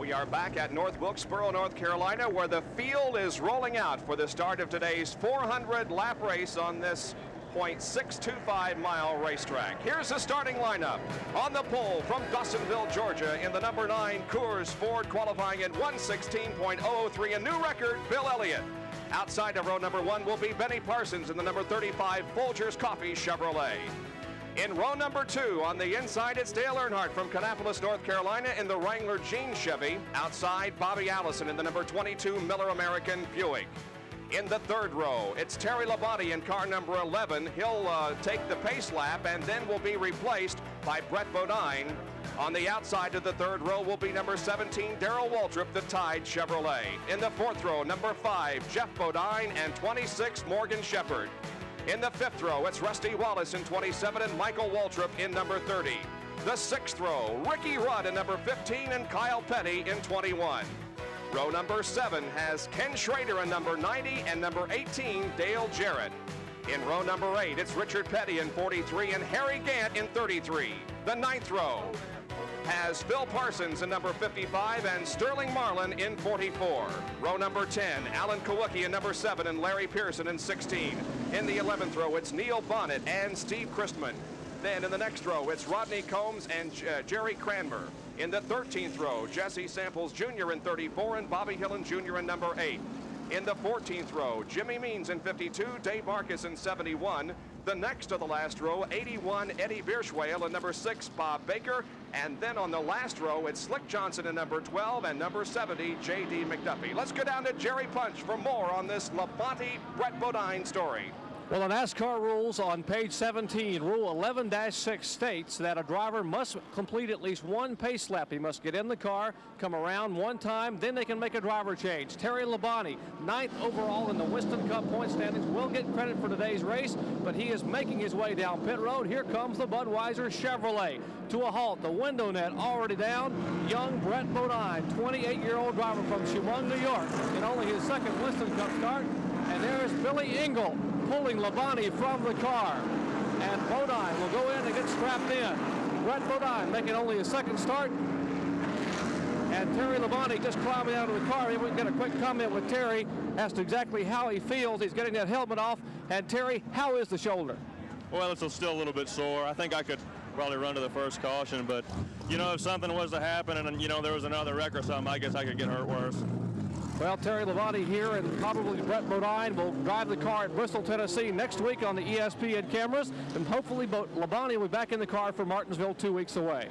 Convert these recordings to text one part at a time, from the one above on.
We are back at North Wilkesboro, North Carolina, where the field is rolling out for the start of today's 400-lap race on this .625-mile racetrack. Here's the starting lineup. On the pole from Dawsonville, Georgia, in the number 9 Coors Ford, qualifying in 1:16.003, a new record, Bill Elliott. Outside of row number 1 will be Benny Parsons in the number 35 Folgers Coffee Chevrolet. In row number 2, on the inside, it's Dale Earnhardt from Kannapolis, North Carolina, in the Wrangler Jean Chevy. Outside, Bobby Allison in the number 22 Miller American Buick. In the third row, it's Terry Labonte in car number 11. He'll take the pace lap and then will be replaced by Brett Bodine. On the outside of the third row will be number 17, Darrell Waltrip, the Tide Chevrolet. In the fourth row, number 5, Jeff Bodine, and 26, Morgan Shepherd. In the fifth row, it's Rusty Wallace in 27 and Michael Waltrip in number 30. The sixth row, Ricky Rudd in number 15 and Kyle Petty in 21. Row number 7 has Ken Schrader in number 90 and number 18, Dale Jarrett. In row number 8, it's Richard Petty in 43 and Harry Gant in 33. The ninth row has Phil Parsons in number 55 and Sterling Marlin in 44. Row number 10, Alan Kawuki in number 7 and Larry Pearson in 16. In the 11th row, it's Neil Bonnet and Steve Christman. Then in the next row, it's Rodney Combs and Jerry Cranmer. In the 13th row, Jesse Samples Jr. in 34 and Bobby Hillen Jr. in number 8. In the 14th row, Jimmy Means in 52, Dave Marcus in 71. The next to the last row, 81, Eddie Bierschwale and number 6, Bob Baker. And then on the last row, it's Slick Johnson in number 12 and number 70, J.D. McDuffie. Let's go down to Jerry Punch for more on this Labonte-Brett Bodine story. Well, the NASCAR rules on page 17, Rule 11-6 states that a driver must complete at least one pace lap. He must get in the car, come around one time, then they can make a driver change. Terry Labonte, 9th overall in the Winston Cup point standings, will get credit for today's race, but he is making his way down pit road. Here comes the Budweiser Chevrolet to a halt. The window net already down. Young Brett Bodine, 28-year-old driver from Chemung, New York, in only his second Winston Cup start. And there's Billy Engel pulling Labonte from the car. And Bodine will go in and get strapped in. Brett Bodine making only his second start. And Terry Labonte just climbing out of the car. We can get a quick comment with Terry as to exactly how he feels. He's getting that helmet off. And Terry, how is the shoulder? Well, it's still a little bit sore. I think I could probably run to the first caution, but, you know, if something was to happen and, you know, there was another wreck or something, I guess I could get hurt worse. Well, Terry Labonte here and probably Brett Bodine will drive the car at Bristol, Tennessee next week on the ESPN cameras, and hopefully Labonte will be back in the car for Martinsville 2 weeks away.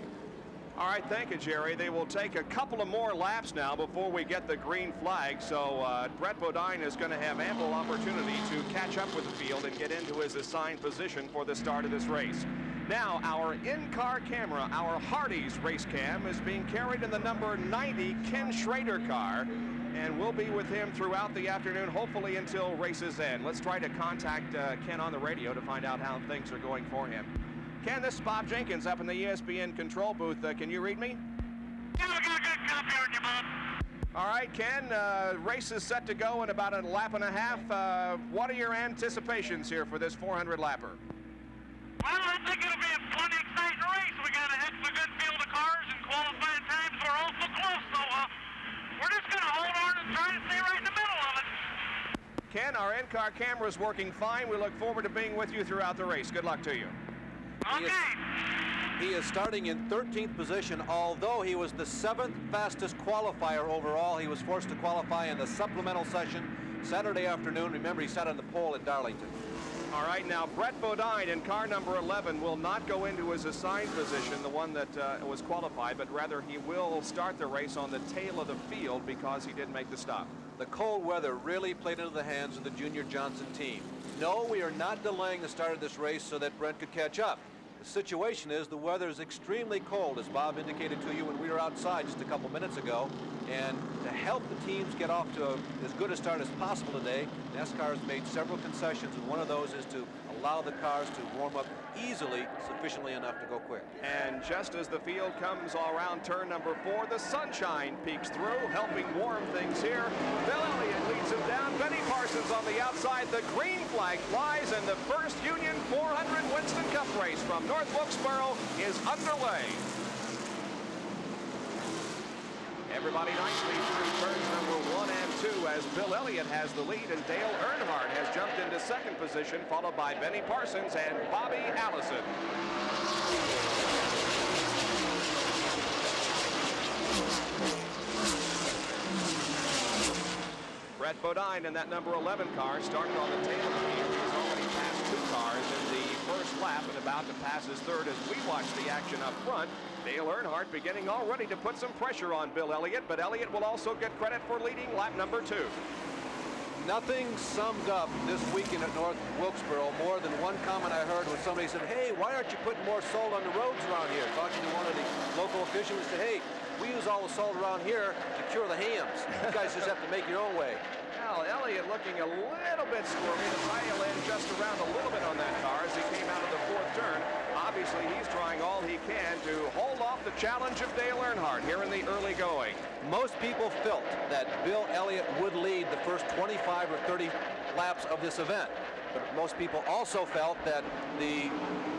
All right, thank you, Jerry. They will take a couple of more laps now before we get the green flag, so Brett Bodine is going to have ample opportunity to catch up with the field and get into his assigned position for the start of this race. Now, our in-car camera, our Hardee's race cam, is being carried in the number 90 Ken Schrader car, and we'll be with him throughout the afternoon, hopefully until race's end. Let's try to contact Ken on the radio to find out how things are going for him. Ken, this is Bob Jenkins up in the ESPN control booth. Can you read me? Yeah, I got a good copy on you, Bob. All right, Ken, race is set to go in about a lap and a half. What are your anticipations here for this 400-lapper? Well, I think it'll be a plenty exciting race. We got a heck of a good field of cars, and qualifying times are awful close, so we're just going to hold on and try to stay right in the middle of it. Ken, our in-car camera is working fine. We look forward to being with you throughout the race. Good luck to you. Okay. He is starting in 13th position, although he was the 7th fastest qualifier overall. He was forced to qualify in the supplemental session Saturday afternoon. Remember, he sat on the pole at Darlington. All right, now Brett Bodine in car number 11 will not go into his assigned position, the one that was qualified, but rather he will start the race on the tail of the field because he didn't make the stop. The cold weather really played into the hands of the Junior Johnson team. No, we are not delaying the start of this race so that Brent could catch up. The situation is the weather is extremely cold, as Bob indicated to you when we were outside just a couple minutes ago. And to help the teams get off to as good a start as possible today, NASCAR has made several concessions, and one of those is to allow the cars to warm up easily, sufficiently enough to go quick. And just as the field comes all around turn number 4, the sunshine peeks through, helping warm things here. Bill Elliott leads him down. Benny Parsons on the outside. The green flag flies, and the first Union 400 Winston Cup race from North Wilkesboro is underway. everybody nicely through turns number 1 and 2 as Bill Elliott has the lead and Dale Earnhardt has jumped into second position, followed by Benny Parsons and Bobby Allison. Brett Bodine in that number 11 car started on the tail of the field. He's already passed 2 cars in the first lap and about to pass his third as we watch the action up front. Dale Earnhardt beginning already to put some pressure on Bill Elliott, but Elliott will also get credit for leading lap number 2. Nothing summed up this weekend at North Wilkesboro more than one comment I heard when somebody said, hey, why aren't you putting more salt on the roads around here? Talking to one of the local officials, said, hey, we use all the salt around here to cure the hams. You guys just have to make your own way. Well, Elliott looking a little bit squirmy. The tail end just around a little bit on that car as he came out of the 4th turn. Obviously, he's trying all he can to hold off the challenge of Dale Earnhardt here in the early going. Most people felt that Bill Elliott would lead the first 25 or 30 laps of this event. But most people also felt that the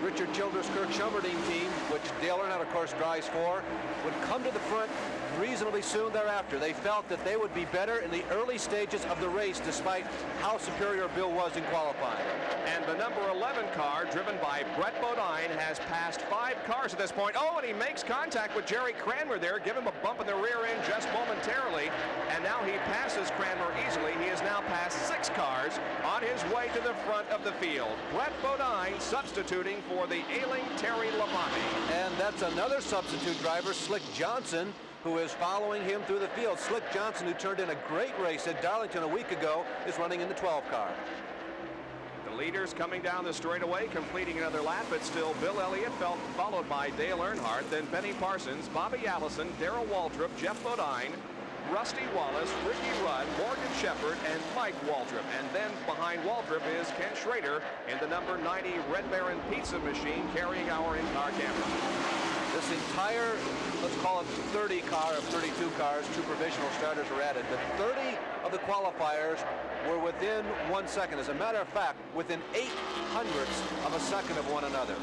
Richard Childress-Kirk Schummerdine team, which Dale Earnhardt, of course, drives for, would come to the front reasonably soon thereafter. They felt that they would be better in the early stages of the race despite how superior Bill was in qualifying. And the number 11 car, driven by Brett Bodine, has passed 5 cars at this point. Oh, and he makes contact with Jerry Cranmer there, give him a bump in the rear end just momentarily, and now he passes Cranmer easily. He has now passed 6 cars on his way to the front of the field. Brett Bodine substituting for the ailing Terry Labonte. And that's another substitute driver, Slick Johnson, who is following him through the field. Slick Johnson, who turned in a great race at Darlington a week ago, is running in the 12 car. The leaders coming down the straightaway, completing another lap, but still Bill Elliott followed by Dale Earnhardt, then Benny Parsons, Bobby Allison, Darrell Waltrip, Jeff Bodine, Rusty Wallace, Ricky Rudd, Morgan Shepherd, and Mike Waltrip. And then behind Waltrip is Ken Schrader in the number 90 Red Baron Pizza machine carrying our in-car camera. This entire, let's call it 30 car of 32 cars, 2 provisional starters were added, but 30 of the qualifiers were within 1 second. As a matter of fact, within 0.08 of a second of one another.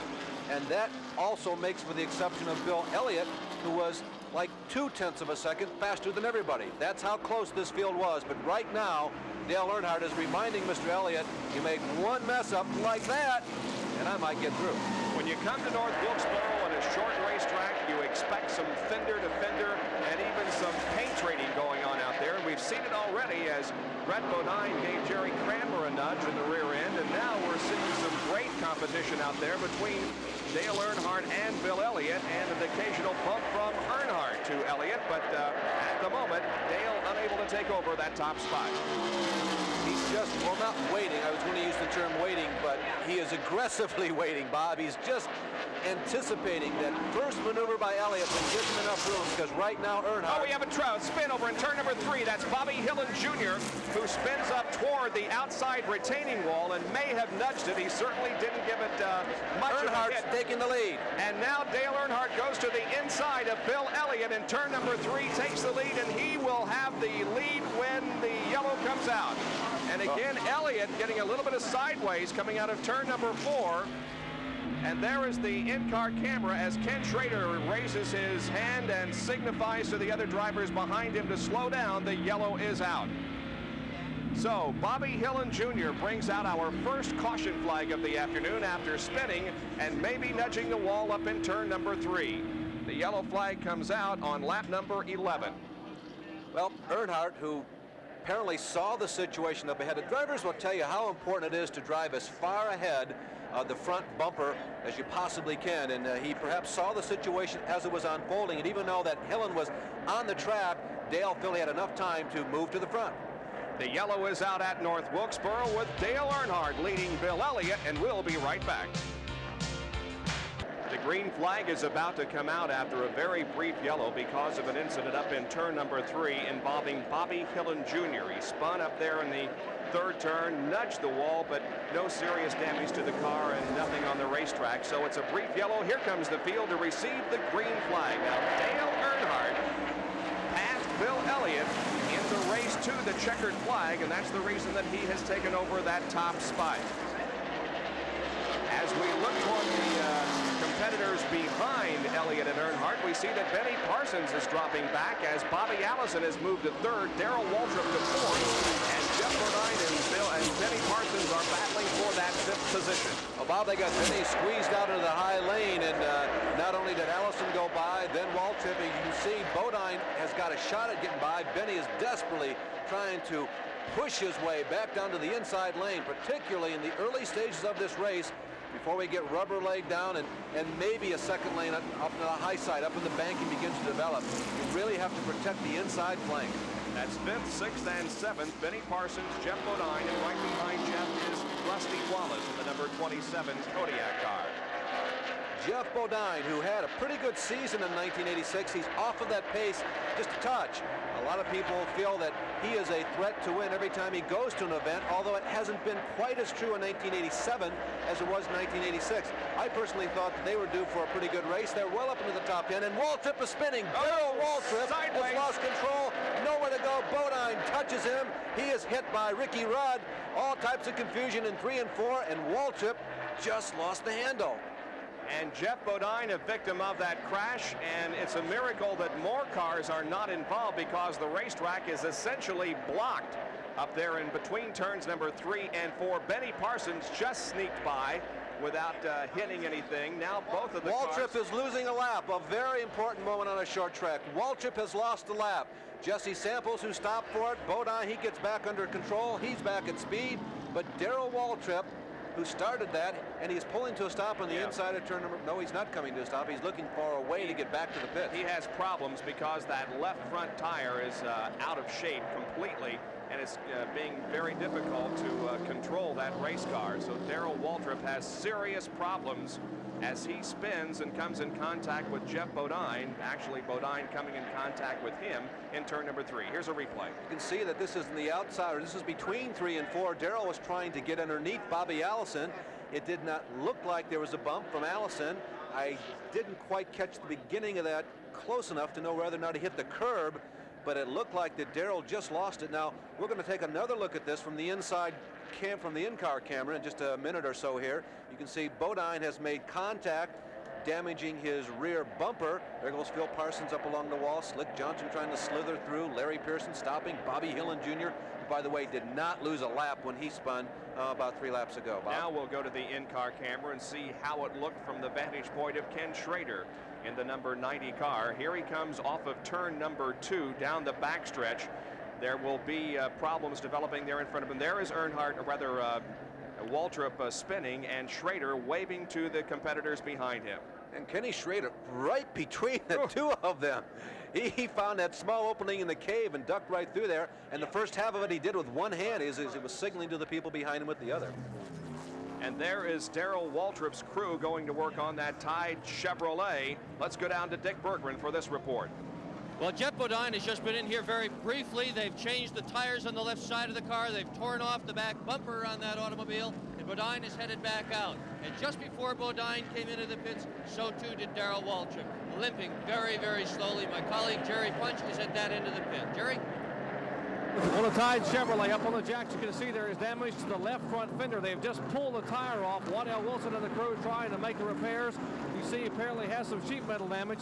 And that also makes for the exception of Bill Elliott, who was like 0.2 of a second faster than everybody. That's how close this field was. But right now, Dale Earnhardt is reminding Mr. Elliott, you make one mess up like that, and I might get through. When you come to North Wilkesboro on a short racetrack, you expect some fender to fender and even some paint trading going on out there. And we've seen it already as Brett Bodine gave Jerry Cranmer a nudge in the rear end. And now we're seeing some great competition out there between Dale Earnhardt and Bill Elliott, and an occasional bump from Earnhardt to Elliott. But at the moment, Dale unable to take over that top spot. He's just, well, not waiting. I was going to use the term waiting, but he is aggressively waiting, Bob. He's just anticipating that first maneuver by Elliott will give him enough room, because right now Earnhardt... Oh, we have a spin over in turn number 3. That's Bobby Hillen Jr., who spins up toward the outside retaining wall and may have nudged it. He certainly didn't give it much of a hit. Earnhardt's taking the lead. And now Dale Earnhardt goes to the inside of Bill Elliott in turn number 3, takes the lead, and he will have the lead when the yellow comes out. And again, Elliott getting a little bit of sideways coming out of turn number 4. And there is the in-car camera as Ken Schrader raises his hand and signifies to the other drivers behind him to slow down. The yellow is out. So Bobby Hillen Jr. brings out our first caution flag of the afternoon after spinning and maybe nudging the wall up in turn number 3. The yellow flag comes out on lap number 11. Well, Earnhardt, who apparently saw the situation up ahead. The drivers will tell you how important it is to drive as far ahead of the front bumper as you possibly can, and he perhaps saw the situation as it was unfolding, and even though that Hillen was on the track, Dale felt he had enough time to move to the front. The yellow is out at North Wilkesboro with Dale Earnhardt leading Bill Elliott, and we'll be right back. The green flag is about to come out after a very brief yellow because of an incident up in turn number 3 involving Bobby Hillen Jr. He spun up there in the 3rd turn, nudged the wall, but no serious damage to the car and nothing on the racetrack. So it's a brief yellow. Here comes the field to receive the green flag. Now Dale Earnhardt passed Bill Elliott in the race to the checkered flag, and that's the reason that he has taken over that top spot. As we look toward the competitors behind Elliott and Earnhardt, we see that Benny Parsons is dropping back as Bobby Allison has moved to third, Darrell Waltrip to fourth, and Jeff Bodine and Benny Parsons are battling for that fifth position. Well, Bob, they got Benny squeezed out into the high lane, and not only did Allison go by, then Waltrip, and you can see Bodine has got a shot at getting by. Benny is desperately trying to push his way back down to the inside lane, particularly in the early stages of this race, before we get rubber laid down and maybe a second lane up on the high side, up in the banking begins to develop. You really have to protect the inside flank. That's 5th, 6th, and 7th. Benny Parsons, Jeff Bodine, and right behind Jeff is Rusty Wallace in the number 27 Kodiak car. Jeff Bodine, who had a pretty good season in 1986, he's off of that pace just a touch. A lot of people feel that he is a threat to win every time he goes to an event, although it hasn't been quite as true in 1987 as it was in 1986. I personally thought that they were due for a pretty good race. They're well up into the top 10, and Waltrip is spinning. Darrell Waltrip has lost control. Nowhere to go. Bodine touches him. He is hit by Ricky Rudd. All types of confusion in 3 and 4, and Waltrip just lost the handle. And Jeff Bodine, a victim of that crash, and it's a miracle that more cars are not involved because the racetrack is essentially blocked up there in between turns number 3 and 4. Benny Parsons just sneaked by without hitting anything. Now both of the Waltrip cars... is losing a lap, a very important moment on a short track. Waltrip has lost a lap. Jesse Samples, who stopped for it, Bodine, he gets back under control. He's back at speed, but Darrell Waltrip, who started that, and he's pulling to a stop on the inside of turn number... No, he's not coming to a stop. He's looking for a way to get back to the pit. He has problems because that left front tire is out of shape completely, and it's being very difficult to control that race car. So Darrell Waltrip has serious problems as he spins and comes in contact with Jeff Bodine. Actually, Bodine coming in contact with him in turn number 3. Here's a replay. You can see that this is in the outside, or this is between 3 and 4. Darrell was trying to get underneath Bobby Allison. It did not look like there was a bump from Allison. I didn't quite catch the beginning of that close enough to know whether or not he hit the curb, but it looked like that Darrell just lost it. Now, we're going to take another look at this from the inside from the in-car camera in just a minute or so here. You can see Bodine has made contact, damaging his rear bumper. There goes Phil Parsons up along the wall. Slick Johnson trying to slither through. Larry Pearson stopping. Bobby Hillin Jr., who, by the way, did not lose a lap when he spun about 3 laps ago. Bob? Now we'll go to the in-car camera and see how it looked from the vantage point of Ken Schrader in the number 90 car. Here he comes off of turn number 2 down the backstretch. There will be problems developing there in front of him. There is Earnhardt, or rather Waltrip spinning, and Schrader waving to the competitors behind him. And Kenny Schrader right between the two of them. He found that small opening in the cave and ducked right through there. And the first half of it he did with one hand as he was signaling to the people behind him with the other. And there is Darrell Waltrip's crew going to work on that Tide Chevrolet. Let's go down to Dick Bergman for this report. Well, Jeff Bodine has just been in here very briefly. They've changed the tires on the left side of the car. They've torn off the back bumper on that automobile, and Bodine is headed back out. And just before Bodine came into the pits, so too did Darrell Waltrip, limping very, very slowly. My colleague Jerry Punch is at that end of the pit. Jerry? On the Tide Chevrolet up on the jacks, you can see there is damage to the left front fender. They've just pulled the tire off. Waddell Wilson and the crew trying to make the repairs. You see apparently has some sheet metal damage.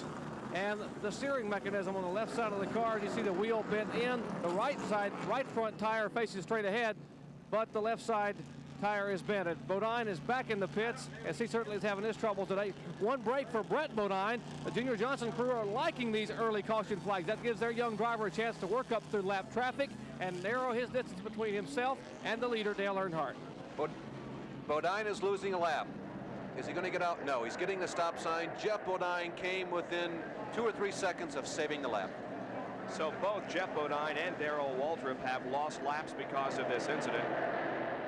And the steering mechanism on the left side of the car, you see the wheel bent in. The right front tire faces straight ahead, but the left side tire is bent. Bodine is back in the pits, as he certainly is having his trouble today. One break for Brett Bodine. The Junior Johnson crew are liking these early caution flags. That gives their young driver a chance to work up through lap traffic and narrow his distance between himself and the leader, Dale Earnhardt. Bodine is losing a lap. Is he going to get out? No, he's getting the stop sign. Jeff Bodine came within 2 or 3 seconds of saving the lap. So both Jeff Bodine and Darrell Waltrip have lost laps because of this incident.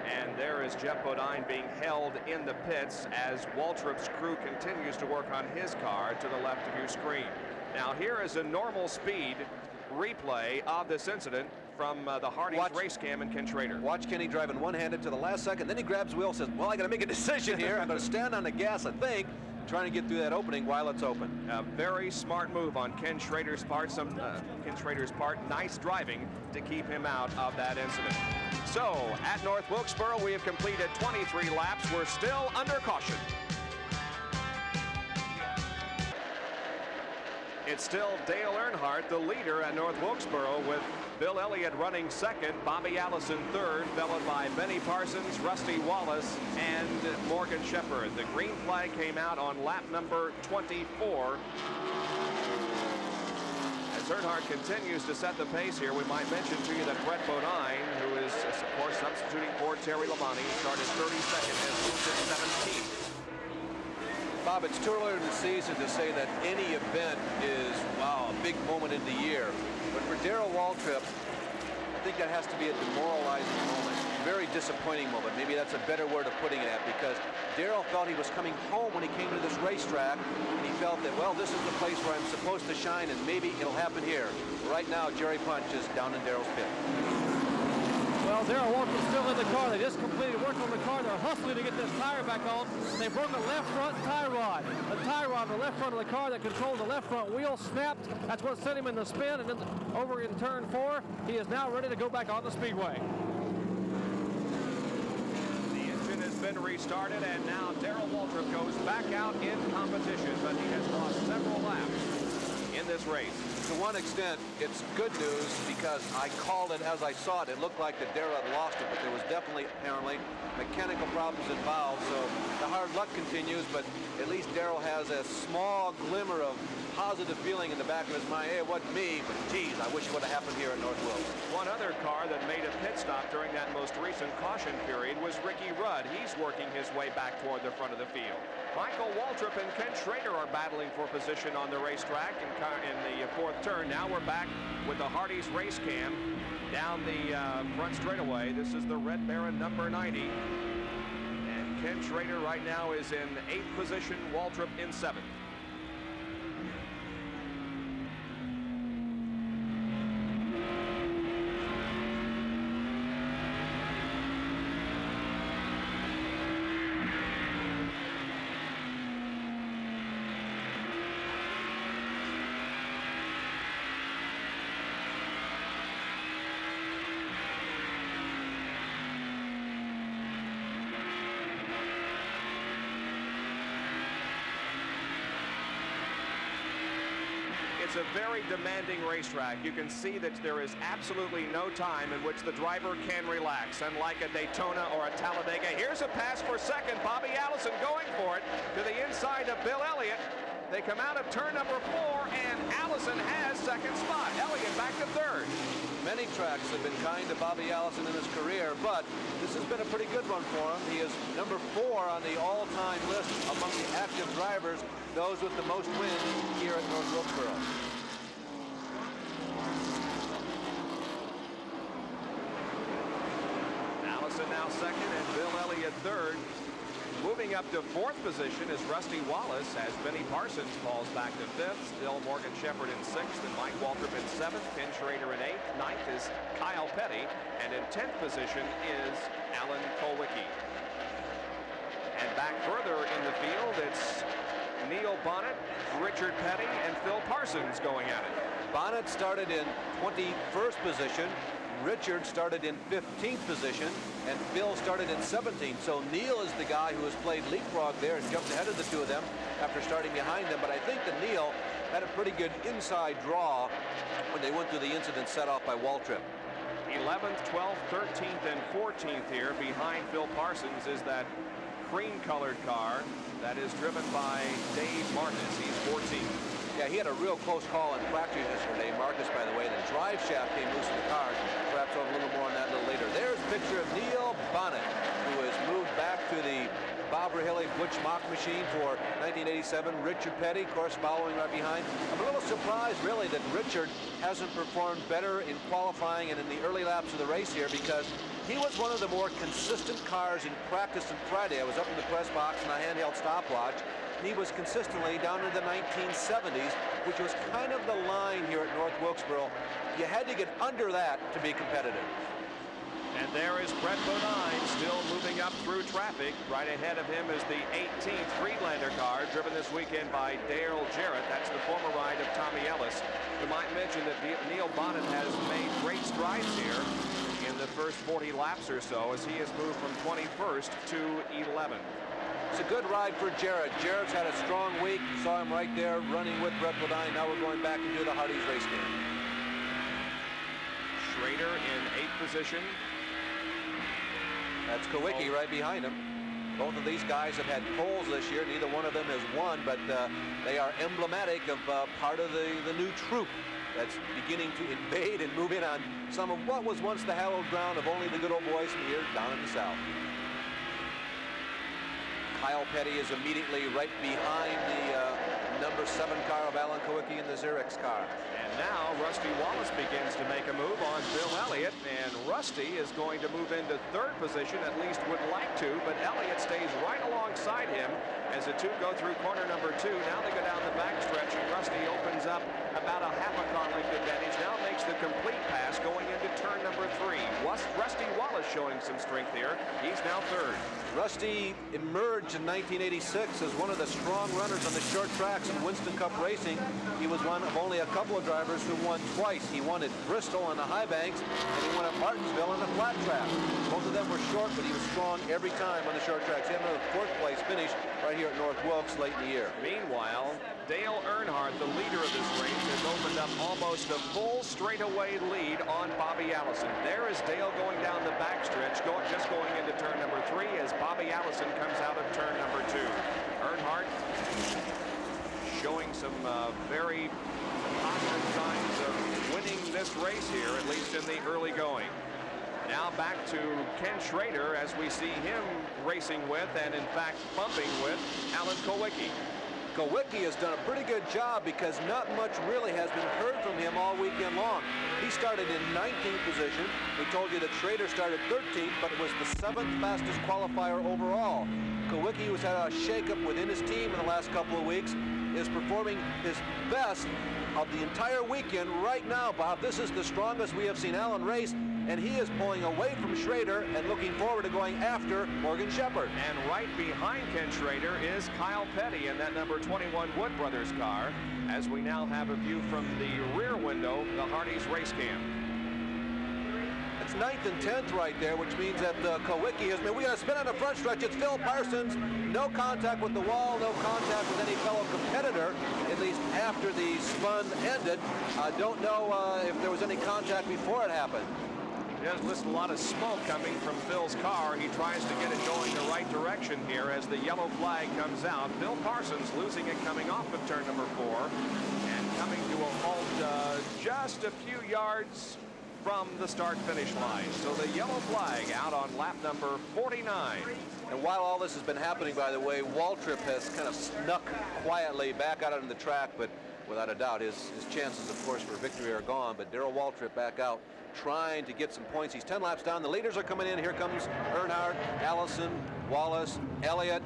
And there is Jeff Bodine being held in the pits as Waltrip's crew continues to work on his car to the left of your screen. Now here is a normal speed replay of this incident from the Hardy's race cam and Ken Schrader. Watch Kenny driving one-handed to the last second. Then he grabs the wheel and says, well, I got to make a decision here. I'm going to stand on the gas, I think, trying to get through that opening while it's open. A very smart move on Ken Schrader's part. Nice driving to keep him out of that incident. So at North Wilkesboro, we have completed 23 laps. We're still under caution. It's still Dale Earnhardt, the leader at North Wilkesboro, with Bill Elliott running second, Bobby Allison third, followed by Benny Parsons, Rusty Wallace, and Morgan Shepherd. The green flag came out on lap number 24. As Earnhardt continues to set the pace here, we might mention to you that Brett Bodine, who is, of course, substituting for Terry Labonte, started 32nd and moved to 17th. Bob, it's too early in the season to say that any event is, wow, a big moment in the year. But for Darrell Waltrip, I think that has to be a demoralizing moment. Very disappointing moment. Maybe that's a better word of putting it at, because Darrell felt he was coming home when he came to this racetrack, and he felt that, well, this is the place where I'm supposed to shine, and maybe it'll happen here. Right now, Jerry Punch is down in Darrell's pit. Well, Darrell Waltrip's still in the car. They just completed work on the car. They're hustling to get this tire back on. They broke a left front tie rod. The tie rod on the left front of the car that controls the left front wheel snapped. That's what sent him in the spin, and then over in turn 4, he is now ready to go back on the speedway. The engine has been restarted, and now Darrell Waltrip goes back out in competition, but he has lost several laps in this race. To one extent, it's good news because I called it as I saw it. It looked like that Darrell had lost it, but there was definitely, apparently, mechanical problems involved. So the hard luck continues, but at least Darrell has a small glimmer of positive feeling in the back of his mind. Hey, it wasn't me, but geez, I wish it would have happened here at North Wilkesboro. One other car that made a pit stop during that most recent caution period was Ricky Rudd. He's working his way back toward the front of the field. Michael Waltrip and Ken Schrader are battling for position on the racetrack in the fourth turn. Now we're back with the Hardee's race cam down the front straightaway. This is the Red Baron number 90. And Ken Schrader right now is in 8th position, Waltrip in 7th. It's a very demanding racetrack. You can see that there is absolutely no time in which the driver can relax, unlike a Daytona or a Talladega. Here's a pass for second. Bobby Allison going for it to the inside of Bill Elliott. They come out of turn number 4, and Allison has second spot. Elliott back to third. Many tracks have been kind to Bobby Allison in his career, but this has been a pretty good one for him. He is number 4 on the all-time list among the active drivers, those with the most wins here at North Wilkesboro. Allison now second and Bill Elliott third. Moving up to 4th position is Rusty Wallace as Benny Parsons falls back to 5th. Still Morgan Shepherd in 6th and Mike Waltrip in 7th. Ken Schrader in 8th. 9th is Kyle Petty. And in 10th position is Alan Kulwicki. And back further in the field, it's Neil Bonnet, Richard Petty, and Phil Parsons going at it. Bonnet started in 21st position. Richard started in 15th position, and Phil started in 17th. So Neil is the guy who has played leapfrog there and jumped ahead of the two of them after starting behind them. But I think that Neil had a pretty good inside draw when they went through the incident set off by Waltrip. 11th, 12th, 13th, and 14th here. Behind Phil Parsons is that cream-colored car that is driven by Dave Marcus. He's 14th. Yeah, he had a real close call in practice yesterday. Marcus, by the way, the drive shaft came loose in the car. Perhaps a little more on that a little later. There's a picture of Neil Bonnet, who has moved back to the Bob Rahilly Butch Mock machine for 1987. Richard Petty, of course, following right behind. I'm a little surprised, really, that Richard hasn't performed better in qualifying and in the early laps of the race here, because he was one of the more consistent cars in practice on Friday. I was up in the press box in a handheld stopwatch. He was consistently down in the 1970s, which was kind of the line here at North Wilkesboro. You had to get under that to be competitive. And there is Brett Bodine still moving up through traffic. Right ahead of him is the 18th Friedlander car, driven this weekend by Dale Jarrett. That's the former ride of Tommy Ellis. We might mention that Neil Bonnet has made great strides here in the first 40 laps or so, as he has moved from 21st to 11th. It's a good ride for Jared. Jared's had a strong week. Saw him right there running with Brett Bodine. Now we're going back into the Hardee's race game. Schrader in 8th position. That's Kowicki right behind him. Both of these guys have had poles this year. Neither one of them has won, but they are emblematic of part of the new troop that's beginning to invade and move in on some of what was once the hallowed ground of only the good old boys from here down in the South. Kyle Petty is immediately right behind the number 7 car of Alan Kowicki in the Xerox car. And now Rusty Wallace begins to make a move on Bill Elliott, and Rusty is going to move into 3rd position, at least would like to, but Elliott stays right alongside him as the two go through corner number 2. Now they go down the backstretch, and Rusty opens up about a half a car length advantage. Now makes the complete pass going into turn number 3. Rusty Wallace showing some strength here. He's now 3rd. Rusty emerged in 1986 as one of the strong runners on the short tracks in Winston Cup racing. He was one of only a couple of drivers who won twice. He won at Bristol on the high banks, and he won at Martinsville on the flat track. Both of them were short, but he was strong every time on the short tracks. He had another 4th place finish right here at North Wilkes late in the year. Meanwhile, Dale Earnhardt, the leader of this race, has opened up almost a full straightaway lead on Bobby Allison. There is Dale going down the backstretch, just going into turn number 3 as Bobby Allison comes out of turn number 2. Earnhardt showing some very positive signs of winning this race here, at least in the early going. Now back to Ken Schrader as we see him racing with, and in fact bumping with, Alan Kowicki. Kowicki has done a pretty good job because not much really has been heard from him all weekend long. He started in 19th position. We told you that Schrader started 13th, but it was the 7th fastest qualifier overall. Kowicki, who's had a shakeup within his team in the last couple of weeks, is performing his best of the entire weekend right now, Bob. This is the strongest we have seen Alan race, and he is pulling away from Schrader and looking forward to going after Morgan Shepherd. And right behind Ken Schrader is Kyle Petty in that number 21 Wood Brothers car, as we now have a view from the rear window, the Hardee's race cam. It's 9th and 10th right there, which means that Kowicki has been. We got to spin on the front stretch. It's Phil Parsons. No contact with the wall, no contact with any fellow competitor, at least after the spun ended. I don't know if there was any contact before it happened. There's just a lot of smoke coming from Phil's car. He tries to get it going the right direction here as the yellow flag comes out. Phil Parsons losing it coming off of turn number 4 and coming to a halt just a few yards from the start-finish line. So the yellow flag out on lap number 49. And while all this has been happening, by the way, Waltrip has kind of snuck quietly back out on the track, but without a doubt, his chances, of course, for victory are gone. But Darrell Waltrip back out trying to get some points. He's 10 laps down. The leaders are coming in. Here comes Earnhardt, Allison, Wallace, Elliott,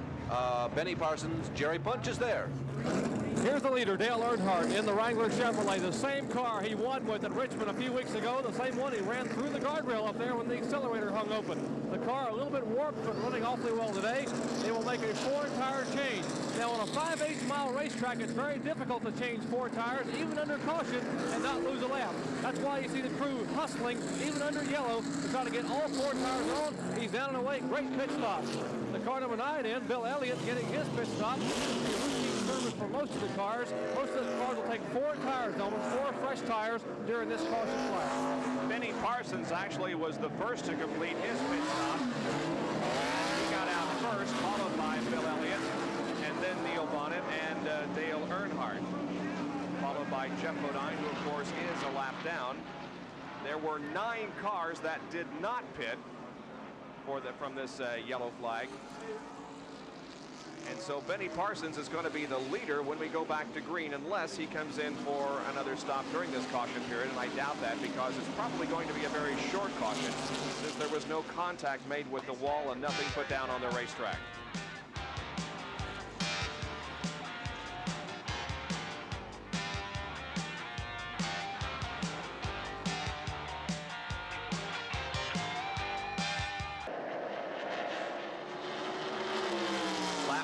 Benny Parsons. Jerry Punch is there. Here's the leader, Dale Earnhardt, in the Wrangler Chevrolet, the same car he won with at Richmond a few weeks ago, the same one he ran through the guardrail up there when the accelerator hung open. The car a little bit warped, but running awfully well today. They will make a 4-tire change. Now, on a 5/8 mile racetrack, it's very difficult to change 4 tires, even under caution, and not lose a lap. That's why you see the crew hustling, even under yellow, to try to get all 4 tires on. He's down and away. Great pit stop. The car number 9 in, Bill Elliott, getting his pit stop. For most of the cars. Most of the cars will take 4 tires, almost 4 fresh tires during this caution flag. Benny Parsons actually was the first to complete his pit stop. He got out first, followed by Bill Elliott, and then Neil Bonnet and Dale Earnhardt, followed by Jeff Bodine, who of course is a lap down. There were 9 cars that did not pit from this yellow flag. And so Benny Parsons is going to be the leader when we go back to green, unless he comes in for another stop during this caution period, and I doubt that because it's probably going to be a very short caution since there was no contact made with the wall and nothing put down on the racetrack.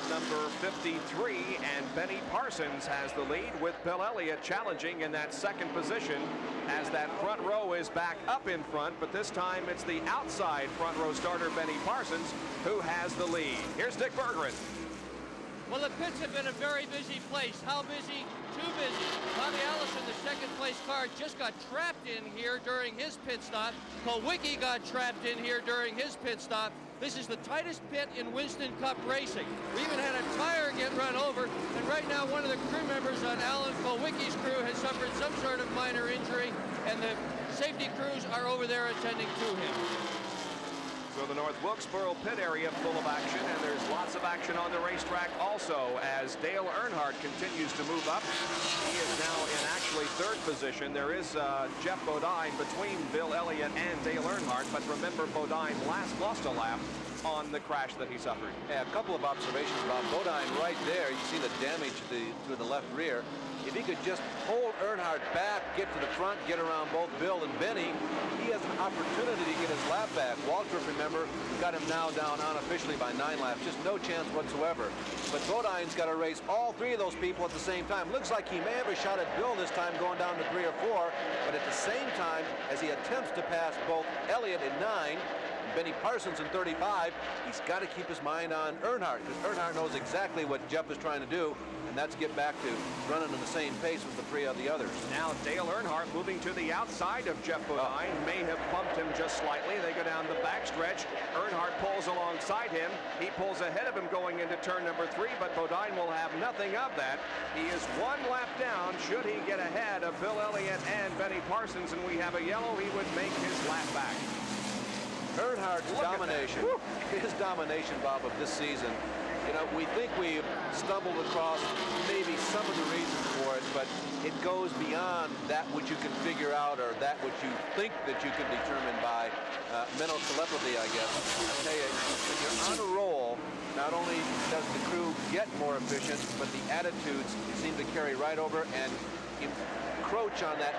Number 53, and Benny Parsons has the lead with Bill Elliott challenging in that 2nd position as that front row is back up in front, but this time it's the outside front row starter Benny Parsons who has the lead. Here's Dick Berggren. Well, the pits have been a very busy place. How busy? Too busy. Bobby Allison, the second place car, just got trapped in here during his pit stop. Kulwicki got trapped in here during his pit stop. This is the tightest pit in Winston Cup racing. We even had a tire get run over, and right now one of the crew members on Alan Kulwicki's crew has suffered some sort of minor injury, and the safety crews are over there attending to him. So the North Wilkesboro pit area full of action, and there's lots of action on the racetrack also as Dale Earnhardt continues to move up. He is now in actually third position. There is Jeff Bodine between Bill Elliott and Dale Earnhardt, but remember Bodine lost a lap on the crash that he suffered. Yeah, a couple of observations about Bodine right there. You see the damage to the left rear. If he could just hold Earnhardt back, get to the front, get around both Bill and Benny, he has an opportunity to get his lap back. Waltrip, remember, got him now down unofficially by 9 laps. Just no chance whatsoever. But Bodine's got to race all three of those people at the same time. Looks like he may have a shot at Bill this time going down to 3 or 4, but at the same time, as he attempts to pass both Elliott in 9, Benny Parsons in 35, he's got to keep his mind on Earnhardt, because Earnhardt knows exactly what Jeff is trying to do, and that's get back to running at the same pace with the 3 of the others. Now Dale Earnhardt moving to the outside of Jeff Bodine, may have bumped him just slightly. They go down the backstretch. Earnhardt pulls alongside him. He pulls ahead of him going into turn number 3, but Bodine will have nothing of that. He is 1 lap down. Should he get ahead of Bill Elliott and Benny Parsons, and we have a yellow, he would make his lap back. Earnhardt's domination, his domination, Bob, of this season. You know, we think we've stumbled across maybe some of the reasons for it, but it goes beyond that which you can figure out or that which you think that you can determine by mental telepathy, I guess. I tell you, when you're on a roll, not only does the crew get more efficient, but the attitudes seem to carry right over and encroach on that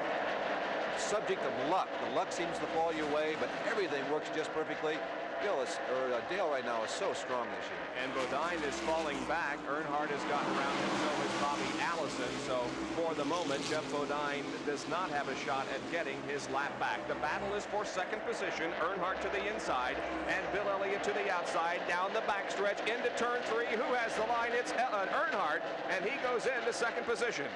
subject of luck. The luck seems to fall your way, but everything works just perfectly. Dale right now is so strong this year. And Bodine is falling back. Earnhardt has gotten around him, so has Bobby Allison. So for the moment, Jeff Bodine does not have a shot at getting his lap back. The battle is for second position. Earnhardt to the inside and Bill Elliott to the outside. Down the backstretch into turn 3. Who has the line? It's Earnhardt, and he goes into second position.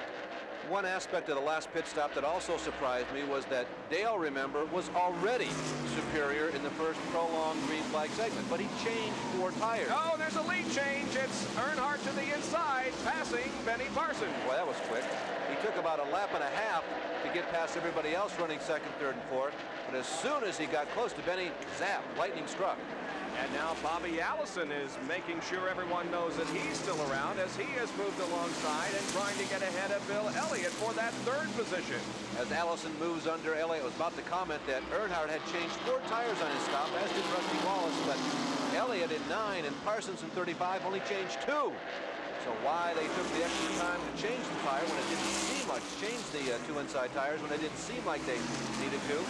One aspect of the last pit stop that also surprised me was that Dale, remember, was already superior in the first prolonged green flag segment, but he changed 4 tires. Oh, there's a lead change. It's Earnhardt to the inside, passing Benny Parsons. Boy, that was quick. He took about a lap and a half to get past everybody else running second, third, and fourth, but as soon as he got close to Benny, zap, lightning struck. And now Bobby Allison is making sure everyone knows that he's still around as he has moved alongside and trying to get ahead of Bill Elliott for that 3rd position. As Allison moves under, Elliott was about to comment that Earnhardt had changed 4 tires on his stop, as did Rusty Wallace, but Elliott in 9 and Parsons in 35 only changed 2. So why they took the extra time to change the tire when it didn't seem like, change the 2 inside tires when it didn't seem like they needed to.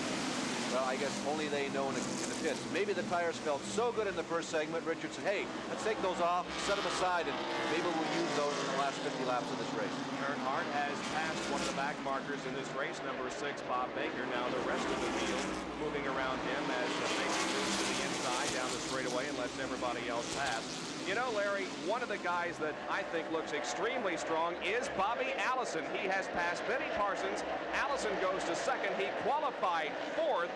Well, I guess only they know in the pits. Maybe the tires felt so good in the first segment, Richard said, hey, let's take those off, set them aside, and maybe we'll use those in the last 50 laps of this race. Earnhardt has passed one of the back markers in this race, number 6, Bob Baker. Now the rest of the field moving around him as Baker moves to the inside down the straightaway and lets everybody else pass. You know, Larry, one of the guys that I think looks extremely strong is Bobby Allison. He has passed Benny Parsons. Allison goes to second. He qualified 4th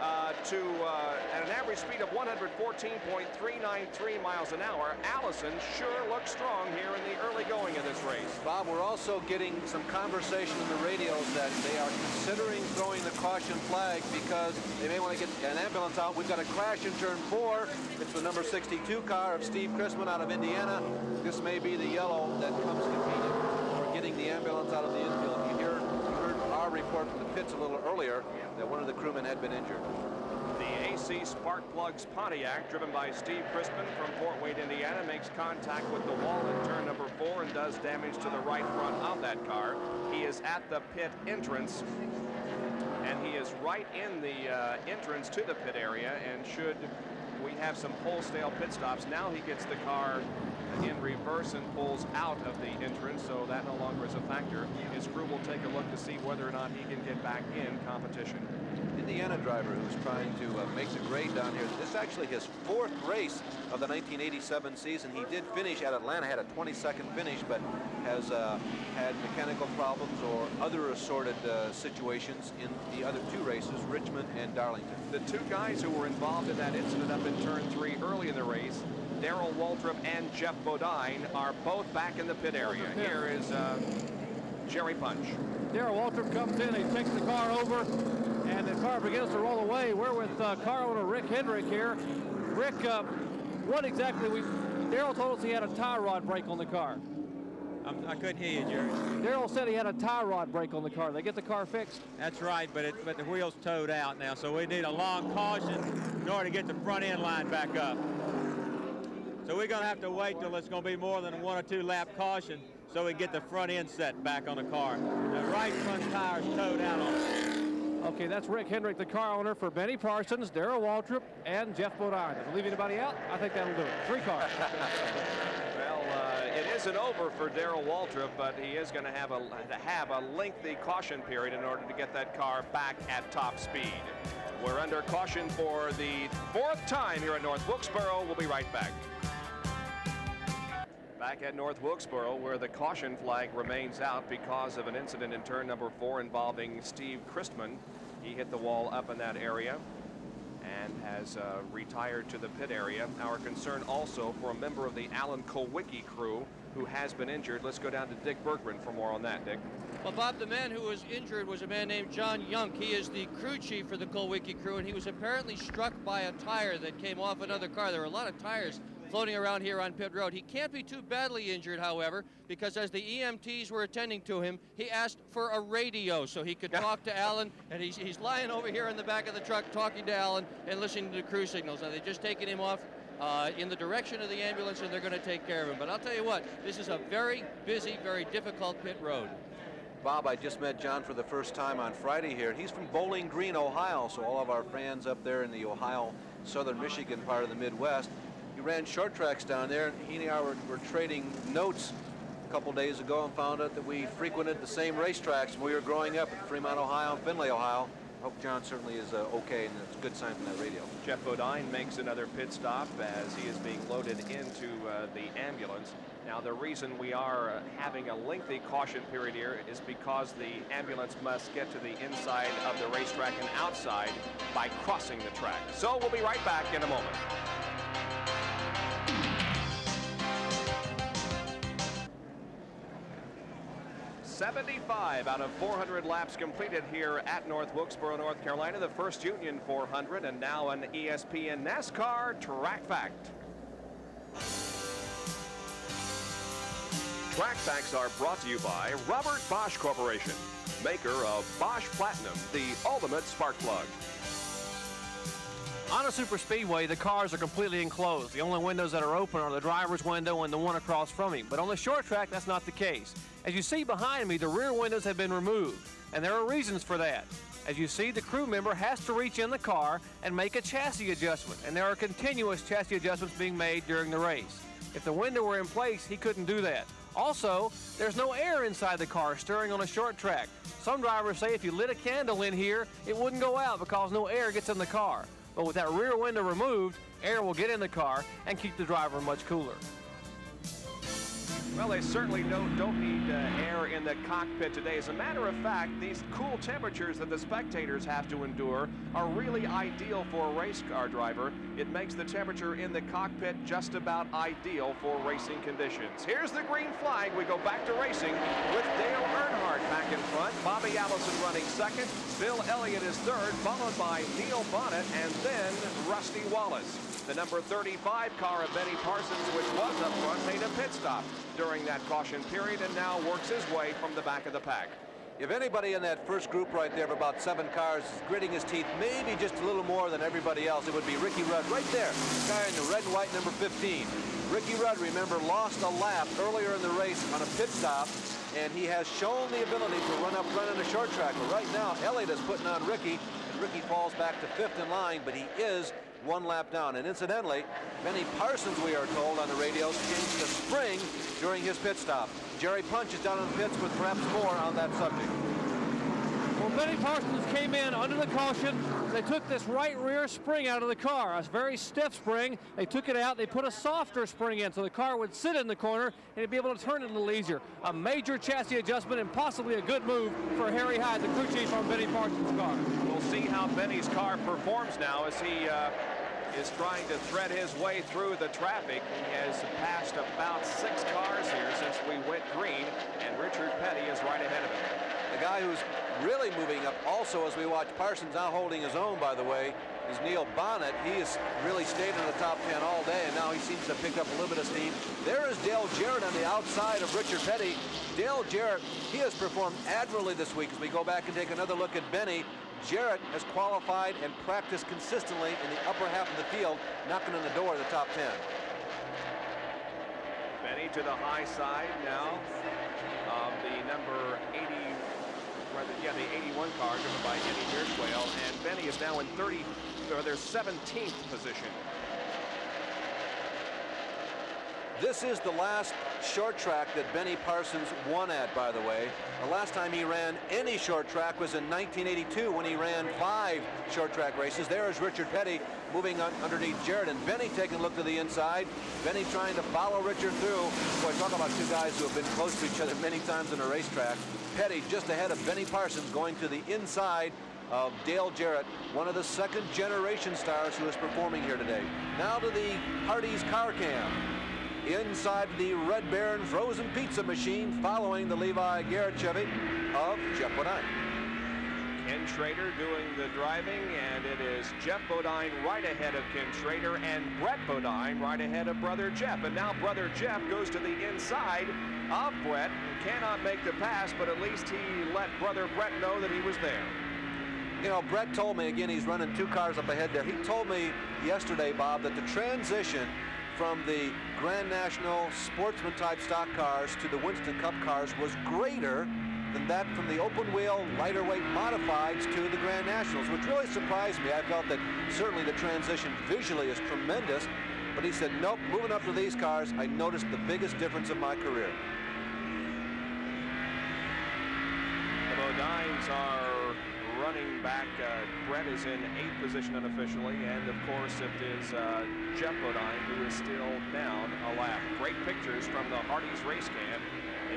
at an average speed of 114.393 miles an hour. Allison sure looks strong here in the early going of this race. Bob, we're also getting some conversation in the radios that they are considering throwing the caution flag because they may want to get an ambulance out. We've got a crash in turn 4. It's the number 62 car of Steve Chrisman out of Indiana. This may be the yellow that comes convenient for getting the ambulance out of the infield. You heard our report from the pits a little earlier that one of the crewmen had been injured. The AC Spark Plugs Pontiac, driven by Steve Crispin from Fort Wayne, Indiana, makes contact with the wall in turn number 4 and does damage to the right front of that car. He is at the pit entrance, and he is right in the entrance to the pit area, and should we have some wholesale pit stops, now he gets the car in reverse and pulls out of the entrance, so that no longer is a factor. His crew will take a look to see whether or not he can get back in competition. Indiana Carolina driver who's trying to make the grade down here. This is actually his 4th race of the 1987 season. He did finish at Atlanta, had a 22nd finish, but has had mechanical problems or other assorted situations in the other 2 races, Richmond and Darlington. The 2 guys who were involved in that incident up in turn 3 early in the race, Darrell Waltrip and Jeff Bodine, are both back in the pit area. Here is Jerry Punch. Darrell Waltrip comes in, he takes the car over, and the car begins to roll away. We're with car owner Rick Hendrick here. Rick, what exactly Darrell told us he had a tie rod break on the car. I couldn't hear you, Jerry. Darrell said he had a tie rod break on the car. They get the car fixed? That's right, but the wheel's towed out now, so we need a long caution in order to get the front end line back up. So we're going to have to wait till it's going to be more than a 1 or 2 lap caution so we get the front end set back on the car. The right front tire's towed out on it. Okay, that's Rick Hendrick, the car owner for Benny Parsons, Darrell Waltrip, and Jeff Bodine. If we leave anybody out, I think that'll do it. 3 cars. Well, it isn't over for Darrell Waltrip, but he is going to have a lengthy caution period in order to get that car back at top speed. We're under caution for the 4th time here at North Wilkesboro. We'll be right back. Back at North Wilkesboro, where the caution flag remains out because of an incident in turn number 4 involving Steve Christman. He hit the wall up in that area and has retired to the pit area. Our concern also for a member of the Alan Kulwicki crew who has been injured. Let's go down to Dick Bergman for more on that, Dick. Well, Bob, the man who was injured was a man named John Yunk. He is the crew chief for the Kulwicki crew, and he was apparently struck by a tire that came off another car. There were a lot of tires floating around here on pit road. He can't be too badly injured, however, because as the EMTs were attending to him, he asked for a radio so he could talk to Alan, and he's lying over here in the back of the truck talking to Alan and listening to the crew signals. Now, they've just taken him off in the direction of the ambulance, and they're going to take care of him. But I'll tell you what, this is a very busy, very difficult pit road. Bob, I just met John for the first time on Friday here. He's from Bowling Green, Ohio, so all of our fans up there in the Ohio, southern Michigan part of the Midwest. He ran short tracks down there, and he and I were trading notes a couple days ago and found out that we frequented the same racetracks when we were growing up at Fremont, Ohio, and Findlay, Ohio. Hope John certainly is okay, and it's a good sign from that radio. Jeff Bodine makes another pit stop as he is being loaded into the ambulance. Now, the reason we are having a lengthy caution period here is because the ambulance must get to the inside of the racetrack and outside by crossing the track. So we'll be right back in a moment. .75 out of 400 laps completed here at North Wilkesboro, North Carolina. The first Union 400 and now an ESPN NASCAR Track Fact. Track Facts are brought to you by Robert Bosch Corporation, maker of Bosch Platinum, the ultimate spark plug. On a super speedway, the cars are completely enclosed. The only windows that are open are the driver's window and the one across from him. But on the short track, that's not the case. As you see behind me, the rear windows have been removed, and there are reasons for that. As you see, the crew member has to reach in the car and make a chassis adjustment, and there are continuous chassis adjustments being made during the race. If the window were in place, he couldn't do that. Also, there's no air inside the car stirring on a short track. Some drivers say if you lit a candle in here, it wouldn't go out because no air gets in the car. But with that rear window removed, air will get in the car and keep the driver much cooler. Well, they certainly don't need air in the cockpit today. As a matter of fact, these cool temperatures that the spectators have to endure are really ideal for a race car driver. It makes the temperature in the cockpit just about ideal for racing conditions. Here's the green flag. We go back to racing with Dale Earnhardt back in front, Bobby Allison running second, Bill Elliott is third, followed by Neil Bonnet and then Rusty Wallace. The number 35 car of Benny Parsons, which was up front, made a pit stop during that caution period and now works his way from the back of the pack. If anybody in that first group right there of about 7 cars is gritting his teeth maybe just a little more than everybody else, it would be Ricky Rudd right there, the guy in the red and white number 15. Ricky Rudd, remember, lost a lap earlier in the race on a pit stop, and he has shown the ability to run up front on the short track. But right now, Elliott is putting on Ricky, and Ricky falls back to 5th in line, but he is 1 lap down. And incidentally, Benny Parsons, we are told on the radio, changed to spring during his pit stop. Jerry Punch is down in the pits with perhaps more on that subject. Well, Benny Parsons came in under the caution. They took this right rear spring out of the car, a very stiff spring. They took it out. They put a softer spring in so the car would sit in the corner and it'd be able to turn it a little easier. A major chassis adjustment and possibly a good move for Harry Hyde, the crew chief on Benny Parsons' car. We'll see how Benny's car performs now as he is trying to thread his way through the traffic. He has passed about 6 cars here since we went green, and Richard Petty is right ahead of him. The guy who's really moving up also as we watch Parsons now holding his own, by the way, is Neil Bonnet. He has really stayed in the top 10 all day, and now he seems to have picked up a little bit of steam. There is Dale Jarrett on the outside of Richard Petty. Dale Jarrett, he has performed admirably this week. As we go back and take another look at Benny, Jarrett has qualified and practiced consistently in the upper half of the field, knocking on the door of the top 10. Benny to the high side now of the number 80, the 81 car driven by Eddie Beerswale, and Benny is now in 17th position. This is the last short track that Benny Parsons won at, by the way. The last time he ran any short track was in 1982 when he ran 5 short track races. There is Richard Petty moving on underneath Jarrett, and Benny taking a look to the inside. Benny trying to follow Richard through. Boy, talk about two guys who have been close to each other many times on a racetrack. Petty just ahead of Benny Parsons going to the inside of Dale Jarrett, one of the second-generation stars who is performing here today. Now to the Hardee's car cam. Inside the Red Baron frozen pizza machine following the Levi Garrett Chevy of Jeff Bodine. Ken Schrader doing the driving, and it is Jeff Bodine right ahead of Ken Schrader and Brett Bodine right ahead of Brother Jeff. And now Brother Jeff goes to the inside of Brett. Cannot make the pass, but at least he let Brother Brett know that he was there. You know, Brett told me, again, he's running 2 cars up ahead there. He told me yesterday, Bob, that the transition from the Grand National sportsman type stock cars to the Winston Cup cars was greater than that from the open wheel lighter weight modifieds to the Grand Nationals, which really surprised me. I felt that certainly the transition visually is tremendous, but he said, nope, moving up to these cars, I noticed the biggest difference of my career. The Bodines are running back. Brett is in 8th position unofficially, and of course it is Jeff Bodine who is still down a lap. Great pictures from the Hardee's race cam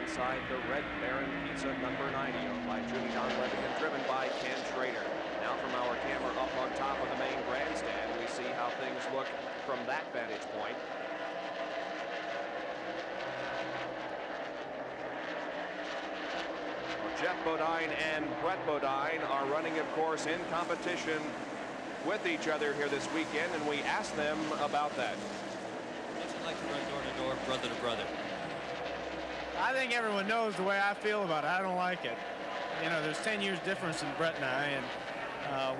inside the Red Baron Pizza number 90 owned by Judy Donlevy and driven by Ken Schrader. Now from our camera up on top of the main grandstand, we see how things look from that vantage point. Jeff Bodine and Brett Bodine are running, of course, in competition with each other here this weekend, and we asked them about that. What's it like to run door to door, brother to brother? I think everyone knows the way I feel about it. I don't like it. You know, there's 10 years difference in Brett and I, and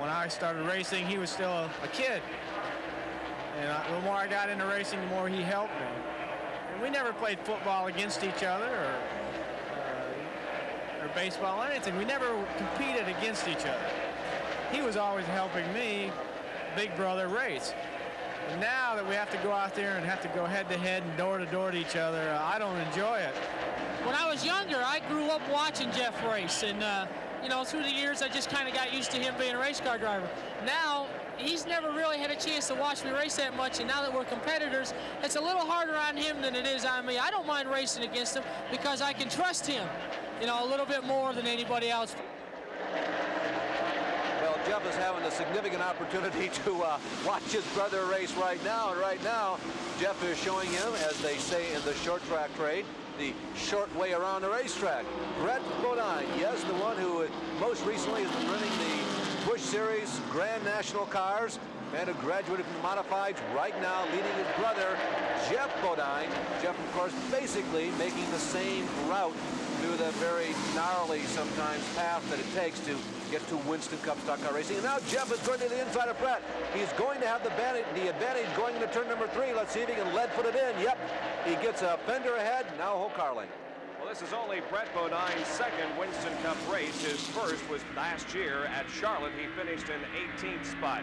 when I started racing, he was still a kid. And the more I got into racing, the more he helped me. And we never played football against each other or baseball, anything. We never competed against each other. He was always helping me, big brother, race. And now that we have to go out there and have to go head to head and door to door to each other, I don't enjoy it. When I was younger, I grew up watching Jeff race, and you know, through the years, I just kind of got used to him being a race car driver. Now, he's never really had a chance to watch me race that much, and now that we're competitors, it's a little harder on him than it is on me. I don't mind racing against him because I can trust him, you know, a little bit more than anybody else. Well, Jeff is having a significant opportunity to watch his brother race right now, and right now, Jeff is showing him, as they say in the short track trade, the short way around the racetrack. Brett Bodine, yes, the one who most recently has been running the Busch Series Grand National cars and who graduated from the modifieds, right now leading his brother, Jeff Bodine. Jeff, of course, basically making the same route through the very gnarly, sometimes, path that it takes to get to Winston Cup stock car racing. And now Jeff is going to the inside of Brett. He's going to have the advantage going into turn number 3. Let's see if he can lead foot it in. Yep, he gets a fender ahead, now a whole car length. Well, this is only Brett Bodine's second Winston Cup race. His first was last year at Charlotte. He finished in 18th spot.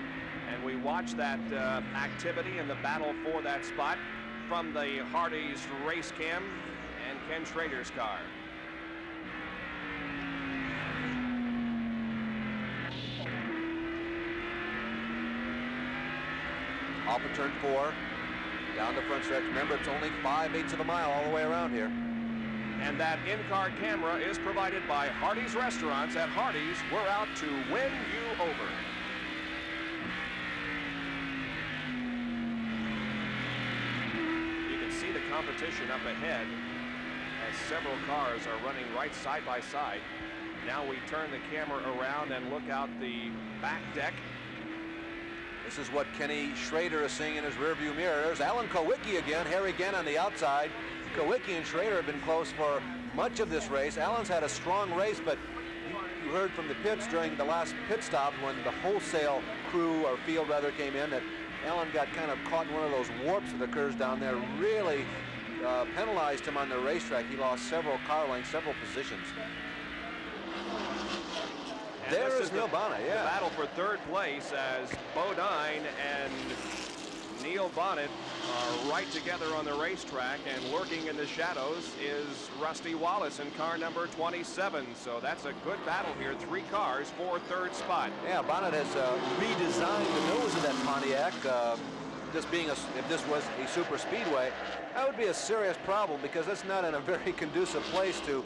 And we watched that activity and the battle for that spot from the Hardee's race cam and Ken Schrader's car. Off of turn 4, down the front stretch. Remember, it's only 5/8 of a mile all the way around here. And that in-car camera is provided by Hardee's Restaurants. At Hardee's, we're out to win you over. You can see the competition up ahead as several cars are running right side by side. Now we turn the camera around and look out the back deck. This is what Kenny Schrader is seeing in his rearview mirror. There's Alan Kowicki again. Harry again on the outside. Kowicki and Schrader have been close for much of this race. Alan's had a strong race, but you heard from the pits during the last pit stop when the wholesale crew, or field rather, came in, that Alan got kind of caught in one of those warps that occurs down there. Really penalized him on the racetrack. He lost several car lengths, several positions. And there is Neil Bonnet, yeah. The battle for third place as Bodine and Neil Bonnet are right together on the racetrack, and lurking in the shadows is Rusty Wallace in car number 27. So that's a good battle here. 3 cars for third spot. Yeah, Bonnet has redesigned the nose of that Pontiac. This being if this was a super speedway, that would be a serious problem, because it's not in a very conducive place to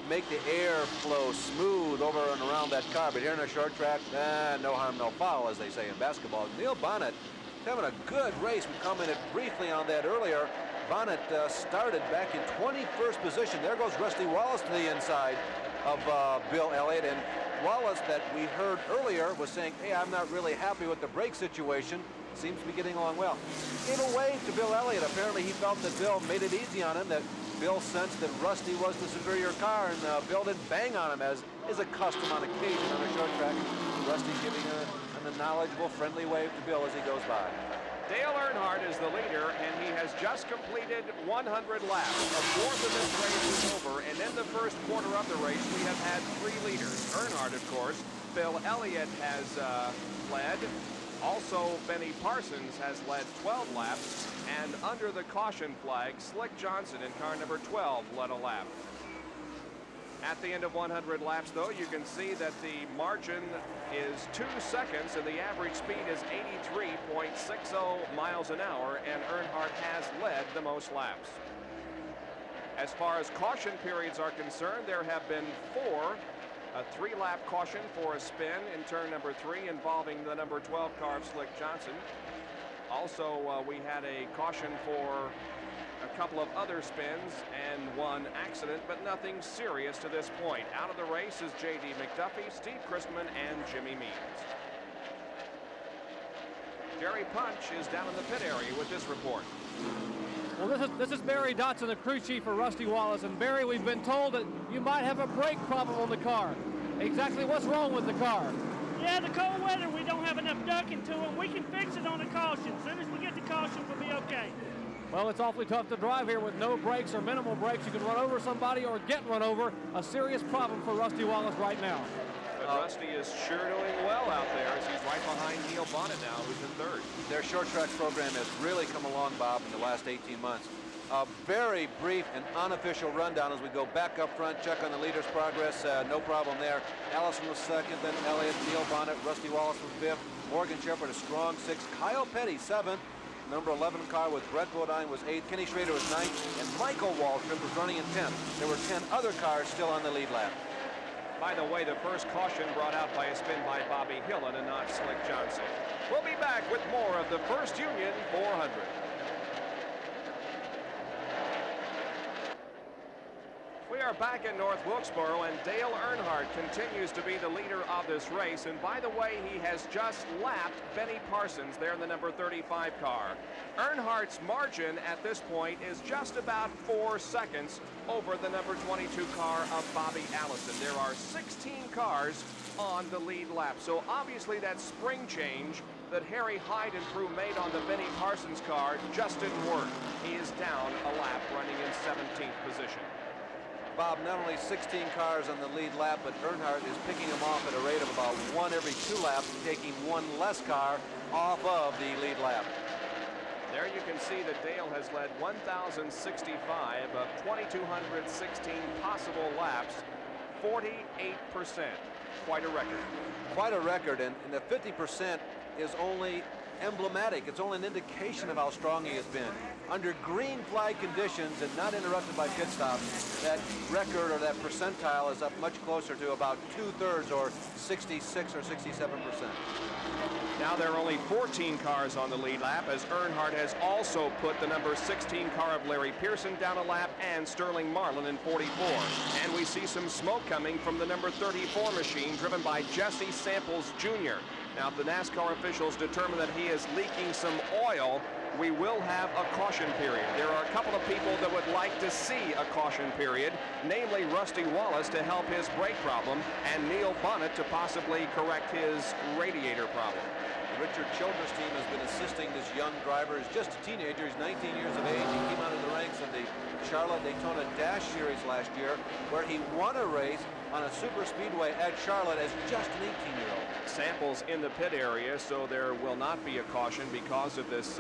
make the air flow smooth over and around that car. But here in a short track, no harm, no foul, as they say in basketball. Neil Bonnet having a good race. We commented briefly on that earlier. Bonnet started back in 21st position. There goes Rusty Wallace to the inside of Bill Elliott. And Wallace, that we heard earlier, was saying, hey, I'm not really happy with the brake situation. Seems to be getting along well. Gave a wave to Bill Elliott. Apparently he felt that Bill made it easy on him, that Bill sensed that Rusty was the superior car, and Bill didn't bang on him, as is a custom on occasion on a short track. Rusty giving a knowledgeable, friendly wave to Bill as he goes by. Dale Earnhardt is the leader, and he has just completed 100 laps. A fourth of this race is over, and in the first quarter of the race, we have had 3 leaders. Earnhardt, of course. Bill Elliott has led. Also, Benny Parsons has led 12 laps, and under the caution flag, Slick Johnson in car number 12 led a lap. At the end of 100 laps, though, you can see that the margin is 2 seconds, and the average speed is 83.60 miles an hour, and Earnhardt has led the most laps. As far as caution periods are concerned, there have been 4. A 3-lap caution for a spin in turn number 3 involving the number 12 car of Slick Johnson. Also, we had a caution for a couple of other spins and 1 accident, but nothing serious to this point. Out of the race is J.D. McDuffie, Steve Christman, and Jimmy Means. Jerry Punch is down in the pit area with this report. Well, this is Barry Dotson, the crew chief for Rusty Wallace. And Barry, we've been told that you might have a brake problem on the car. Exactly what's wrong with the car? Yeah, the cold weather, we don't have enough ducking to it. We can fix it on a caution. As soon as we get the caution, we'll be okay. Well, it's awfully tough to drive here with no brakes or minimal brakes. You can run over somebody or get run over. A serious problem for Rusty Wallace right now. But Rusty is sure doing well out there, as he's right behind Neil Bonnet now, who's in third. Their short track program has really come along, Bob, in the last 18 months. A very brief and unofficial rundown as we go back up front, check on the leader's progress. No problem there. Allison was second, then Elliott, Neil Bonnet, Rusty Wallace was fifth, Morgan Shepherd a strong sixth, Kyle Petty seventh, number 11 car with Brett Bodine was eighth, Kenny Schrader was ninth, and Michael Waltrip was running in 10th. There were 10 other cars still on the lead lap. By the way, the first caution brought out by a spin by Bobby Hillen and not Slick Johnson. We'll be back with more of the First Union 400. We are back in North Wilkesboro, and Dale Earnhardt continues to be the leader of this race. And by the way, he has just lapped Benny Parsons there in the number 35 car. Earnhardt's margin at this point is just about 4 seconds over the number 22 car of Bobby Allison. There are 16 cars on the lead lap. So obviously that spring change that Harry Hyde and crew made on the Benny Parsons car just didn't work. He is down a lap, running in 17th position. Bob, not only 16 cars on the lead lap, but Earnhardt is picking them off at a rate of about 1 every 2 laps, taking 1 less car off of the lead lap. There you can see that Dale has led 1,065 of 2,216 possible laps, 48%. Quite a record. Quite a record, and the 50% is only emblematic. It's only an indication of how strong he has been. Under green flag conditions and not interrupted by pit stops, that record or that percentile is up much closer to about 2/3 or 66 or 67%. Now there are only 14 cars on the lead lap, as Earnhardt has also put the number 16 car of Larry Pearson down a lap and Sterling Marlin in 44. And we see some smoke coming from the number 34 machine driven by Jesse Samples Jr. Now, if the NASCAR officials determine that he is leaking some oil, we will have a caution period. There are a couple of people that would like to see a caution period, namely Rusty Wallace to help his brake problem and Neil Bonnet to possibly correct his radiator problem. Richard Childress' team has been assisting this young driver. He's just a teenager. He's 19 years of age. He came out of the ranks in the Charlotte Daytona Dash Series last year, where he won a race on a super speedway at Charlotte as just an 18-year-old. Samples in the pit area, so there will not be a caution because of this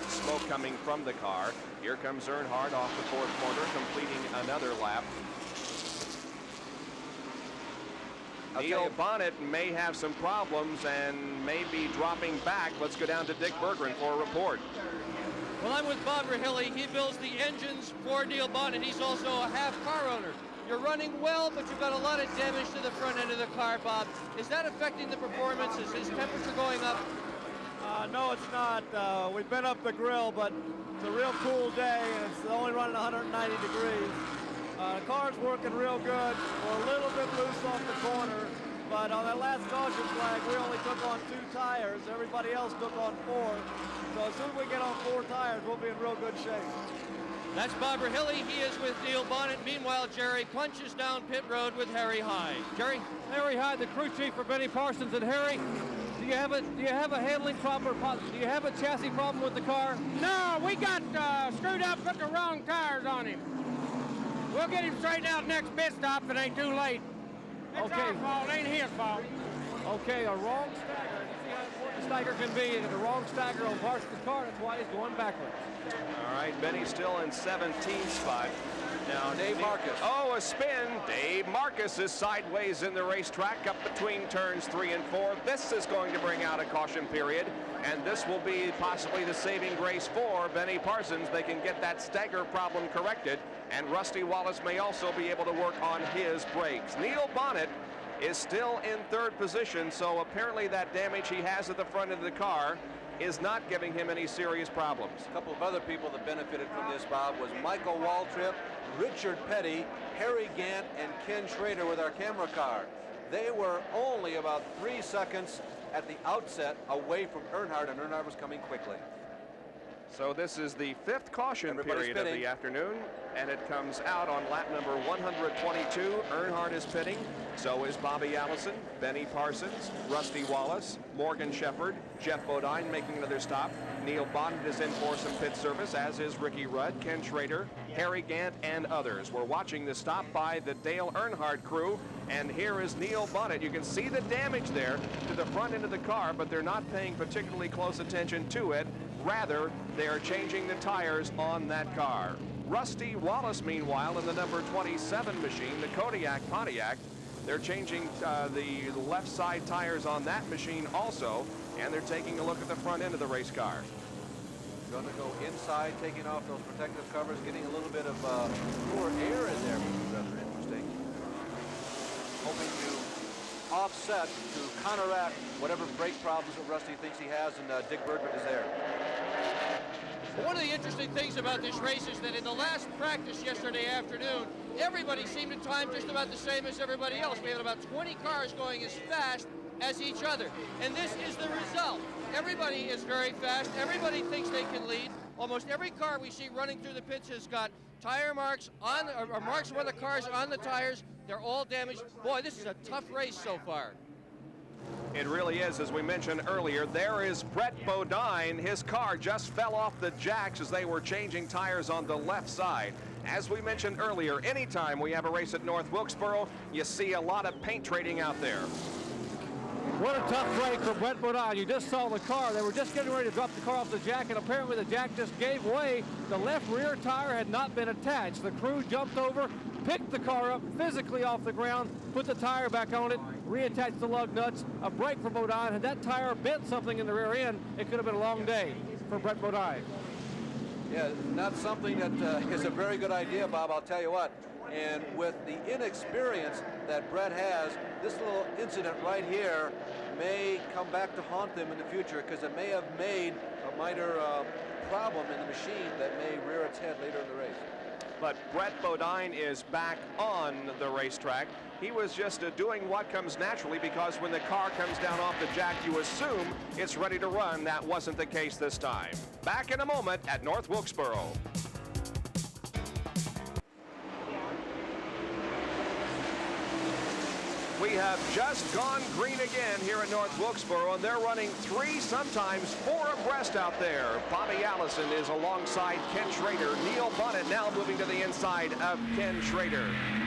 smoke coming from the car. Here comes Earnhardt off the fourth corner, completing another lap. Neil Bonnet may have some problems and may be dropping back. Let's go down to Dick Berggren for a report. Well, I'm with Bob Rahilly. He builds the engines for Neil Bonnet. He's also a half car owner. You're running well, but you've got a lot of damage to the front end of the car, Bob. Is that affecting the performance? Is his temperature going up? No, it's not. We've been up the grill, but it's a real cool day, and it's only running 190 degrees. The car's working real good. We're a little bit loose off the corner, but on that last caution flag, we only took on 2 tires. Everybody else took on 4. So as soon as we get on 4 tires, we'll be in real good shape. That's Bob Rahilly. He is with Neil Bonnet. Meanwhile, Jerry punches down pit road with Harry Hyde. Jerry? Harry Hyde, the crew chief for Benny Parsons. And Harry, do you have a handling problem, or do you have a chassis problem with the car? No, we got screwed up, put the wrong tires on him. We'll get him straightened out next pit stop if it ain't too late. It's our fault, ain't his fault. Okay, a wrong stagger. You see how important the stagger can be, and the wrong stagger on parts of the car, that's why he's going backwards. All right, Benny's still in 17th spot. Now, Dave Marcus. Oh, a spin. Dave Marcus is sideways in the racetrack up between turns 3 and 4. This is going to bring out a caution period, and this will be possibly the saving grace for Benny Parsons. They can get that stagger problem corrected, and Rusty Wallace may also be able to work on his brakes. Neil Bonnet is still in 3rd position, so apparently that damage he has at the front of the car is not giving him any serious problems. A couple of other people that benefited from this, Bob, was Michael Waltrip, Richard Petty, Harry Gant, and Ken Schrader with our camera car. They were only about 3 seconds at the outset away from Earnhardt, and Earnhardt was coming quickly. So this is the 5th caution period of the afternoon, and it comes out on lap number 122. Earnhardt is pitting, so is Bobby Allison, Benny Parsons, Rusty Wallace, Morgan Shepherd, Jeff Bodine making another stop. Neil Bonnet is in for some pit service, as is Ricky Rudd, Ken Schrader, Harry Gant, and others. We're watching the stop by the Dale Earnhardt crew, and here is Neil Bonnet. You can see the damage there to the front end of the car, but they're not paying particularly close attention to it. Rather, they're changing the tires on that car. Rusty Wallace, meanwhile, in the number 27 machine, the Kodiak Pontiac, they're changing the left side tires on that machine also, and they're taking a look at the front end of the race car. Going to go inside, taking off those protective covers, getting a little bit of cooler air in there, which is rather interesting. Hoping to offset, to counteract whatever brake problems that Rusty thinks he has, and Dick Berggren is there. One of the interesting things about this race is that in the last practice yesterday afternoon, everybody seemed to time just about the same as everybody else. We had about 20 cars going as fast as each other. And this is the result. Everybody is very fast. Everybody thinks they can lead. Almost every car we see running through the pits has got tire marks on, or marks of other cars on the tires. They're all damaged. Boy, this is a tough race so far. It really is, as we mentioned earlier. There is Brett Bodine. His car just fell off the jacks as they were changing tires on the left side. As we mentioned earlier, anytime we have a race at North Wilkesboro, you see a lot of paint trading out there. What a tough break for Brett Bodine. You just saw the car. They were just getting ready to drop the car off the jack, and apparently the jack just gave way. The left rear tire had not been attached. The crew jumped over, picked the car up physically off the ground, put the tire back on it, reattached the lug nuts, a brake for Bodine. Had that tire bent something in the rear end, it could have been a long day for Brett Bodine. Yeah, not something that is a very good idea, Bob, I'll tell you what. And with the inexperience that Brett has, this little incident right here may come back to haunt them in the future, because it may have made a minor problem in the machine that may rear its head later in the race. But Brett Bodine is back on the racetrack. He was just doing what comes naturally, because when the car comes down off the jack, you assume it's ready to run. That wasn't the case this time. Back in a moment at North Wilkesboro. We have just gone green again here at North Wilkesboro, and they're running 3, sometimes 4 abreast out there. Bobby Allison is alongside Ken Schrader. Neil Bonnet now moving to the inside of Ken Schrader.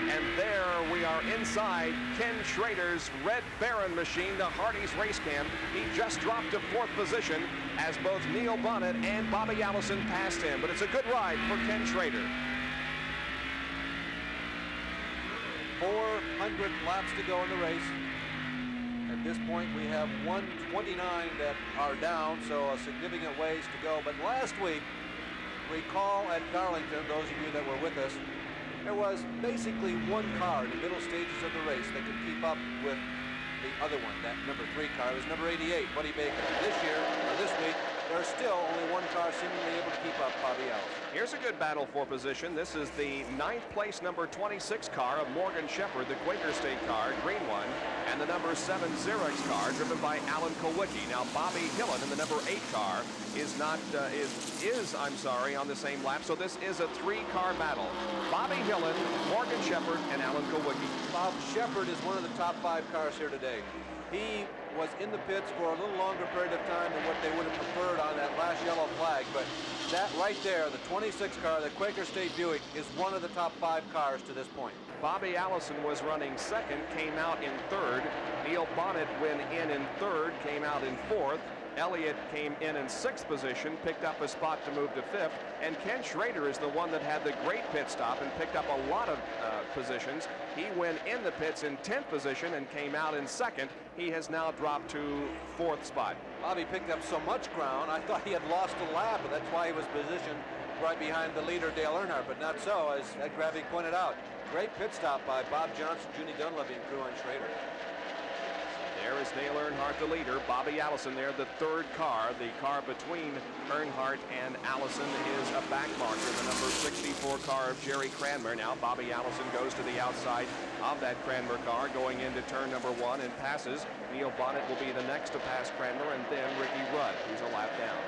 And there we are inside Ken Schrader's Red Baron machine, the Hardee's Race Cam. He just dropped to 4th position as both Neil Bonnet and Bobby Allison passed him. But it's a good ride for Ken Schrader. 400 laps to go in the race. At this point, we have 129 that are down, so a significant ways to go. But last week, recall at Darlington, those of you that were with us, there was basically one car in the middle stages of the race that could keep up with the other one. That number 3 car was number 88, Buddy Baker. This year, or this week, there's still only one car seemingly able to keep up Bobby Allison. Here's a good battle for position. This is the 9th place number 26 car of Morgan Shepherd, the Quaker State car, green one, and the number 7 Xerox car driven by Alan Kowicki. Now Bobby Hillen in the number 8 car is on the same lap, so this is a 3-car battle. Bobby Hillen, Morgan Shepherd, and Alan Kowicki. Bob Shepherd is one of the top 5 cars here today. He was in the pits for a little longer period of time than what they would have preferred on that last yellow flag, but that right there, the 26 car, the Quaker State Buick, is one of the top 5 cars to this point. Bobby Allison was running 2nd, came out in 3rd. Neil Bonnet went in 3rd, came out in 4th. Elliott came in 6th position, picked up a spot to move to 5th, and Ken Schrader is the one that had the great pit stop and picked up a lot of positions. He went in the pits in 10th position and came out in 2nd. He has now dropped to 4th spot. Bobby picked up so much ground, I thought he had lost a lap, and that's why he was positioned right behind the leader, Dale Earnhardt, but not so, as Ed Gravik pointed out. Great pit stop by Bob Johnson, Junie Dunleavy, and crew on Schrader. There is Dale Earnhardt, the leader. Bobby Allison there, the 3rd car. The car between Earnhardt and Allison is a back marker, the number 64 car of Jerry Cranmer. Now Bobby Allison goes to the outside of that Cranmer car, going into turn number 1 and passes. Neil Bonnet will be the next to pass Cranmer, and then Ricky Rudd, who's a lap down.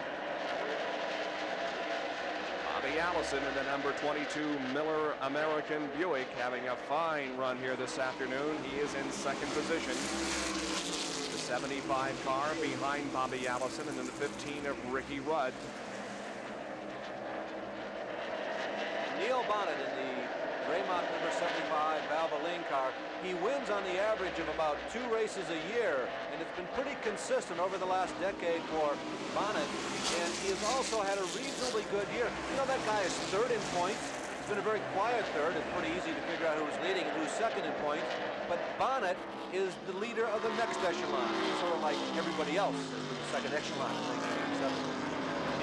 Bobby Allison in the number 22 Miller American Buick having a fine run here this afternoon. He is in 2nd position. 75 car behind Bobby Allison, and then the 15 of Ricky Rudd. Neil Bonnet in the Raymont number 75 Valvoline car. He wins on the average of about 2 races a year, and it's been pretty consistent over the last decade for Bonnet, and he has also had a reasonably good year. You know, that guy is 3rd in points. It's been a very quiet 3rd. It's pretty easy to figure out who's leading and who's 2nd in points, but Bonnet is the leader of the next echelon, sort of like everybody else is the 2nd echelon in 1987.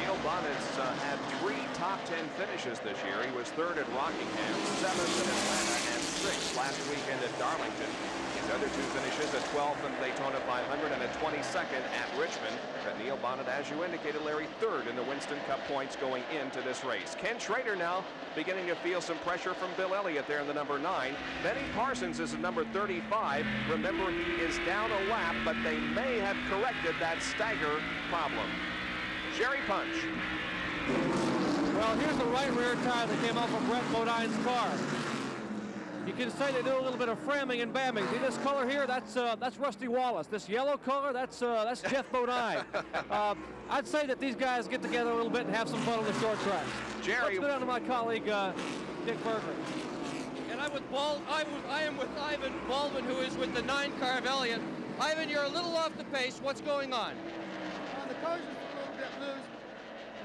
Neil Bonnet's had 3 top 10 finishes this year. He was 3rd at Rockingham, 7th at Atlanta, and 6th last weekend at Darlington. His other 2 finishes at 12th in Daytona 500 and at 22nd at Richmond. But Neil Bonnet, as you indicated, Larry, 3rd in the Winston Cup points going into this race. Ken Schrader now beginning to feel some pressure from Bill Elliott there in the number 9. Benny Parsons is at number 35. Remember, he is down a lap, but they may have corrected that stagger problem. Jerry Punch. Well, here's the right rear tire that came off of Brett Bodine's car. You can say they do a little bit of framing and bamming. See this color here? That's Rusty Wallace. This yellow color, that's Jeff Bodine. I'd say that these guys get together a little bit and have some fun on the short tracks. Jerry, let's go down to my colleague Dick Berger. And I am with Ivan Baldwin, who is with the 9 car of Elliott. Ivan, you're a little off the pace. What's going on? The car's just a little bit loose.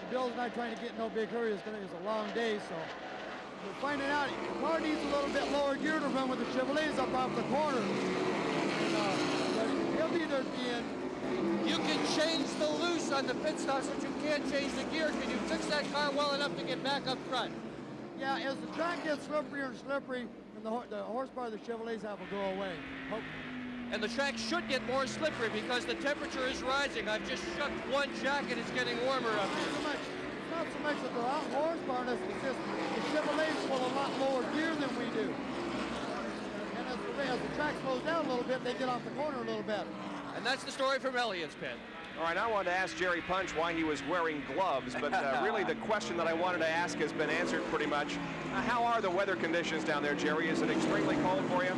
And Bill's not trying to get in no big hurry. It's a long day, so we're finding out the car needs a little bit lower gear to run with the Chevrolets up off the corner. And, he'll be there at the end. You can change the loose on the pit stops, but you can't change the gear. Can you fix that car well enough to get back up front? Yeah, as the track gets slipperier and slippery, and the horsepower of the Chevrolets have to go away. And the track should get more slippery because the temperature is rising. I've just shucked one jack and it's getting warmer up here. It's not so much that they're out horsepower, it's just the Chevrolets pull a lot lower gear than we do. And as the track slows down a little bit, they get off the corner a little better. And that's the story from Elliott's pit. All right, I wanted to ask Jerry Punch why he was wearing gloves, but really the question that I wanted to ask has been answered pretty much. How are the weather conditions down there, Jerry? Is it extremely cold for you?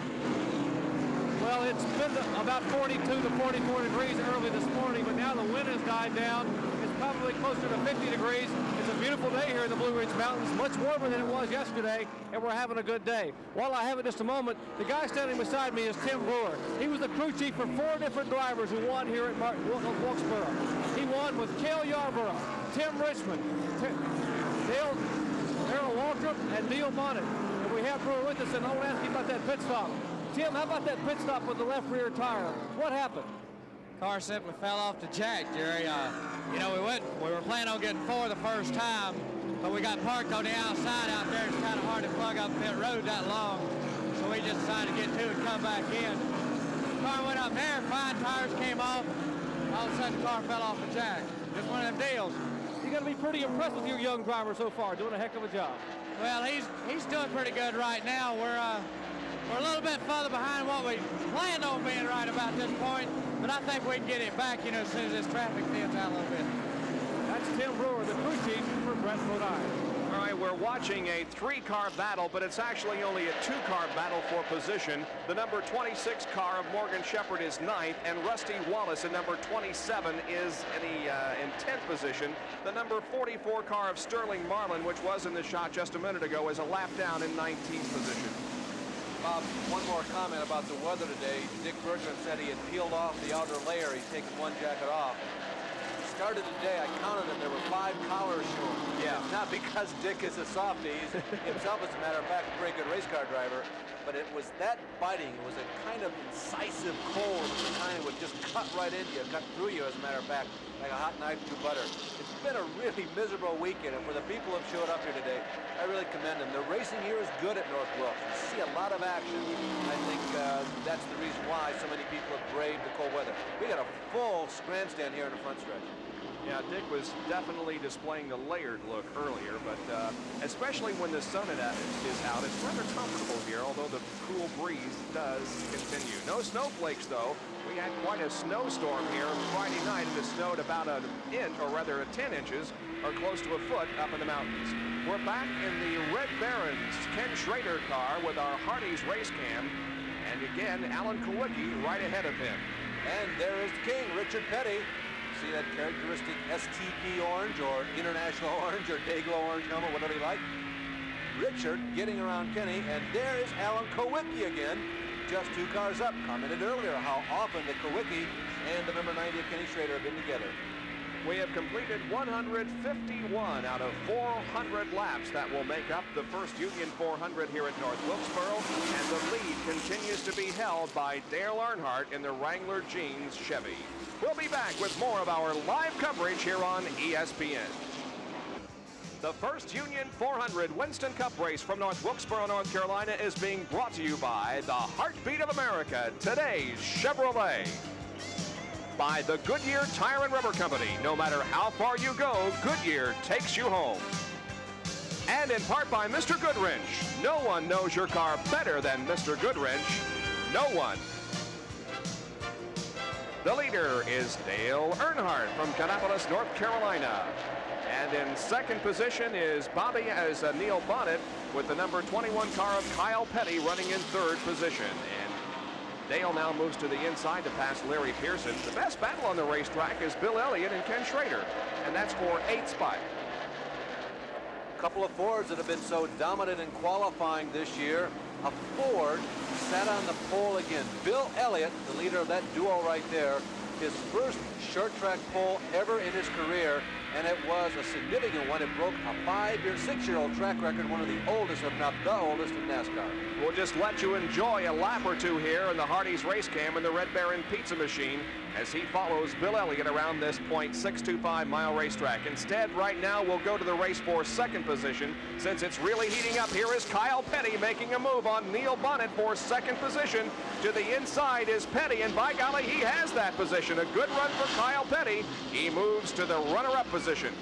Well, it's been about 42 to 44 degrees early this morning, but now the wind has died down. It's probably closer to 50 degrees. It's a beautiful day here in the Blue Ridge Mountains, much warmer than it was yesterday, and we're having a good day. While I have it just a moment, the guy standing beside me is Tim Brewer. He was the crew chief for 4 different drivers who won here at Wilkesboro. He won with Cale Yarborough, Tim Richmond, Darrell Waltrip, and Neil Bonnet. And we have Brewer with us, and I want to ask you about that pit stop. Tim, how about that pit stop with the left rear tire? What happened? Car simply fell off the jack, Jerry. You know, we were planning on getting 4 the first time, but we got parked on the outside out there. It's kind of hard to plug up pit road that long, so we just decided to get 2 and come back in. The car went up there, fine tires came off. All of a sudden, the car fell off the jack. Just one of them deals. You got to be pretty impressed with your young driver so far, doing a heck of a job. Well, he's doing pretty good right now. We're a little bit further behind what we planned on being right about this point, but I think we can get it back, you know, as soon as this traffic thins out a little bit. That's Tim Brewer, the crew chief for Brett, Rhode Island. All right, we're watching a 3-car battle, but it's actually only a 2-car battle for position. The number 26 car of Morgan Shepherd is 9th, and Rusty Wallace in number 27 is in 10th position. The number 44 car of Sterling Marlin, which was in the shot just a minute ago, is a lap down in 19th position. Bob, one more comment about the weather today. Dick Bertrand said he had peeled off the outer layer. He's taken one jacket off. Started today, I counted them, there were 5 collars shown. Yeah. Not because Dick is a softie. He's himself, as a matter of fact, a pretty good race car driver. But it was that biting. It was a kind of incisive cold at the time. It would just cut right into you, cut through you, as a matter of fact, like a hot knife through butter. It's been a really miserable weekend, and for the people who have showed up here today, I really commend them. The racing here is good at North Wilkes. You see a lot of action. I think that's the reason why so many people have braved the cold weather. We got a full grandstand here in the front stretch. Yeah, Dick was definitely displaying the layered look earlier, but especially when the sun is out, it's rather comfortable here, although the cool breeze does continue. No snowflakes, though. We had quite a snowstorm here Friday night, and it snowed about an inch, or rather 10 inches, or close to a foot up in the mountains. We're back in the Red Barons Ken Schrader car with our Hardee's race cam, and again, Alan Kowicki right ahead of him. And there is the king, Richard Petty. See that characteristic STP orange or international orange or Dayglow orange helmet, whatever you like. Richard getting around Kenny, and there is Alan Kowicki again, just 2 cars up. Commented earlier how often the Kowicki and the number 90 of Kenny Schrader have been together. We have completed 151 out of 400 laps. That will make up the first Union 400 here at North Wilkesboro, and the lead continues to be held by Dale Earnhardt in the Wrangler Jeans Chevy. We'll be back with more of our live coverage here on ESPN. The first Union 400 Winston Cup race from North Wilkesboro, North Carolina is being brought to you by the heartbeat of America, today's Chevrolet. By the Goodyear Tire and Rubber Company. No matter how far you go, Goodyear takes you home. And in part by Mr. Goodwrench. No one knows your car better than Mr. Goodwrench. No one. The leader is Dale Earnhardt from Kannapolis, North Carolina. And in second position is Neil Bonnet with the number 21 car of Kyle Petty running in third position. And Dale now moves to the inside to pass Larry Pearson. The best battle on the racetrack is Bill Elliott and Ken Schrader, and that's for 8th spot. A couple of Fords that have been so dominant in qualifying this year. A Ford sat on the pole again. Bill Elliott, the leader of that duo right there, his first short track pole ever in his career, and it was a significant one. It broke a 6-year-old track record, one of the oldest, if not the oldest, in NASCAR. We'll just let you enjoy a lap or two here in the Hardee's race cam in the Red Baron Pizza Machine as he follows Bill Elliott around this .625-mile racetrack. Instead, right now, we'll go to the race for second position. Since it's really heating up, here is Kyle Petty making a move on Neil Bonnet for second position. To the inside is Petty, and by golly, he has that position. A good run for Kyle Petty. He moves to the runner-up position.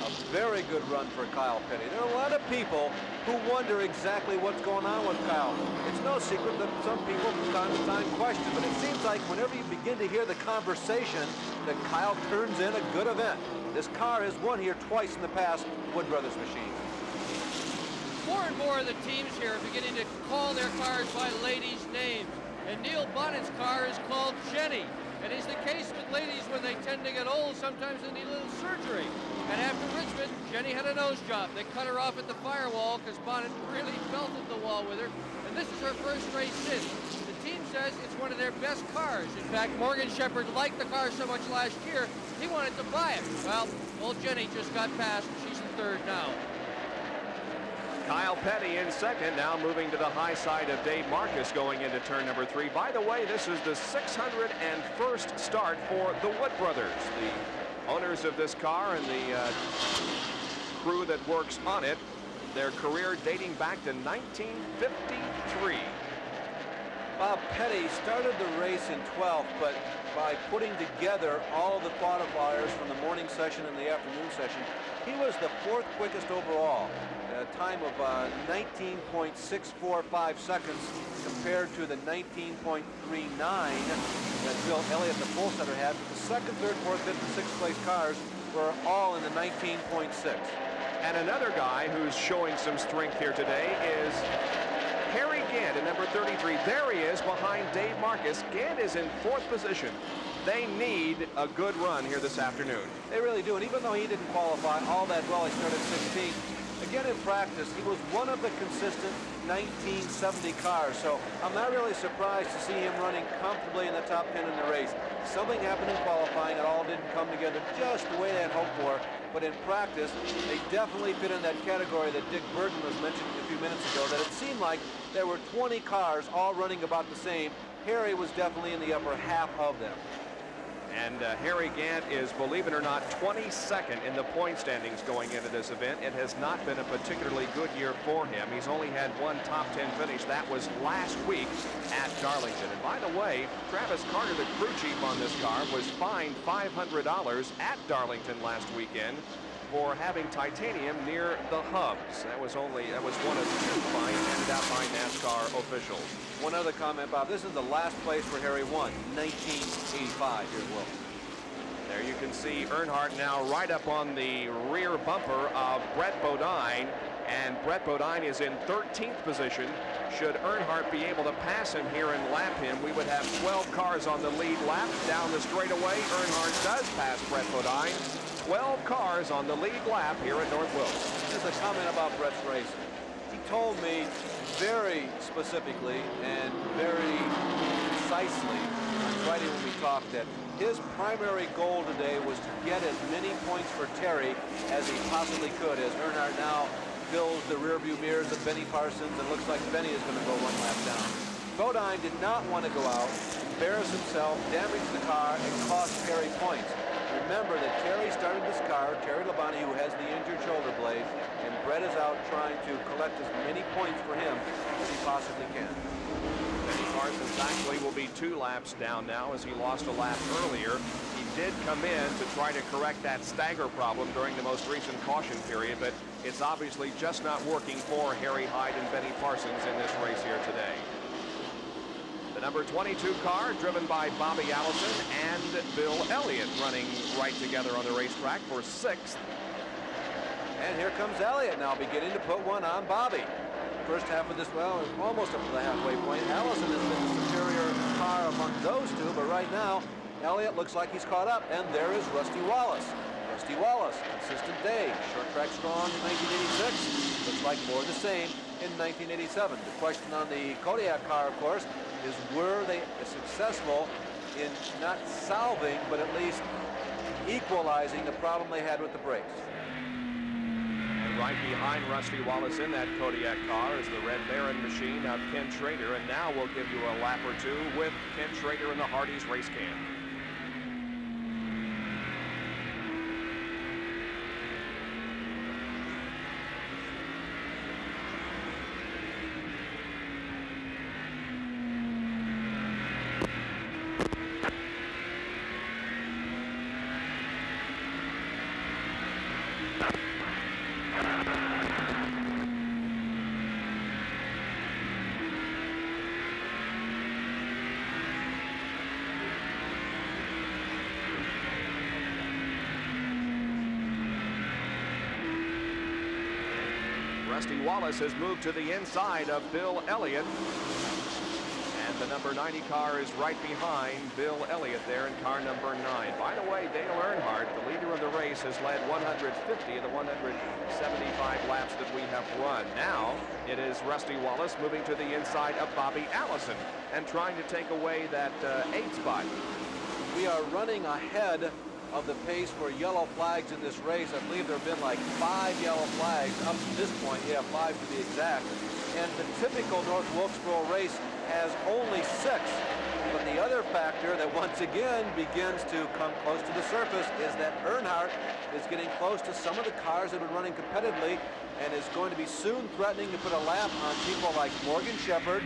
A very good run for Kyle Petty. There are a lot of people who wonder exactly what's going on with Kyle. It's no secret that some people from time to time question, but it seems like whenever you begin to hear the conversation, that Kyle turns in a good event. This car has won here twice in the past, Wood Brothers machine. More and more of the teams here are beginning to call their cars by ladies' names. And Neil Bonnet's car is called Jenny. And it's the case with ladies when they tend to get old, sometimes they need a little surgery. And after Richmond, Jenny had a nose job. They cut her off at the firewall because Bonnet really belted the wall with her. And this is her first race since. The team says it's one of their best cars. In fact, Morgan Shepherd liked the car so much last year, he wanted to buy it. Well, old Jenny just got passed. She's in third now. Kyle Petty in second, now moving to the high side of Dave Marcus going into turn number 3. By the way, this is the 601st start for the Wood Brothers, the owners of this car and the crew that works on it. Their career dating back to 1953. Bob Petty started the race in 12th, but by putting together all of the qualifiers from the morning session and the afternoon session, he was the 4th quickest overall. A time of 19.645 seconds compared to the 19.39 that Bill Elliott, the pole setter, had. But the second, third, fourth, fifth, and sixth place cars were all in the 19.6. And another guy who's showing some strength here today is Harry Gant in number 33. There he is behind Dave Marcus. Gant is in 4th position. They need a good run here this afternoon. They really do. And even though he didn't qualify all that well, he started 16th. Again, in practice, he was one of the consistent 1970 cars, so I'm not really surprised to see him running comfortably in the top 10 in the race. Something happened in qualifying. It all didn't come together just the way they had hoped for, but in practice, they definitely fit in that category that Dick Burton was mentioning a few minutes ago, that it seemed like there were 20 cars all running about the same. Harry was definitely in the upper half of them. And Harry Gant is, believe it or not, 22nd in the point standings going into this event. It has not been a particularly good year for him. He's only had one top 10 finish. That was last week at Darlington. And by the way, Travis Carter, the crew chief on this car, was fined $500 at Darlington last weekend for having titanium near the hubs. That was one of 2 fines handed out by NASCAR officials. One other comment, Bob. This is the last place where Harry won, 1985. Here's Will. There you can see Earnhardt now right up on the rear bumper of Brett Bodine, and Brett Bodine is in 13th position. Should Earnhardt be able to pass him here and lap him, we would have 12 cars on the lead lap. Down the straightaway, Earnhardt does pass Brett Bodine. 12 cars on the lead lap here at North Wilkes. Just a comment about Brett's race. He told me very specifically and very concisely on Friday when we talked that his primary goal today was to get as many points for Terry as he possibly could, as Earnhardt now fills the rearview mirrors of Benny Parsons, and looks like Benny is going to go 1 lap down. Bodine did not want to go out, embarrass himself, damage the car, and cost Terry points. Remember that Terry started this car, Terry Labonte, who has the injured shoulder blade, and Brett is out trying to collect as many points for him as he possibly can. Benny Parsons actually will be 2 laps down now, as he lost a lap earlier. He did come in to try to correct that stagger problem during the most recent caution period, but it's obviously just not working for Harry Hyde and Benny Parsons in this race here today. The number 22 car driven by Bobby Allison and Bill Elliott running right together on the racetrack for 6th. And here comes Elliott now beginning to put one on Bobby. First half of this, well, almost up to the halfway point. Allison has been the superior car among those two, but right now, Elliott looks like he's caught up, and there is Rusty Wallace. Rusty Wallace, consistent day, short track strong in 1986, looks like more of the same in 1987. The question on the Kodiak car, of course, is were they successful in not solving, but at least equalizing the problem they had with the brakes. And right behind Rusty Wallace in that Kodiak car is the Red Baron machine of Ken Schrader. And now we'll give you a lap or two with Ken Schrader in the Hardee's race cam. Rusty Wallace has moved to the inside of Bill Elliott. And the number 90 car is right behind Bill Elliott there in car number 9. By the way, Dale Earnhardt, the leader of the race, has led 150 of the 175 laps that we have run. Now it is Rusty Wallace moving to the inside of Bobby Allison and trying to take away that 8th spot. We are running ahead of the pace for yellow flags in this race. I believe there have been like 5 yellow flags up to this point. Yeah, 5 to be exact. And the typical North Wilkesboro race has only 6. But the other factor that once again begins to come close to the surface is that Earnhardt is getting close to some of the cars that have been running competitively and is going to be soon threatening to put a lap on people like Morgan Shepherd,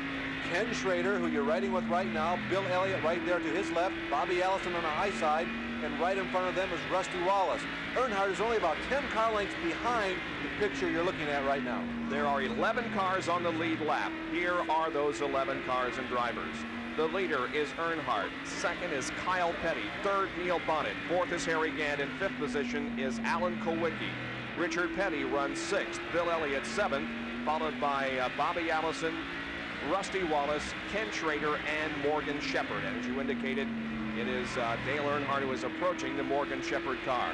Ken Schrader, who you're riding with right now, Bill Elliott right there to his left, Bobby Allison on the high side, and right in front of them is Rusty Wallace. Earnhardt is only about 10 car lengths behind the picture you're looking at right now. There are 11 cars on the lead lap. Here are those 11 cars and drivers. The leader is Earnhardt. Second is Kyle Petty. Third, Neil Bonnet. Fourth is Harry Gant. In fifth position is Alan Kulwicki. Richard Petty runs 6th. Bill Elliott 7th, followed by Bobby Allison, Rusty Wallace, Ken Schrader, and Morgan Shepherd. And as you indicated, it is Dale Earnhardt who is approaching the Morgan Shepherd car.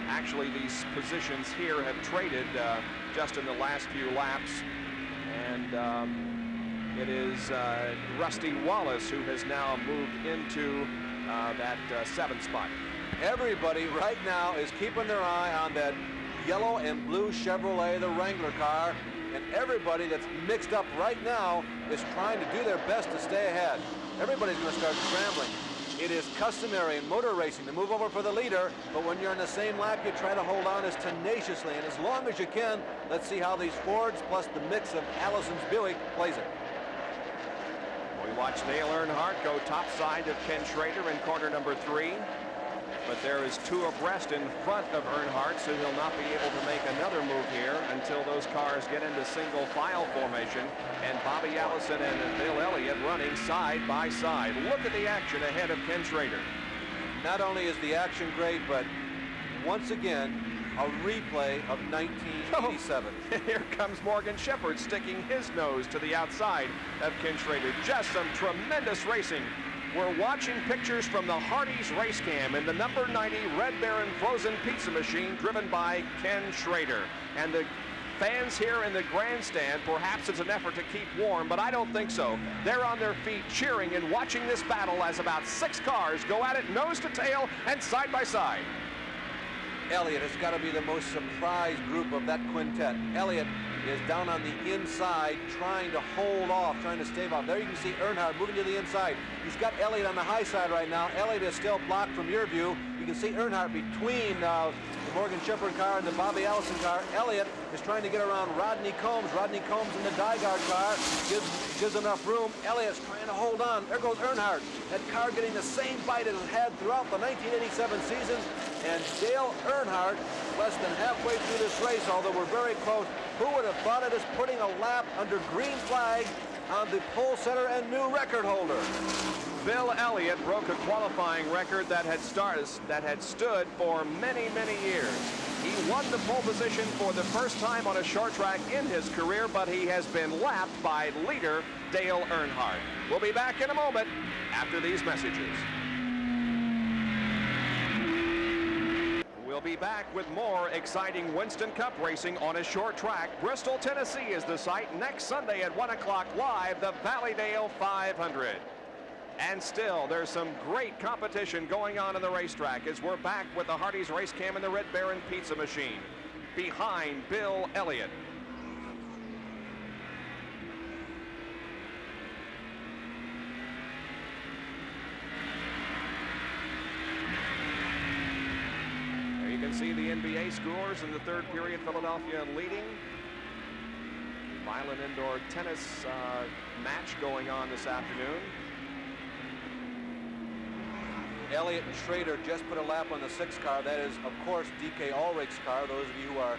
Actually, these positions here have traded just in the last few laps. And it is Rusty Wallace who has now moved into that 7th spot. Everybody right now is keeping their eye on that yellow and blue Chevrolet, the Wrangler car. And everybody that's mixed up right now is trying to do their best to stay ahead. Everybody's going to start scrambling. It is customary in motor racing to move over for the leader, but when you're in the same lap, you try to hold on as tenaciously and as long as you can. Let's see how these Fords plus the mix of Allison's Buick plays it. We watch Dale Earnhardt go topside of Ken Schrader in corner number 3. But there is 2 abreast in front of Earnhardt, so he'll not be able to make another move here until those cars get into single file formation. And Bobby Allison and Bill Elliott running side by side. Look at the action ahead of Ken Schrader. Not only is the action great, but once again, a replay of 1987. Here comes Morgan Shepherd sticking his nose to the outside of Ken Schrader. Just some tremendous racing. We're watching pictures from the Hardee's race cam in the number 90 Red Baron frozen pizza machine driven by Ken Schrader. And the fans here in the grandstand, perhaps it's an effort to keep warm, but I don't think so. They're on their feet cheering and watching this battle as about 6 cars go at it nose to tail and side by side. Elliott has got to be the most surprised group of that quintet. Elliott is down on the inside trying to hold off, trying to stave off. There you can see Earnhardt moving to the inside. He's got Elliott on the high side right now. Elliott is still blocked from your view. You can see Earnhardt between the Morgan Shepherd car and the Bobby Allison car. Elliott is trying to get around Rodney Combs. Rodney Combs in the Dygard car gives enough room. Elliott's trying to hold on. There goes Earnhardt. That car getting the same bite it had throughout the 1987 season. And Dale Earnhardt, less than halfway through this race, although we're very close. Who would have thought it is putting a lap under green flag on the pole setter and new record holder? Bill Elliott broke a qualifying record that had stood for many, many years. He won the pole position for the first time on a short track in his career, but he has been lapped by leader Dale Earnhardt. We'll be back in a moment after these messages. We'll be back with more exciting Winston Cup racing on a short track. Bristol, Tennessee is the site. Next Sunday at 1 o'clock live, the Valleydale 500. And still, there's some great competition going on in the racetrack as we're back with the Hardee's Race Cam and the Red Baron Pizza Machine. Behind Bill Elliott. There you can see the NBA scores in the third period. Philadelphia leading. Violent indoor tennis match going on this afternoon. Elliott and Schrader just put a lap on the 6th car. That is, of course, DK Ulrich's car. Those of you who are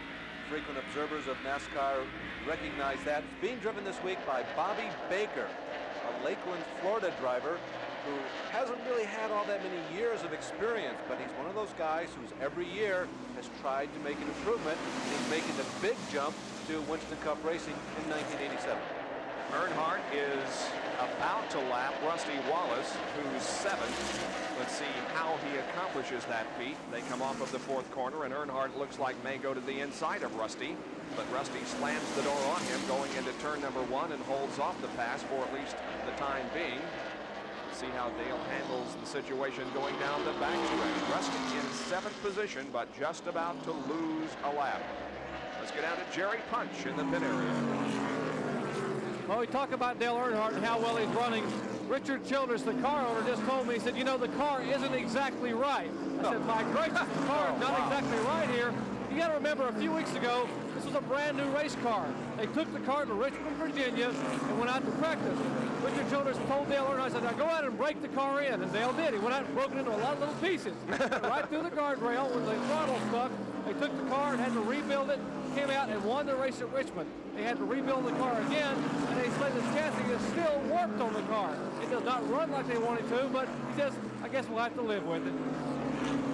frequent observers of NASCAR recognize that. It's being driven this week by Bobby Baker, a Lakeland, Florida driver who hasn't really had all that many years of experience, but he's one of those guys who's every year has tried to make an improvement. He's making the big jump to Winston Cup racing in 1987. Earnhardt is about to lap Rusty Wallace, who's 7th. Let's see how he accomplishes that feat. They come off of the 4th corner, and Earnhardt looks like may go to the inside of Rusty, but Rusty slams the door on him going into turn number 1 and holds off the pass for at least the time being. See how Dale handles the situation going down the backstretch. Rusty in 7th position, but just about to lose a lap. Let's get down to Jerry Punch in the pit area. Well, we talk about Dale Earnhardt and how well he's running. Richard Childress, the car owner, just told me, he said, you know, the car isn't exactly right. I said, my gracious, the car is not exactly right here. You got to remember, a few weeks ago, this was a brand new race car. They took the car to Richmond, Virginia, and went out to practice. Richard Childress told Dale Earnhardt, said, now go out and break the car in. And Dale did. He went out and broke it into a lot of little pieces. Right through the guardrail with the throttle stuck. They took the car and had to rebuild it, came out and won the race at Richmond. They had to rebuild the car again, and they say the chassis is still warped on the car. It does not run like they wanted to, but he says, I guess we'll have to live with it.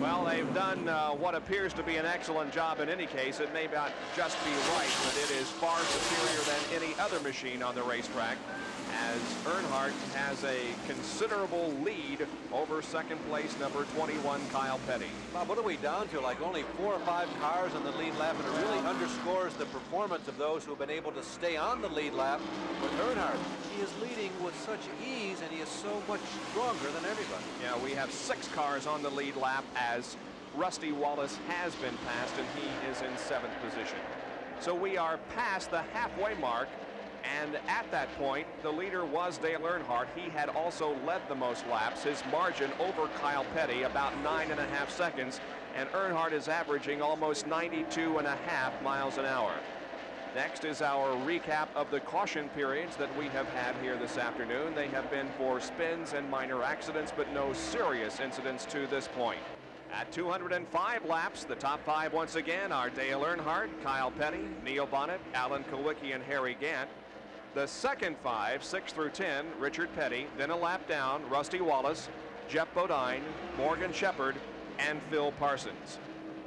Well, they've done what appears to be an excellent job in any case. It may not just be right, but it is far superior than any other machine on the racetrack, as Earnhardt has a considerable lead over second place number 21 Kyle Petty. Bob, what are we down to? Like only 4 or 5 cars on the lead lap, and it really underscores the performance of those who have been able to stay on the lead lap. With Earnhardt, he is leading with such ease, and he is so much stronger than everybody. Yeah, we have 6 cars on the lead lap as Rusty Wallace has been passed, and he is in 7th position. So we are past the halfway mark. And at that point, the leader was Dale Earnhardt. He had also led the most laps. His margin over Kyle Petty, about 9.5 seconds. And Earnhardt is averaging almost 92.5 miles an hour. Next is our recap of the caution periods that we have had here this afternoon. They have been for spins and minor accidents, but no serious incidents to this point. At 205 laps, the top 5 once again are Dale Earnhardt, Kyle Petty, Neil Bonnet, Alan Kulwicki, and Harry Gant. The second 5, 6 through 10, Richard Petty. Then a lap down, Rusty Wallace, Jeff Bodine, Morgan Shepherd, and Phil Parsons.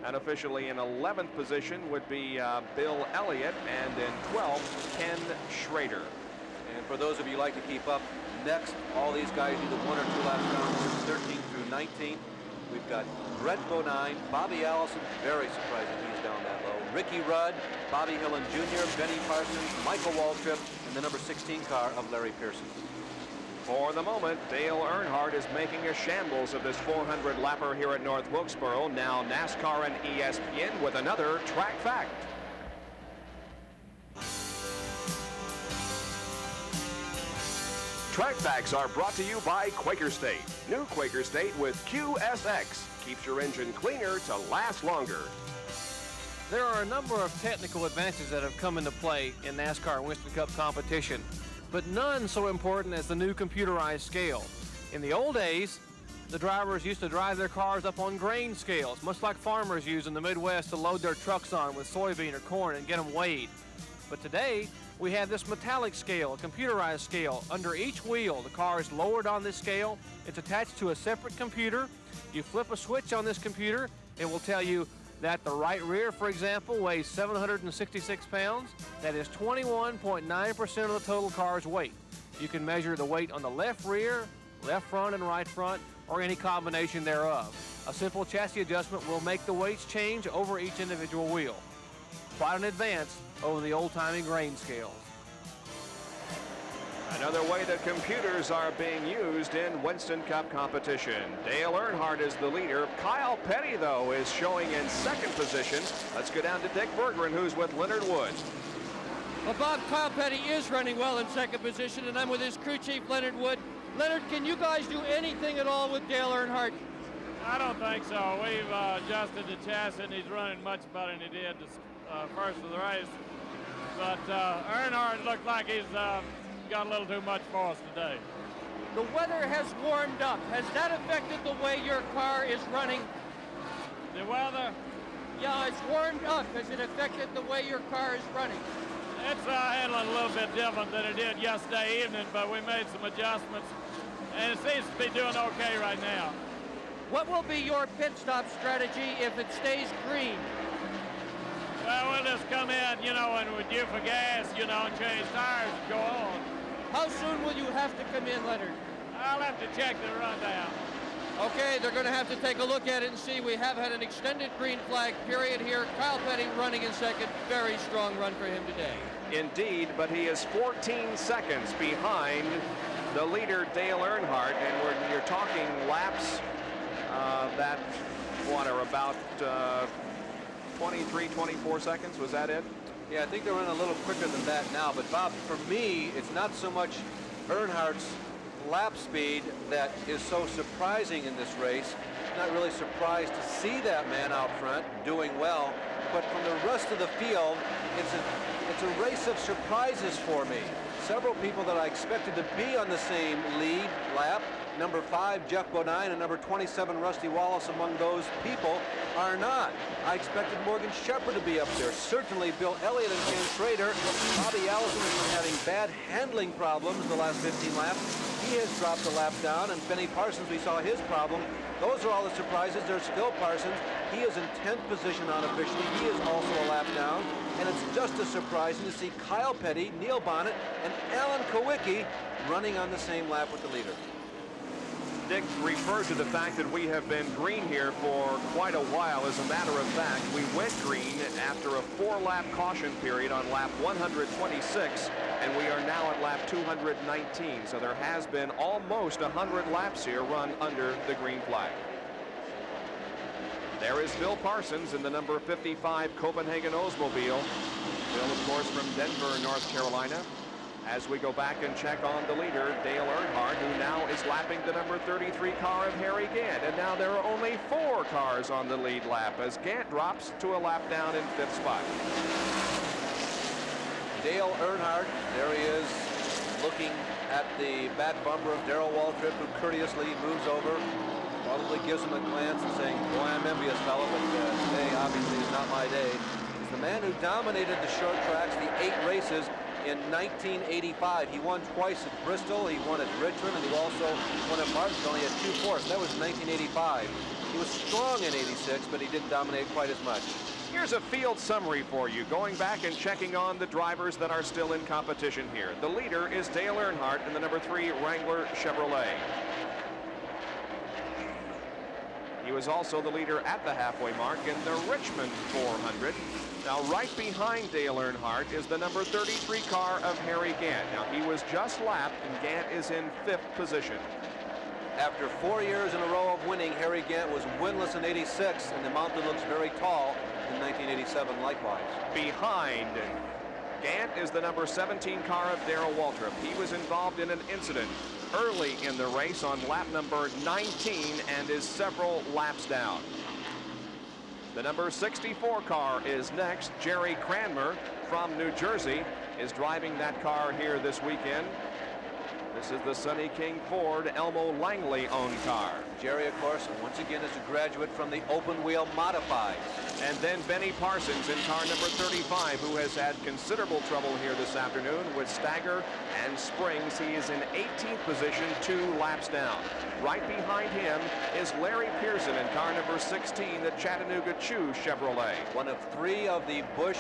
And officially in 11th position would be Bill Elliott, and in 12th, Ken Schrader. And for those of you who like to keep up, next, all these guys either 1 or 2 laps down, 13 through 19. We've got Brett Bodine, Bobby Allison, very surprising he's down that low. Ricky Rudd, Bobby Hillen Jr., Benny Parsons, Michael Waltrip, and the number 16 car of Larry Pearson. For the moment, Dale Earnhardt is making a shambles of this 400 lapper here at North Wilkesboro. Now NASCAR and ESPN with another track fact. Track facts are brought to you by Quaker State. New Quaker State with QSX keeps your engine cleaner to last longer. There are a number of technical advances that have come into play in NASCAR Winston Cup competition, but none so important as the new computerized scale. In the old days, the drivers used to drive their cars up on grain scales, much like farmers use in the Midwest to load their trucks on with soybean or corn and get them weighed. But today, we have this metallic scale, a computerized scale. Under each wheel, the car is lowered on this scale. It's attached to a separate computer. You flip a switch on this computer, it will tell you that the right rear, for example, weighs 766 pounds. That is 21.9% of the total car's weight. You can measure the weight on the left rear, left front, and right front, or any combination thereof. A simple chassis adjustment will make the weights change over each individual wheel. Quite an advance over the old-timey grain scales. Another way that computers are being used in Winston Cup competition. Dale Earnhardt is the leader. Kyle Petty, though, is showing in second position. Let's go down to Dick Bergeron, who's with Leonard Wood. Well, Bob, Kyle Petty is running well in second position, and I'm with his crew chief, Leonard Wood. Leonard, can you guys do anything at all with Dale Earnhardt? I don't think so. We've adjusted the chassis, and he's running much better than he did first of the race. But Earnhardt looked like he's got a little too much for us today. The weather has warmed up. Has that affected the way your car is running? The weather? Yeah, it's warmed up. Has it affected the way your car is running? It's handling a little bit different than it did yesterday evening, but we made some adjustments, and it seems to be doing okay right now. What will be your pit stop strategy if it stays green? Well, we'll just come in, you know, and we're due for gas, you know, and change tires and go on. How soon will you have to come in, Leonard? I'll have to check the rundown. Okay, they're going to have to take a look at it and see. We have had an extended green flag period here. Kyle Petty running in second. Very strong run for him today. Indeed, but he is 14 seconds behind the leader, Dale Earnhardt, and you're talking laps that, what, are about 23, 24 seconds? Was that it? Yeah, I think they're running a little quicker than that now. But, Bob, for me, it's not so much Earnhardt's lap speed that is so surprising in this race. I'm not really surprised to see that man out front doing well. But from the rest of the field, it's a race of surprises for me. Several people that I expected to be on the same lead lap, number 5, Jeff Bodine, and number 27, Rusty Wallace, among those people, are not. I expected Morgan Shepherd to be up there. Certainly Bill Elliott and Ken Schrader. Bobby Allison has been having bad handling problems the last 15 laps. He has dropped a lap down, and Benny Parsons, we saw his problem. Those are all the surprises. There's Phil Parsons. He is in 10th position unofficially. He is also a lap down. And it's just as surprising to see Kyle Petty, Neil Bonnet, and Alan Kowicki running on the same lap with the leader. Dick referred to the fact that we have been green here for quite a while. As a matter of fact, we went green after a 4-lap caution period on lap 126, and we are now at lap 219. So there has been almost 100 laps here run under the green flag. There is Phil Parsons in the number 55 Copenhagen Oldsmobile. Phil, of course, from Denver, North Carolina. As we go back and check on the leader, Dale Earnhardt, who now is lapping the number 33 car of Harry Gant. And now there are only 4 cars on the lead lap as Gant drops to a lap down in 5th spot. Dale Earnhardt, there he is, looking at the back bumper of Darrell Waltrip, who courteously moves over, probably gives him a glance and saying, boy, I'm envious, fella, but today obviously is not my day. He's the man who dominated the short tracks, the 8 races, in 1985. He won twice at Bristol, he won at Richmond, and he also won at Martinsville. He had 2 fourths. That was 1985. He was strong in 86, but he didn't dominate quite as much. Here's a field summary for you, going back and checking on the drivers that are still in competition here. The leader is Dale Earnhardt in the number 3 Wrangler Chevrolet. He was also the leader at the halfway mark in the Richmond 400. Now, right behind Dale Earnhardt is the number 33 car of Harry Gant. Now, he was just lapped, and Gant is in 5th position. After 4 years in a row of winning, Harry Gant was winless in 86, and the mountain looks very tall in 1987 likewise. Behind Gant is the number 17 car of Darrell Waltrip. He was involved in an incident early in the race on lap number 19 and is several laps down. The number 64 car is next. Jerry Cranmer from New Jersey is driving that car here this weekend. This is the Sonny King Ford Elmo Langley-owned car. Jerry, of course, once again is a graduate from the open wheel modified. And then Benny Parsons in car number 35, who has had considerable trouble here this afternoon with stagger and springs. He is in 18th position, 2 laps down. Right behind him is Larry Pearson in car number 16, the Chattanooga Chew Chevrolet. One of 3 of the Busch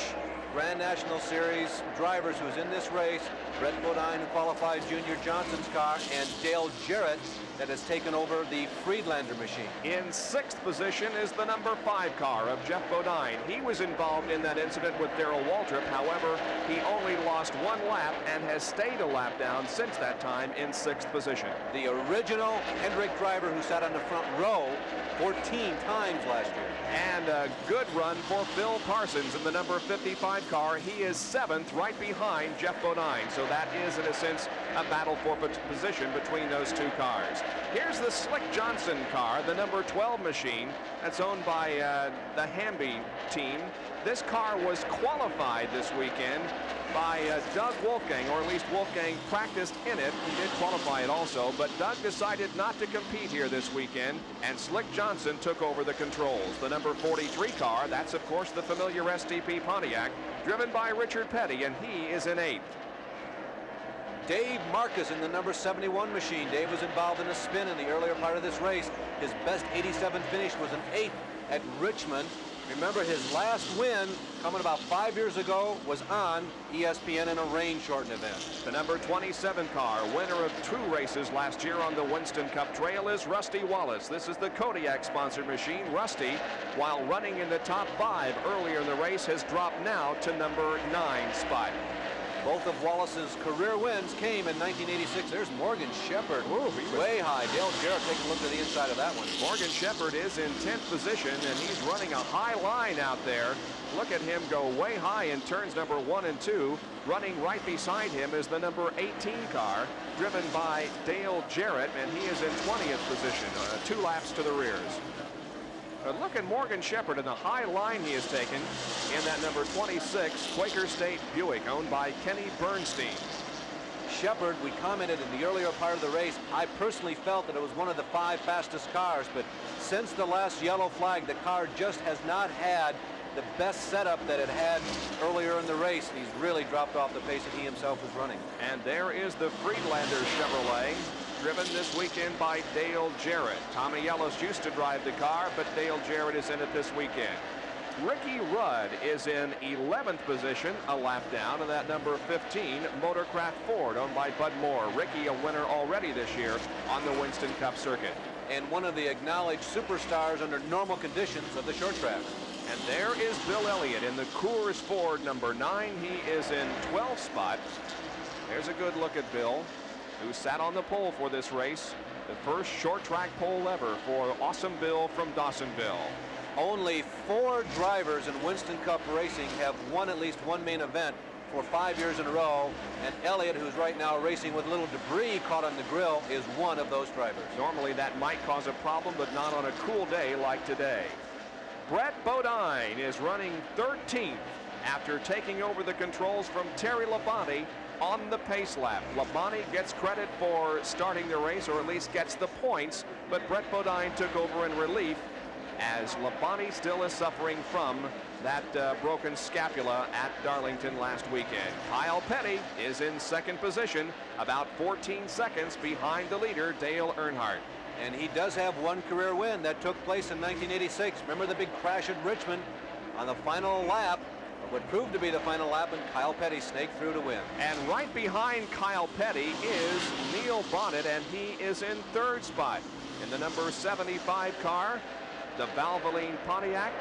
Grand National Series drivers who's in this race. Brett Bodine, who qualified Junior Johnson's car, and Dale Jarrett that has taken over the Friedlander machine. In 6th position is the number 5 car of Jeff Bodine. He was involved in that incident with Darrell Waltrip. However, he only lost 1 lap and has stayed a lap down since that time in 6th position. The original Hendrick driver who sat on the front row 14 times last year. And a good run for Phil Parsons in the number 55 car. He is 7th, right behind Jeff Bodine. So that is, in a sense, a battle for position between those 2 cars. Here's the Slick Johnson car, the number 12 machine that's owned by the Hamby team. This car was qualified this weekend by Doug Wolfgang, or at least Wolfgang practiced in it. He did qualify it also, but Doug decided not to compete here this weekend, and Slick Johnson took over the controls. The number 43 car, that's of course the familiar STP Pontiac, driven by Richard Petty, and he is in 8th. Dave Marcus in the number 71 machine. Dave was involved in a spin in the earlier part of this race. His best 87 finish was an 8th at Richmond. Remember, his last win, coming about 5 years ago, was on ESPN in a rain-shortened event. The number 27 car, winner of 2 races last year on the Winston Cup Trail, is Rusty Wallace. This is the Kodiak-sponsored machine. Rusty, while running in the top 5 earlier in the race, has dropped now to number 9 spot. Both of Wallace's career wins came in 1986. There's Morgan Shepherd. Ooh, he was way high. Dale Jarrett, take a look at the inside of that one. Morgan Shepherd is in 10th position, and he's running a high line out there. Look at him go way high in turns number 1 and 2. Running right beside him is the number 18 car, driven by Dale Jarrett, and he is in 20th position, 2 laps to the rears. Look at Morgan Shepherd and the high line he has taken in that number 26 Quaker State Buick, owned by Kenny Bernstein. Shepherd, we commented in the earlier part of the race, I personally felt that it was one of the 5 fastest cars, but since the last yellow flag, the car just has not had the best setup that it had earlier in the race. He's really dropped off the pace that he himself was running. And there is the Friedlander Chevrolet, driven this weekend by Dale Jarrett. Tommy Ellis used to drive the car, but Dale Jarrett is in it this weekend. Ricky Rudd is in 11th position, a lap down, and that number 15 Motorcraft Ford, owned by Bud Moore. Ricky, a winner already this year on the Winston Cup circuit. And one of the acknowledged superstars under normal conditions of the short track. And there is Bill Elliott in the Coors Ford number 9. He is in 12th spot. There's a good look at Bill, who sat on the pole for this race. The first short track pole ever for Awesome Bill from Dawsonville. Only 4 drivers in Winston Cup racing have won at least one main event for 5 years in a row, and Elliott, who's right now racing with a little debris caught on the grill, is one of those drivers. Normally that might cause a problem, but not on a cool day like today. Brett Bodine is running 13th after taking over the controls from Terry Labonte on the pace lap. Labonte gets credit for starting the race, or at least gets the points, but Brett Bodine took over in relief as Labonte still is suffering from that broken scapula at Darlington last weekend. Kyle Petty is in 2nd position, about 14 seconds behind the leader, Dale Earnhardt. And he does have one career win that took place in 1986. Remember the big crash at Richmond on the final lap, what proved to be the final lap, and Kyle Petty snaked through to win. And right behind Kyle Petty is Neil Bonnet, and he is in 3rd spot. In the number 75 car, the Valvoline Pontiac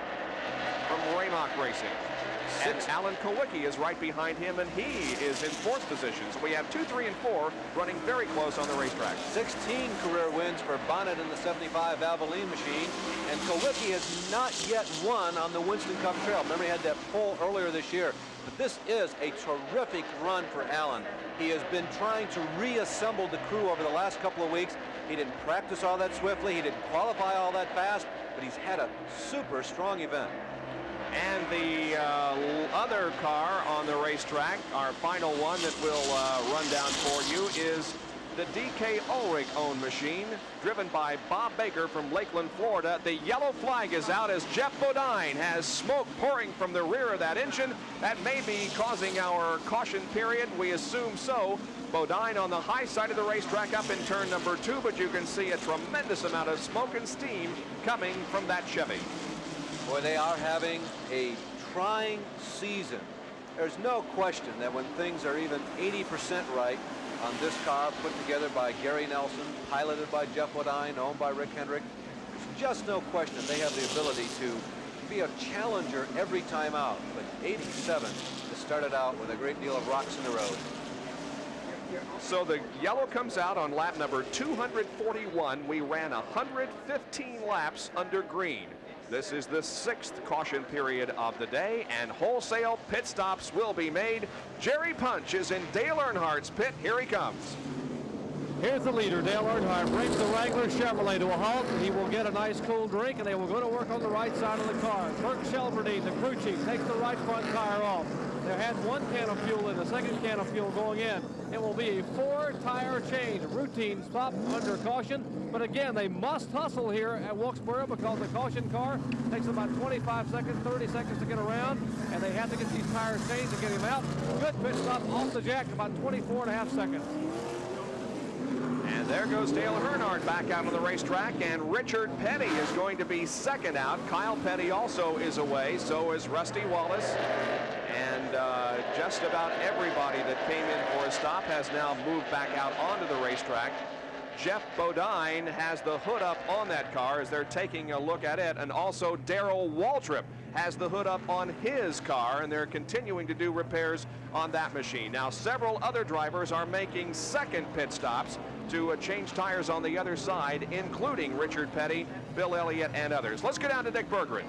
from Raymock Racing. And Alan Kowicki is right behind him, and he is in 4th position. So we have 2, 3, and 4 running very close on the racetrack. 16 career wins for Bonnet in the 75 Valvoline machine, and Kowicki has not yet won on the Winston Cup Trail. Remember, he had that pole earlier this year. But this is a terrific run for Alan. He has been trying to reassemble the crew over the last couple of weeks. He didn't practice all that swiftly. He didn't qualify all that fast, but he's had a super strong event. And the other car on the racetrack, our final one that we'll run down for you, is the D.K. Ulrich-owned machine, driven by Bob Baker from Lakeland, Florida. The yellow flag is out as Jeff Bodine has smoke pouring from the rear of that engine. That may be causing our caution period. We assume so. Bodine on the high side of the racetrack up in turn number 2, but you can see a tremendous amount of smoke and steam coming from that Chevy. Boy, they are having a trying season. There's no question that when things are even 80% right, on this car, put together by Gary Nelson, piloted by Jeff Bodine, owned by Rick Hendrick. There's just no question they have the ability to be a challenger every time out. But 87 has started out with a great deal of rocks in the road. So the yellow comes out on lap number 241. We ran 115 laps under green. This is the 6th caution period of the day, and wholesale pit stops will be made. Jerry Punch is in Dale Earnhardt's pit. Here he comes. Here's the leader, Dale Earnhardt, brings the Wrangler Chevrolet to a halt. He will get a nice cool drink, and they will go to work on the right side of the car. Kirk Shelverdine, the crew chief, takes the right front tire off. They had 1 can of fuel in, the 2nd can of fuel going in. It will be a 4-tire change, a routine stop under caution. But again, they must hustle here at Wilkesboro because the caution car takes about 25 seconds, 30 seconds to get around, and they have to get these tires changed to get him out. Good pit stop off the jack, about 24.5 seconds. And there goes Dale Earnhardt back out on the racetrack, and Richard Petty is going to be second out. Kyle Petty also is away, so is Rusty Wallace. And just about everybody that came in for a stop has now moved back out onto the racetrack. Jeff Bodine has the hood up on that car as they're taking a look at it, and also Darrell Waltrip has the hood up on his car, and they're continuing to do repairs on that machine. Now, several other drivers are making second pit stops to change tires on the other side, including Richard Petty, Bill Elliott, and others. Let's go down to Dick Berggren.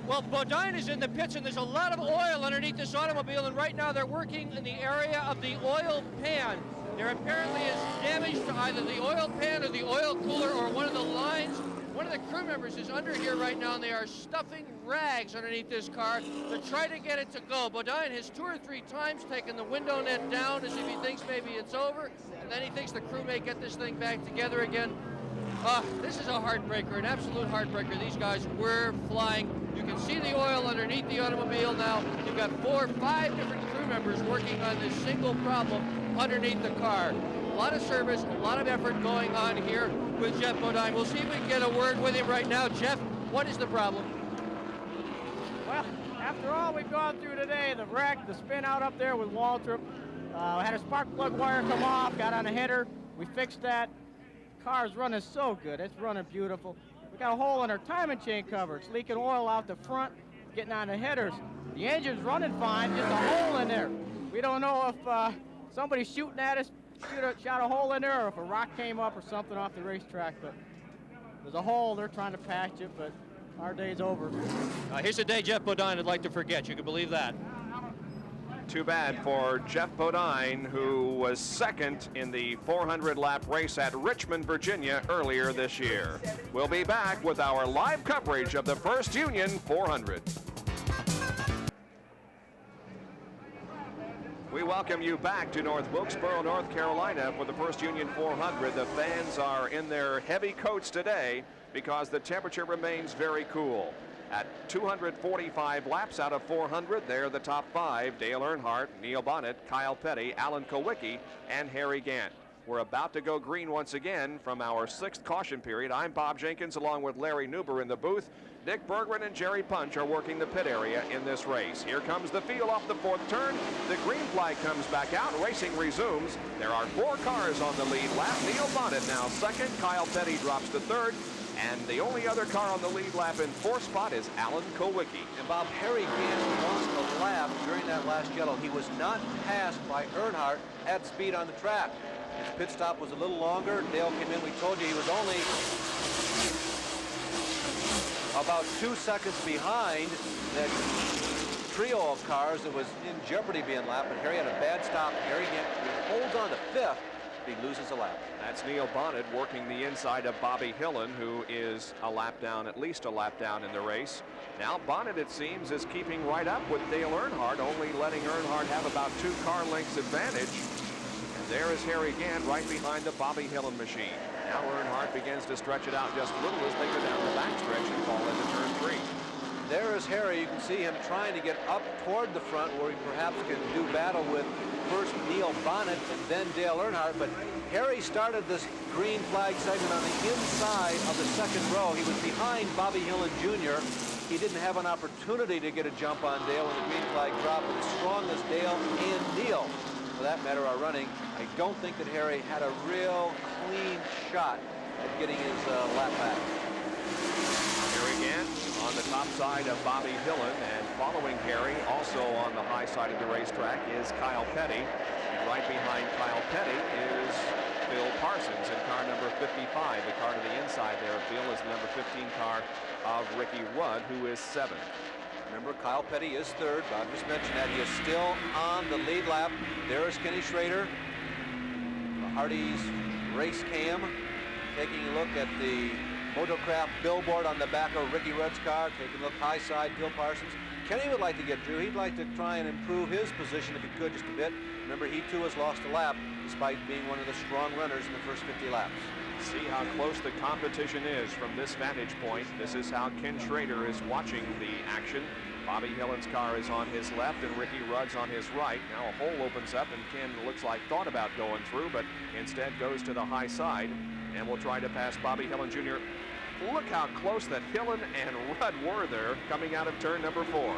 Well, Bodine is in the pits, and there's a lot of oil underneath this automobile, and right now they're working in the area of the oil pan. There apparently is damage to either the oil pan or the oil cooler or one of the lines. One of the crew members is under here right now, and they are stuffing rags underneath this car to try to get it to go. Bodine has 2 or 3 times taken the window net down as if he thinks maybe it's over, and then he thinks the crew may get this thing back together again. This is a heartbreaker, an absolute heartbreaker. These guys were flying. You can see the oil underneath the automobile now. You've got 4 or 5 different crew members working on this single problem underneath the car. A lot of service, a lot of effort going on here with Jeff Bodine. We'll see if we can get a word with him right now. Jeff, what is the problem? Well, after all we've gone through today, the wreck, the spin out up there with Waltrip, had a spark plug wire come off, got on a header. We fixed that. Car's running so good. It's running beautiful. We got a hole in our timing chain cover. It's leaking oil out the front, getting on the headers. The engine's running fine, just a hole in there. We don't know if somebody's shooting at us, shot a hole in there, or if a rock came up or something off the racetrack. But there's a hole. They're trying to patch it, but our day's over. Here's a day Jeff Bodine would like to forget. You can believe that. Too bad for Jeff Bodine, who was second in the 400-lap race at Richmond, Virginia earlier this year. We'll be back with our live coverage of the First Union 400. We welcome you back to North Wilkesboro, North Carolina for the First Union 400. The fans are in their heavy coats today because the temperature remains very cool. At 245 laps out of 400, they're the top 5: Dale Earnhardt, Neil Bonnet, Kyle Petty, Alan Kowicki, and Harry Gant. We're about to go green once again from our 6th caution period. I'm Bob Jenkins along with Larry Newber in the booth. Dick Berggren and Jerry Punch are working the pit area in this race. Here comes the field off the 4th turn. The green flag comes back out. Racing resumes. There are 4 cars on the lead lap. Neil Bonnet now 2nd. Kyle Petty drops to 3rd. And the only other car on the lead lap in 4th spot is Alan Kowicki. And Bob, Harry Gant lost a lap during that last yellow. He was not passed by Earnhardt at speed on the track. His pit stop was a little longer. Dale came in. We told you he was only about 2 seconds behind that trio of cars that was in jeopardy being lapped. But Harry had a bad stop. Harry Gant holds on to 5th. He loses a lap. That's Neil Bonnet working the inside of Bobby Hillen, who is a lap down, at least a lap down in the race. Now Bonnet, it seems, is keeping right up with Dale Earnhardt, only letting Earnhardt have about 2 car lengths advantage. And there is Harry Gant right behind the Bobby Hillen machine. Now Earnhardt begins to stretch it out just a little as they go down the backstretch and fall into turn 3. There is Harry. You can see him trying to get up toward the front where he perhaps can do battle with first Neil Bonnet and then Dale Earnhardt. But Harry started this green flag segment on the inside of the 2nd row. He was behind Bobby Hillen Jr. He didn't have an opportunity to get a jump on Dale when the green flag dropped, but as strong as Dale and Neil for that matter, are running. I don't think that Harry had a real clean shot at getting his lap back. Here again on the top side of Bobby Hillin, and following Harry also on the high side of the racetrack is Kyle Petty. And right behind Kyle Petty is Phil Parsons in car number 55. The car to the inside there of Phil is the number 15 car of Ricky Rudd, who is 7th. Remember, Kyle Petty is 3rd. Bob just mentioned that. He is still on the lead lap. There is Kenny Schrader, the Hardy's race cam, taking a look at the Motocraft billboard on the back of Ricky Rudd's car, taking a look high side, Phil Parsons. Kenny would like to get through. He'd like to try and improve his position if he could just a bit. Remember, he too has lost a lap despite being one of the strong runners in the first 50 laps. See how close the competition is from this vantage point. This is how Ken Schrader is watching the action. Bobby Hillin's car is on his left and Ricky Rudd's on his right. Now a hole opens up and Ken looks like thought about going through, but instead goes to the high side and will try to pass Bobby Hillin Jr. Look how close that Hillin and Rudd were there coming out of turn number 4.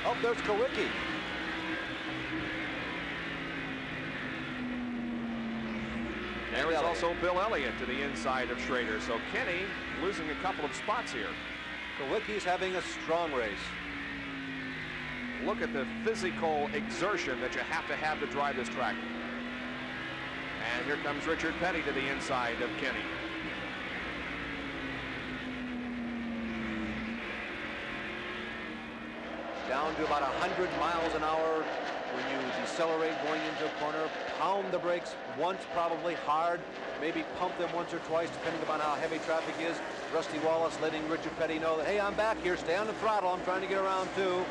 Oh, there's Kowicki. There is also Bill Elliott to the inside of Schrader. So Kenny losing a couple of spots here. Kowicki's having a strong race. Look at the physical exertion that you have to drive this track. And here comes Richard Petty to the inside of Kenny. Down to about 100 miles an hour when you decelerate going into a corner. Pound the brakes once, probably hard. Maybe pump them once or twice, depending upon how heavy traffic is. Rusty Wallace letting Richard Petty know that, hey, I'm back here. Stay on the throttle. I'm trying to get around too.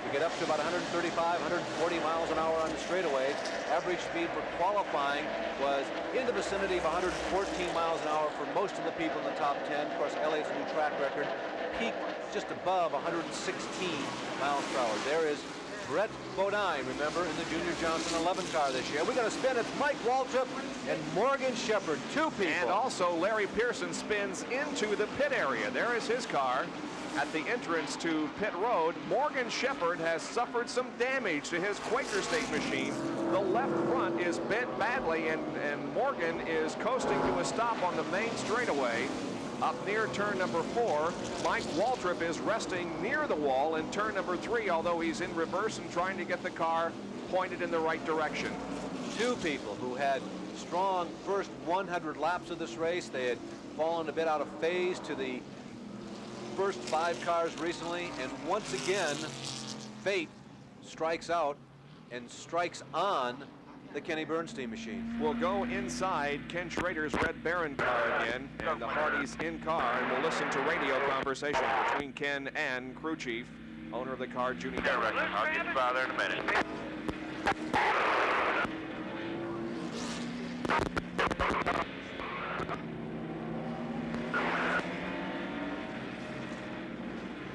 We get up to about 135, 140 miles an hour on the straightaway. Average speed for qualifying was in the vicinity of 114 miles an hour for most of the people in the top 10. Of course, Elliott's new track record peaked just above 116 miles per hour. There is Brett Bodine, remember, in the Junior Johnson 11 car this year. We got a spin. It's Mike Waltrip and Morgan Shepherd, 2 people. And also Larry Pearson spins into the pit area. There is his car at the entrance to pit road. Morgan Shepherd has suffered some damage to his Quaker State machine. The left front is bent badly, and Morgan is coasting to a stop on the main straightaway. Up near turn number 4, Mike Waltrip is resting near the wall in turn number 3, although he's in reverse and trying to get the car pointed in the right direction. 2 people who had strong first 100 laps of this race. They had fallen a bit out of phase to the first 5 cars recently, and once again, fate strikes out and strikes on the Kenny Bernstein machine. We'll go inside Ken Schrader's Red Baron car again, and the Hardys in car, and we'll listen to radio conversation between Ken and crew chief, owner of the car, Junie. Yeah, right. I'll get you by there in a minute.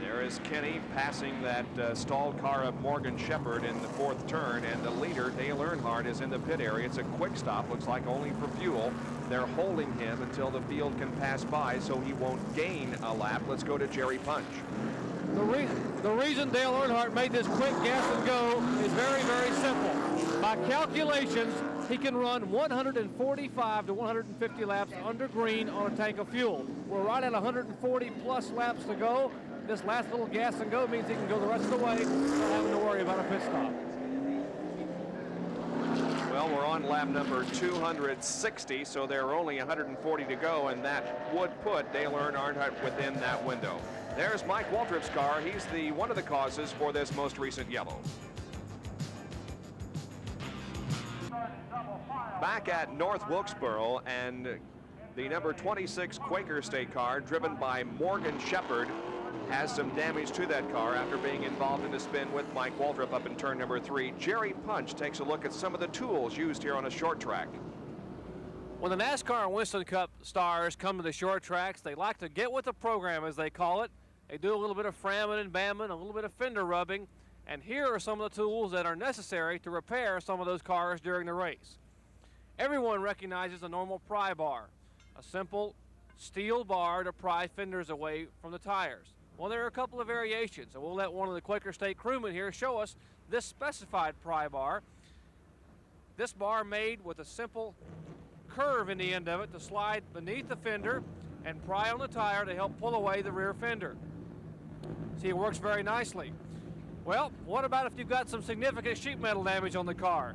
There is Kenny passing that stalled car of Morgan Shepherd in the 4th turn, and the leader, Dale Earnhardt, is in the pit area. It's a quick stop, looks like only for fuel. They're holding him until the field can pass by so he won't gain a lap. Let's go to Jerry Punch. The reason Dale Earnhardt made this quick gas and go is very, very simple. By calculations, he can run 145 to 150 laps under green on a tank of fuel. We're right at 140 plus laps to go. This last little gas and go means he can go the rest of the way without having to worry about a pit stop. Well, we're on lap number 260, so there are only 140 to go, and that would put Dale Earnhardt within that window. There's Mike Waltrip's car. He's one of the causes for this most recent yellow. Back at North Wilkesboro, and the number 26 Quaker State car, driven by Morgan Shepherd, has some damage to that car after being involved in a spin with Mike Waltrip up in turn number 3. Jerry Punch takes a look at some of the tools used here on a short track. When the NASCAR and Winston Cup stars come to the short tracks, they like to get with the program, as they call it. They do a little bit of framming and bamming, a little bit of fender rubbing, and here are some of the tools that are necessary to repair some of those cars during the race. Everyone recognizes a normal pry bar, a simple steel bar to pry fenders away from the tires. Well, there are a couple of variations, and we'll let one of the Quaker State crewmen here show us this specified pry bar. This bar made with a simple curve in the end of it to slide beneath the fender and pry on the tire to help pull away the rear fender. See, it works very nicely. Well, what about if you've got some significant sheet metal damage on the car?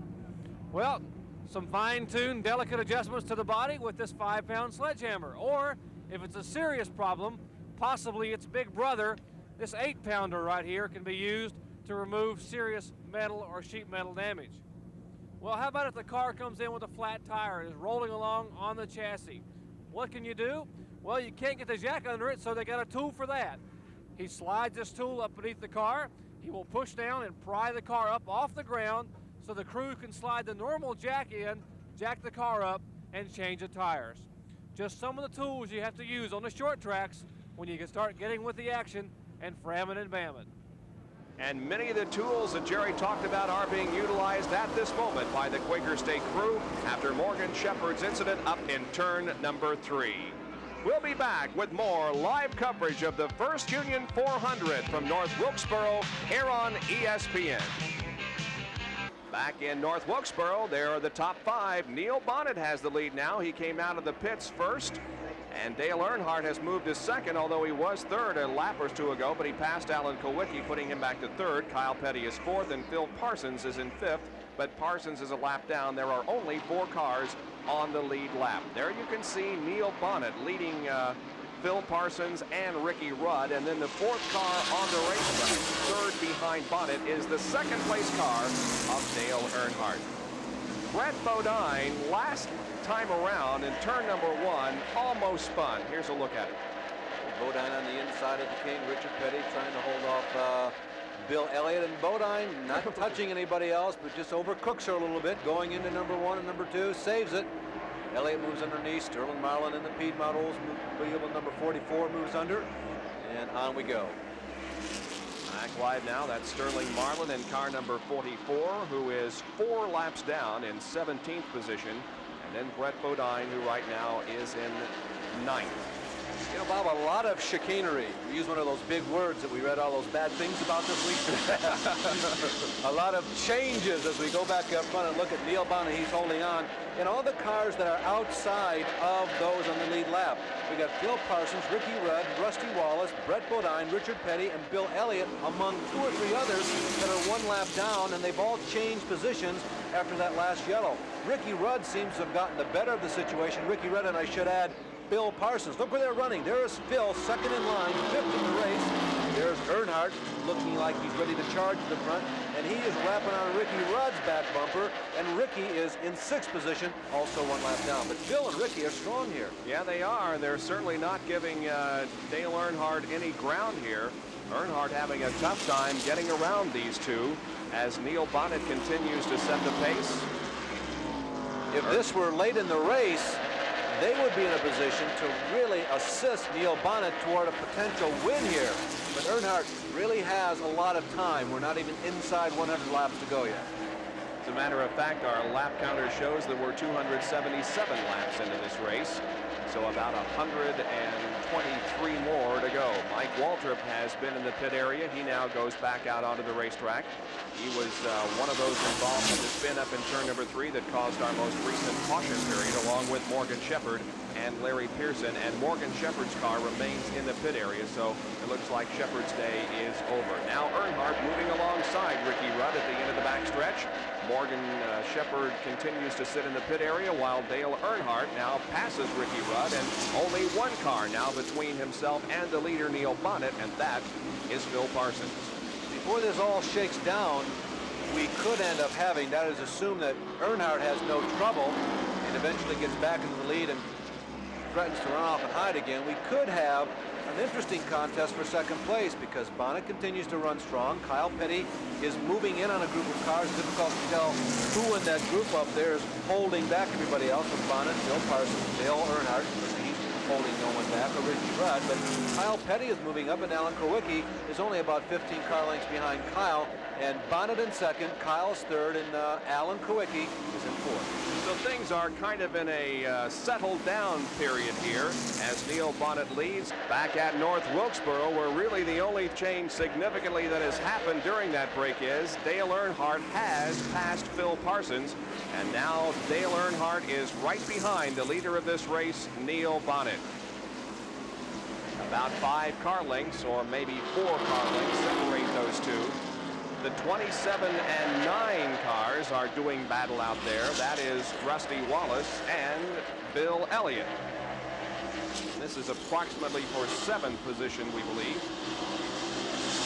Well, some fine-tuned, delicate adjustments to the body with this 5-pound sledgehammer. Or, if it's a serious problem, possibly its big brother, this 8-pounder right here can be used to remove serious metal or sheet metal damage. Well, how about if the car comes in with a flat tire and is rolling along on the chassis? What can you do? Well, you can't get the jack under it, so they got a tool for that. He slides this tool up beneath the car. He will push down and pry the car up off the ground so the crew can slide the normal jack in, jack the car up, and change the tires. Just some of the tools you have to use on the short tracks when you can start getting with the action and framming and bamming. And many of the tools that Jerry talked about are being utilized at this moment by the Quaker State crew after Morgan Shepherd's incident up in turn number 3. We'll be back with more live coverage of the First Union 400 from North Wilkesboro here on ESPN. Back in North Wilkesboro, there are the top 5. Neil Bonnet has the lead now. He came out of the pits first, and Dale Earnhardt has moved to second, although he was third a lap or 2 ago, but he passed Alan Kowicki, putting him back to third. Kyle Petty is fourth, and Phil Parsons is in fifth, but Parsons is a lap down. There are only 4 cars on the lead lap. There you can see Neil Bonnet leading Phil Parsons and Ricky Rudd, and then the 4th car on the racetrack, third behind Bonnet, is the second place car of Dale Earnhardt. Brett Bodine, last time around in turn number 1, almost spun. Here's a look at it. Bodine on the inside of the king. Richard Petty trying to hold off Bill Elliott, and Bodine not touching anybody else, but just overcooks her a little bit, going into number 1 and number 2, saves it. Elliott moves underneath. Sterling Marlin in the Piedmont Oldsmobile number 44 moves under, and on we go. Back wide now, that's Sterling Marlin in car number 44, who is 4 laps down in 17th position. And then Brett Bodine, who right now is in 9th. You know, Bob, a lot of chicanery. We use one of those big words that we read all those bad things about this week. A lot of changes as we go back up front and look at Neil Bonnet. He's holding on. And all the cars that are outside of those on the lead lap. We got Phil Parsons, Ricky Rudd, Rusty Wallace, Brett Bodine, Richard Petty, and Bill Elliott, among 2 or 3 others that are 1 lap down, and they've all changed positions after that last yellow. Ricky Rudd seems to have gotten the better of the situation. Ricky Rudd, and I should add, Bill Parsons. Look where they're running. There is Phil, second in line, 5th in the race. There's Earnhardt, looking like he's ready to charge to the front, and he is wrapping on Ricky Rudd's back bumper, and Ricky is in 6th position, also 1 lap down. But Phil and Ricky are strong here. Yeah, they are. They're certainly not giving Dale Earnhardt any ground here. Earnhardt having a tough time getting around these 2 as Neil Bonnet continues to set the pace. If this were late in the race, they would be in a position to really assist Neil Bonnet toward a potential win here. But Earnhardt really has a lot of time. We're not even inside 100 laps to go yet. As a matter of fact, our lap counter shows that we're 277 laps into this race. So about 123 more to go. Mike Waltrip has been in the pit area. He now goes back out onto the racetrack. He was one of those involved in the spin up in turn number 3 that caused our most recent caution period, along with Morgan Shepherd and Larry Pearson. And Morgan Shepherd's car remains in the pit area, so it looks like Shepherd's day is over. Now Earnhardt moving alongside Ricky Rudd at the end of the backstretch. Morgan Shepherd continues to sit in the pit area while Dale Earnhardt now passes Ricky Rudd, and only 1 car now between himself and the leader Neil Bonnet, and that is Phil Parsons. Before this all shakes down, we could end up having, that is assume that Earnhardt has no trouble and eventually gets back into the lead and threatens to run off and hide again. We could have an interesting contest for second place because Bonnet continues to run strong. Kyle Petty is moving in on a group of cars. Difficult to tell who in that group up there is holding back everybody else with Bonnet, Phil Parsons, Dale Earnhardt. He's holding no one back, or Richie Rudd, but Kyle Petty is moving up, and Alan Krawicki is only about 15 car lengths behind Kyle, and Bonnet in second, Kyle's third, and Alan Krawicki is in fourth. So things are kind of in a settled down period here as Neil Bonnet leads. Back at North Wilkesboro, where really the only change significantly that has happened during that break is Dale Earnhardt has passed Phil Parsons, and now Dale Earnhardt is right behind the leader of this race, Neil Bonnet. About 5 car lengths, or maybe 4 car lengths, separate those two. The 27 and 9 cars are doing battle out there. That is Rusty Wallace and Bill Elliott. This is approximately for 7th position, we believe.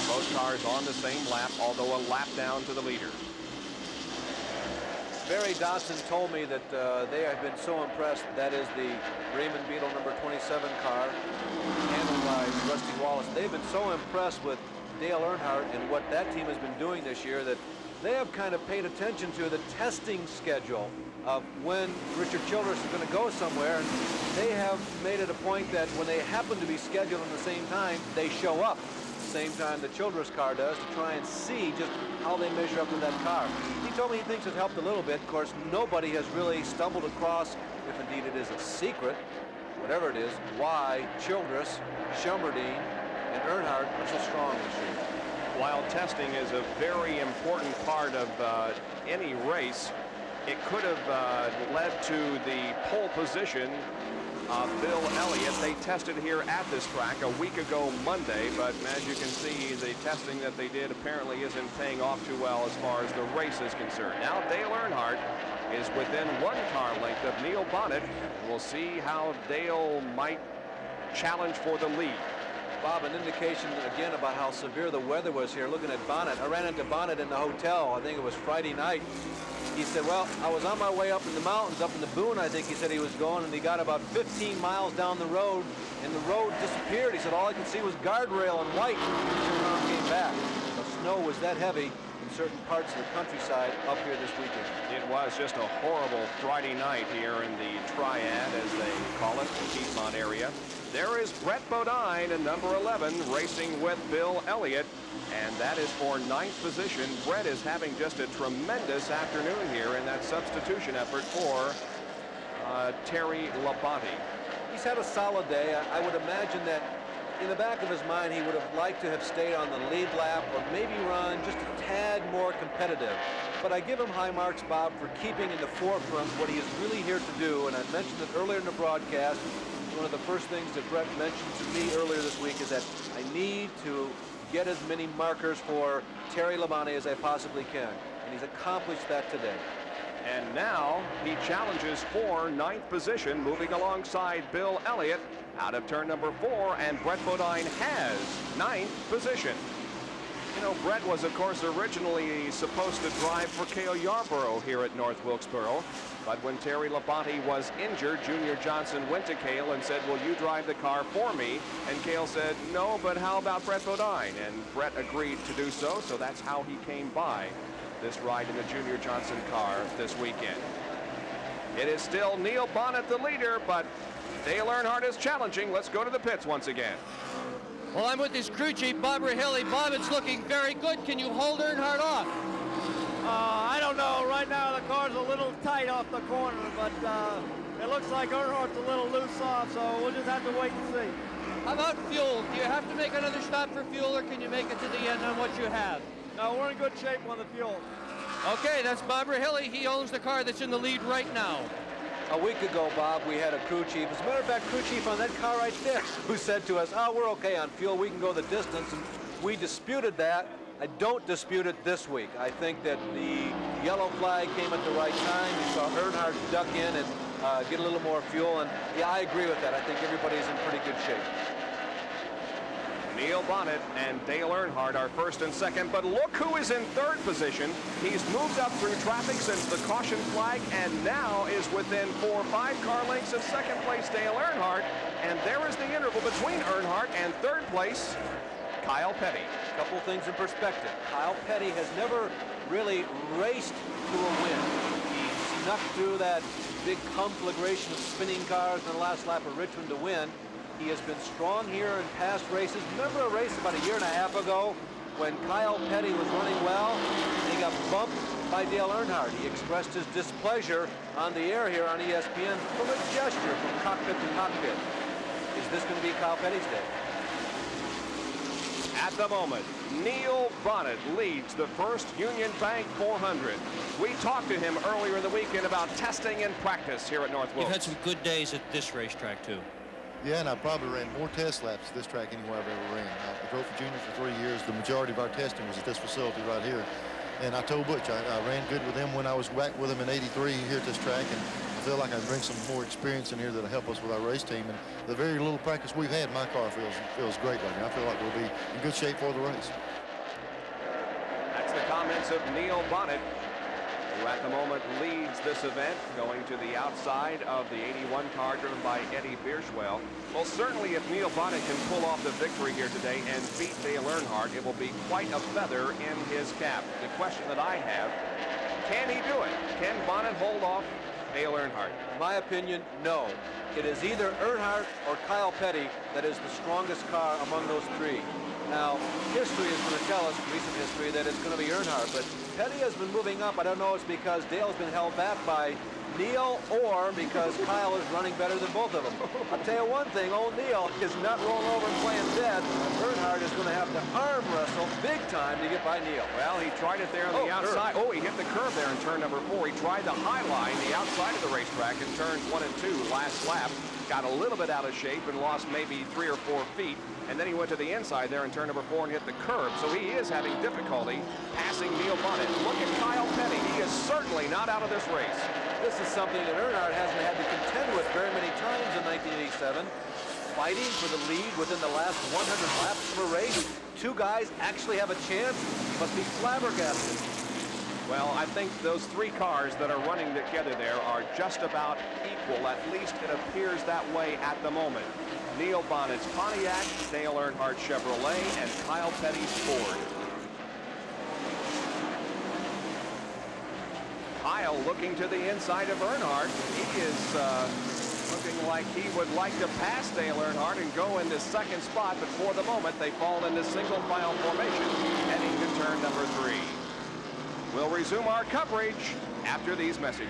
Both cars on the same lap, although a lap down to the leader. Barry Dodson told me that they have been so impressed. That is the Raymond Beetle number 27 car, handled by Rusty Wallace. They've been so impressed with Dale Earnhardt and what that team has been doing this year that they have kind of paid attention to the testing schedule of when Richard Childress is going to go somewhere. And they have made it a point that when they happen to be scheduled at the same time, they show up at the same time the Childress car does to try and see just how they measure up to that car. He told me he thinks it helped a little bit. Of course, nobody has really stumbled across, if indeed it is a secret, whatever it is, why Childress, Schumberdine, and Earnhardt are so strong this year. While testing is a very important part of any race, it could have led to the pole position of Bill Elliott. They tested here at this track a week ago Monday, but as you can see, the testing that they did apparently isn't paying off too well as far as the race is concerned. Now Dale Earnhardt is within 1 car length of Neil Bonnet. We'll see how Dale might challenge for the lead. Bob, an indication again about how severe the weather was here. Looking at Bonnet, I ran into Bonnet in the hotel. I think it was Friday night. He said, well, I was on my way up in the mountains, up in the Boone, I think he said he was going, and he got about 15 miles down the road, and the road disappeared. He said all I could see was guardrail and white. He came back. The snow was that heavy in certain parts of the countryside up here this weekend. It was just a horrible Friday night here in the Triad, as they call it, the Piedmont area. There is Brett Bodine in number 11 racing with Bill Elliott, and that is for 9th position. Brett is having just a tremendous afternoon here in that substitution effort for Terry Labonte. He's had a solid day. I would imagine that in the back of his mind he would have liked to have stayed on the lead lap or maybe run just a tad more competitive. But I give him high marks, Bob, for keeping in the forefront what he is really here to do. And I mentioned it earlier in the broadcast. One of the first things that Brett mentioned to me earlier this week is that I need to get as many markers for Terry Labonte as I possibly can. And he's accomplished that today. And now he challenges for 9th position, moving alongside Bill Elliott out of turn number 4, and Brett Bodine has 9th position. You know, Brett was, of course, originally supposed to drive for Cale Yarborough here at North Wilkesboro. But when Terry Labonte was injured, Junior Johnson went to Cale and said, will you drive the car for me? And Cale said, no, but how about Brett Bodine? And Brett agreed to do so, so that's how he came by this ride in the Junior Johnson car this weekend. It is still Neil Bonnet the leader, but Dale Earnhardt is challenging. Let's go to the pits once again. Well, I'm with his crew chief, Bob Rahilly. Bob, it's looking very good. Can you hold Earnhardt off? I don't know. Right now the car's a little tight off the corner, but it looks like Earnhardt's a little loose off, so we'll just have to wait and see. How about fuel? Do you have to make another stop for fuel, or can you make it to the end on what you have? No, we're in good shape on the fuel. Okay, that's Bob Rahilly. He owns the car that's in the lead right now. A week ago, Bob, we had a crew chief, as a matter of fact, crew chief on that car right there, who said to us, oh, we're okay on fuel, we can go the distance, and we disputed that. I don't dispute it this week. I think that the yellow flag came at the right time. You saw Earnhardt duck in and get a little more fuel, and yeah, I agree with that. I think everybody's in pretty good shape. Neil Bonnet and Dale Earnhardt are first and second, but look who is in 3rd position. He's moved up through traffic since the caution flag and now is within 4 or 5 car lengths of 2nd place Dale Earnhardt, and there is the interval between Earnhardt and 3rd place Kyle Petty. A couple things in perspective. Kyle Petty has never really raced to a win. He's snuck through that big conflagration of spinning cars in the last lap of Richmond to win. He has been strong here in past races. Remember a race about a year and a half ago when Kyle Petty was running well and he got bumped by Dale Earnhardt. He expressed his displeasure on the air here on ESPN from a gesture from cockpit to cockpit. Is this going to be Kyle Petty's day? At the moment, Neil Bonnet leads the first Union Bank 400. We talked to him earlier in the weekend about testing and practice here at North Wilkes. You've had some good days at this racetrack, too. Yeah, and I probably ran more test laps at this track anywhere I've ever ran. I drove for Junior for 3 years. The majority of our testing was at this facility right here. And I told Butch I ran good with him when I was back with him in '83 here at this track, and I feel like I bring some more experience in here that'll help us with our race team. And the very little practice we've had, my car feels great right now. I feel like we'll be in good shape for the race. That's the comments of Neil Bonnet, who at the moment leads this event, going to the outside of the 81 car driven by Eddie Bierschwell. Well, certainly if Neil Bonnet can pull off the victory here today and beat Dale Earnhardt, it will be quite a feather in his cap. The question that I have, can he do it? Can Bonnet hold off Dale Earnhardt? My opinion, no. It is either Earnhardt or Kyle Petty that is the strongest car among those three. Now, history is going to tell us, recent history, that it's going to be Earnhardt, but Petty has been moving up. I don't know if it's because Dale's been held back by Neil or because Kyle is running better than both of them. I'll tell you one thing, old Neil is not rolling over and playing dead. Earnhardt is going to have to arm wrestle big time to get by Neil. Well, he tried it there on the outside. Curve. Oh, he hit the curve there in turn number 4. He tried the high line, the outside of the racetrack in turns 1 and 2 last lap. Got a little bit out of shape and lost maybe 3 or 4 feet. And then he went to the inside there in turn number 4 and hit the curb. So he is having difficulty passing Neil Bonnet. Look at Kyle Petty. He is certainly not out of this race. This is something that Earnhardt hasn't had to contend with very many times in 1987. Fighting for the lead within the last 100 laps of a race. 2 guys actually have a chance. He must be flabbergasted. Well, I think those 3 cars that are running together there are just about equal. At least it appears that way at the moment. Neil Bonnet's Pontiac, Dale Earnhardt Chevrolet, and Kyle Petty's Ford. Kyle looking to the inside of Earnhardt. He is looking like he would like to pass Dale Earnhardt and go in the 2nd spot, but for the moment they fall into single file formation heading to turn number 3. We'll resume our coverage after these messages.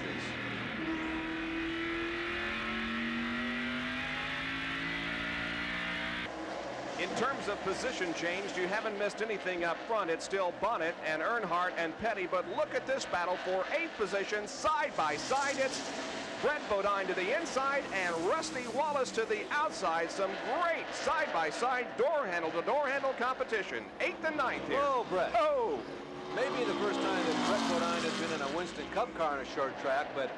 In terms of position change, you haven't missed anything up front. It's still Bonnet and Earnhardt and Petty, but look at this battle for 8th position side by side. It's Brett Bodine to the inside and Rusty Wallace to the outside. Some great side-by-side door-handle-to-door handle competition. 8th and 9th here. Whoa, Brett. Oh! Maybe the first time that Brett Bodine has been in a Winston Cup car on a short track, but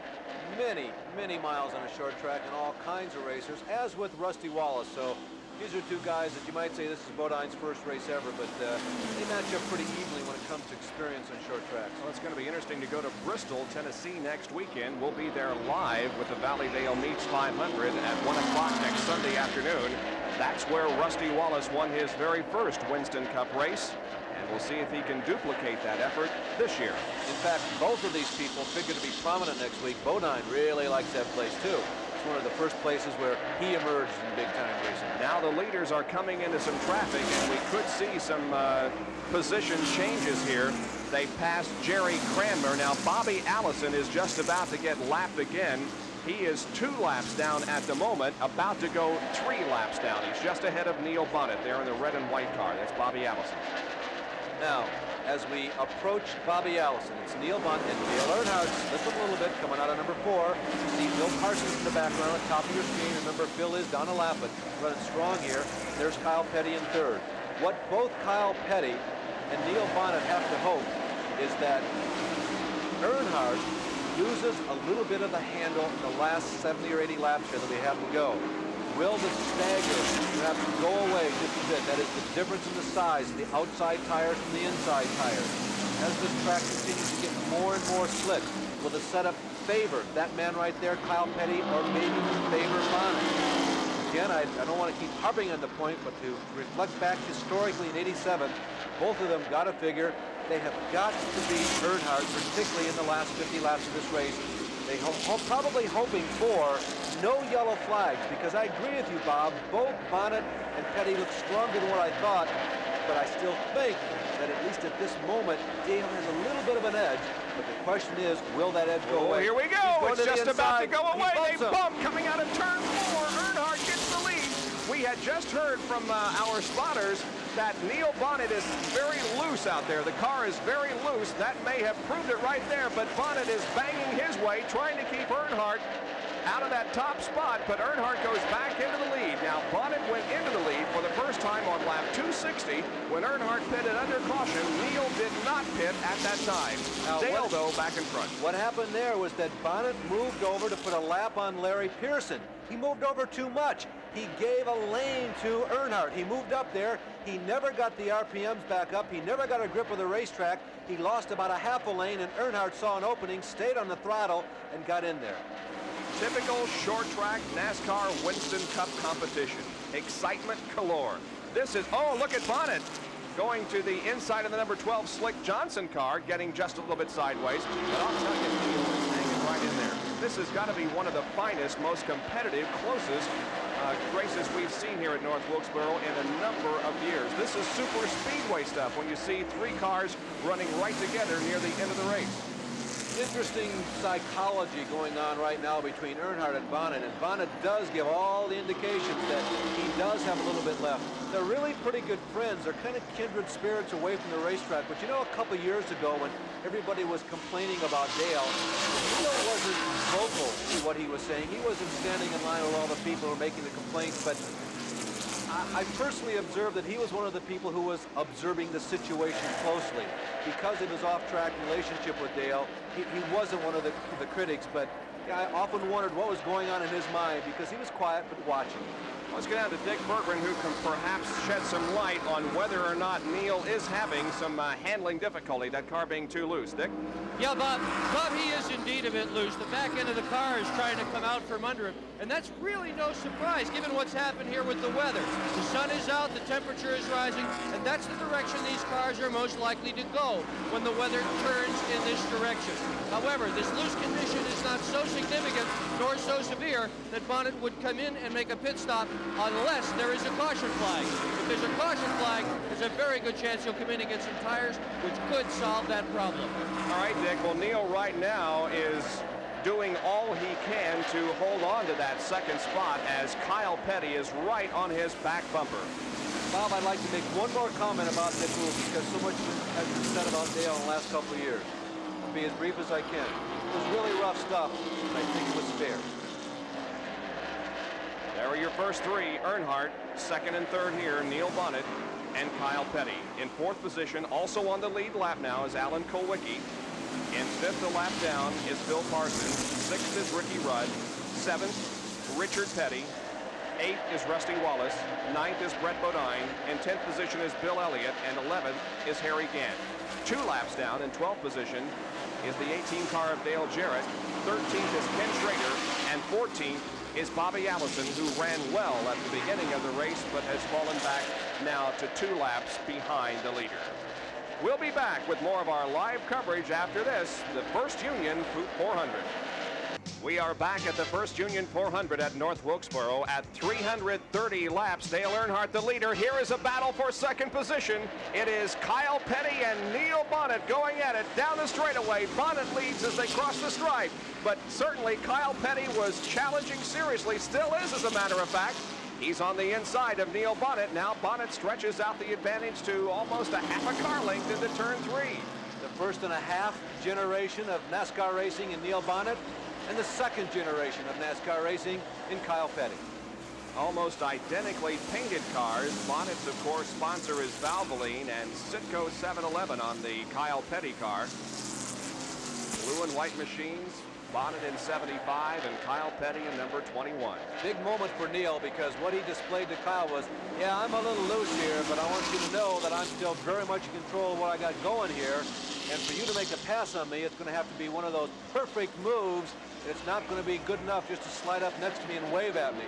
many, many miles on a short track and all kinds of racers, as with Rusty Wallace. So these are 2 guys that you might say this is Bodine's first race ever, but they match up pretty evenly when it comes to experience on short tracks. Well, it's going to be interesting to go to Bristol, Tennessee next weekend. We'll be there live with the Valleydale Meets 500 at 1 o'clock next Sunday afternoon. That's where Rusty Wallace won his very first Winston Cup race. And we'll see if he can duplicate that effort this year. In fact, both of these people figure to be prominent next week. Bodine really likes that place, too. It's one of the first places where he emerged in big-time racing. Now the leaders are coming into some traffic, and we could see some position changes here. They passed Jerry Cranmer. Now Bobby Allison is just about to get lapped again. He is 2 laps down at the moment, about to go 3 laps down. He's just ahead of Neil Bonnet there in the red and white car. That's Bobby Allison. Now, as we approach Bobby Allison, it's Neil Bonnet and Dale Earnhardt slipping a little bit, coming out of number 4. See Bill Parsons in the background at the top of your screen. Remember, Bill is down a lap, but running strong here. There's Kyle Petty in 3rd. What both Kyle Petty and Neil Bonnet have to hope is that Earnhardt loses a little bit of the handle in the last 70 or 80 laps here that we have to go. Will the stagger perhaps go away just a bit? That is the difference in the size of the outside tires from the inside tires. As this track continues to get more and more slick, will the setup favor that man right there, Kyle Petty, or maybe favor Bonnet? Again, I don't want to keep harping on the point, but to reflect back historically in '87, both of them got to figure they have got to beat Earnhardt, particularly in the last 50 laps of this race, Probably hoping for no yellow flags, because I agree with you, Bob. Both Bonnet and Petty look stronger than what I thought, but I still think that at least at this moment, Dale has a little bit of an edge. But the question is, will that edge go away? Here we go. It's just about to go away. They him. bump coming out of turn 4. Earnhardt gets the lead. We had just heard from our spotters that Neil Bonnet is very loose out there. The car is very loose. That may have proved it right there, but Bonnet is banging his way, trying to keep Earnhardt out of that top spot, but Earnhardt goes back into the lead. Now, Bonnet went into the lead for the first time on lap 260 when Earnhardt pitted under caution. Neil did not pit at that time. Now, Dale, though, back in front. What happened there was that Bonnet moved over to put a lap on Larry Pearson. He moved over too much. He gave a lane to Earnhardt. He moved up there. He never got the RPMs back up. He never got a grip of the racetrack. He lost about a half a lane, and Earnhardt saw an opening, stayed on the throttle, and got in there. Typical short track NASCAR Winston Cup competition. Excitement galore. This is, oh, look at Bonnet going to the inside of the number 12 Slick Johnson car, getting just a little bit sideways. But I'll tell you, Neil is hanging right in there. This has got to be one of the finest, most competitive, closest races we've seen here at North Wilkesboro in a number of years. This is super speedway stuff when you see 3 cars running right together near the end of the race. Interesting psychology going on right now between Earnhardt and Bonnet, and Bonnet does give all the indications that he does have a little bit left. They're really pretty good friends. They're kind of kindred spirits away from the racetrack. But you know, a couple years ago when everybody was complaining about Dale, Neil wasn't vocal in what he was saying. He wasn't standing in line with all the people who were making the complaints, but I personally observed that he was one of the people who was observing the situation closely. Because of his off-track relationship with Dale, he wasn't one of the critics, but I often wondered what was going on in his mind because he was quiet but watching. Let's get down to Dick Berggren, who can perhaps shed some light on whether or not Neil is having some handling difficulty, that car being too loose. Dick? Yeah, Bob, he is indeed a bit loose. The back end of the car is trying to come out from under him, and that's really no surprise given what's happened here with the weather. The sun is out, the temperature is rising, and that's the direction these cars are most likely to go when the weather turns in this direction. However, this loose condition is not so significant nor so severe that Bonnet would come in and make a pit stop unless there is a caution flag. If there's a caution flag, there's a very good chance he'll come in and get some tires, which could solve that problem. All right, Dick. Well, Neil right now is doing all he can to hold on to that second spot as Kyle Petty is right on his back bumper. Bob, I'd like to make one more comment about that move because so much has been said about Dale in the last couple of years. I'll be as brief as I can. It was really rough stuff, and I think it was fair. There are your first 3. Earnhardt, second and third here, Neil Bonnet and Kyle Petty. In 4th position, also on the lead lap now, is Alan Kulwicki. In 5th, a lap down, is Phil Parsons. 6th is Ricky Rudd. 7th, Richard Petty. 8th is Rusty Wallace. 9th is Brett Bodine. In 10th position is Bill Elliott. And 11th is Harry Gant. 2 laps down in 12th position is the 18 car of Dale Jarrett. 13th is Ken Schrader. And 14th is Bobby Allison, who ran well at the beginning of the race, but has fallen back now to 2 laps behind the leader. We'll be back with more of our live coverage after this, the First Union 400. We are back at the First Union 400 at North Wilkesboro at 330 laps. Dale Earnhardt, the leader. Here is a battle for second position. It is Kyle Petty and Neil Bonnet going at it down the straightaway. Bonnet leads as they cross the stripe, but certainly Kyle Petty was challenging seriously, still is as a matter of fact. He's on the inside of Neil Bonnet. Now Bonnet stretches out the advantage to almost a half a car length into turn 3. The first and a half generation of NASCAR racing in Neil Bonnet, and the second generation of NASCAR racing in Kyle Petty. Almost identically painted cars. Bonnet's, of course, sponsor is Valvoline and Citgo 711 on the Kyle Petty car. Blue and white machines. Bonnet in 75 and Kyle Petty in number 21. Big moment for Neil because what he displayed to Kyle was, yeah, I'm a little loose here, but I want you to know that I'm still very much in control of what I got going here. And for you to make a pass on me, it's going to have to be one of those perfect moves It's not going to be good enough just to slide up next to me and wave at me.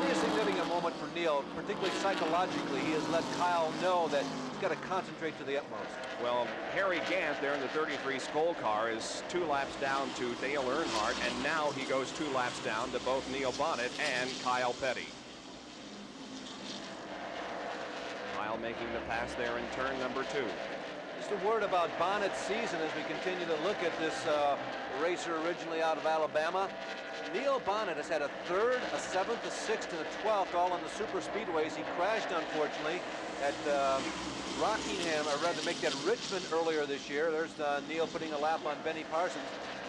It's a significant moment for Neil, particularly psychologically. He has let Kyle know that he's got to concentrate to the utmost. Well, Harry Gant there in the 33 Skoll car is 2 laps down to Dale Earnhardt, and now he goes 2 laps down to both Neil Bonnet and Kyle Petty. Kyle making the pass there in turn number 2. Just a word about Bonnet's season as we continue to look at this racer originally out of Alabama. Neil Bonnet has had a 3rd, a 7th, a 6th, and a 12th all on the super speedways. He crashed, unfortunately, at Rockingham, or rather make that Richmond earlier this year. There's Neil putting a lap on Benny Parsons.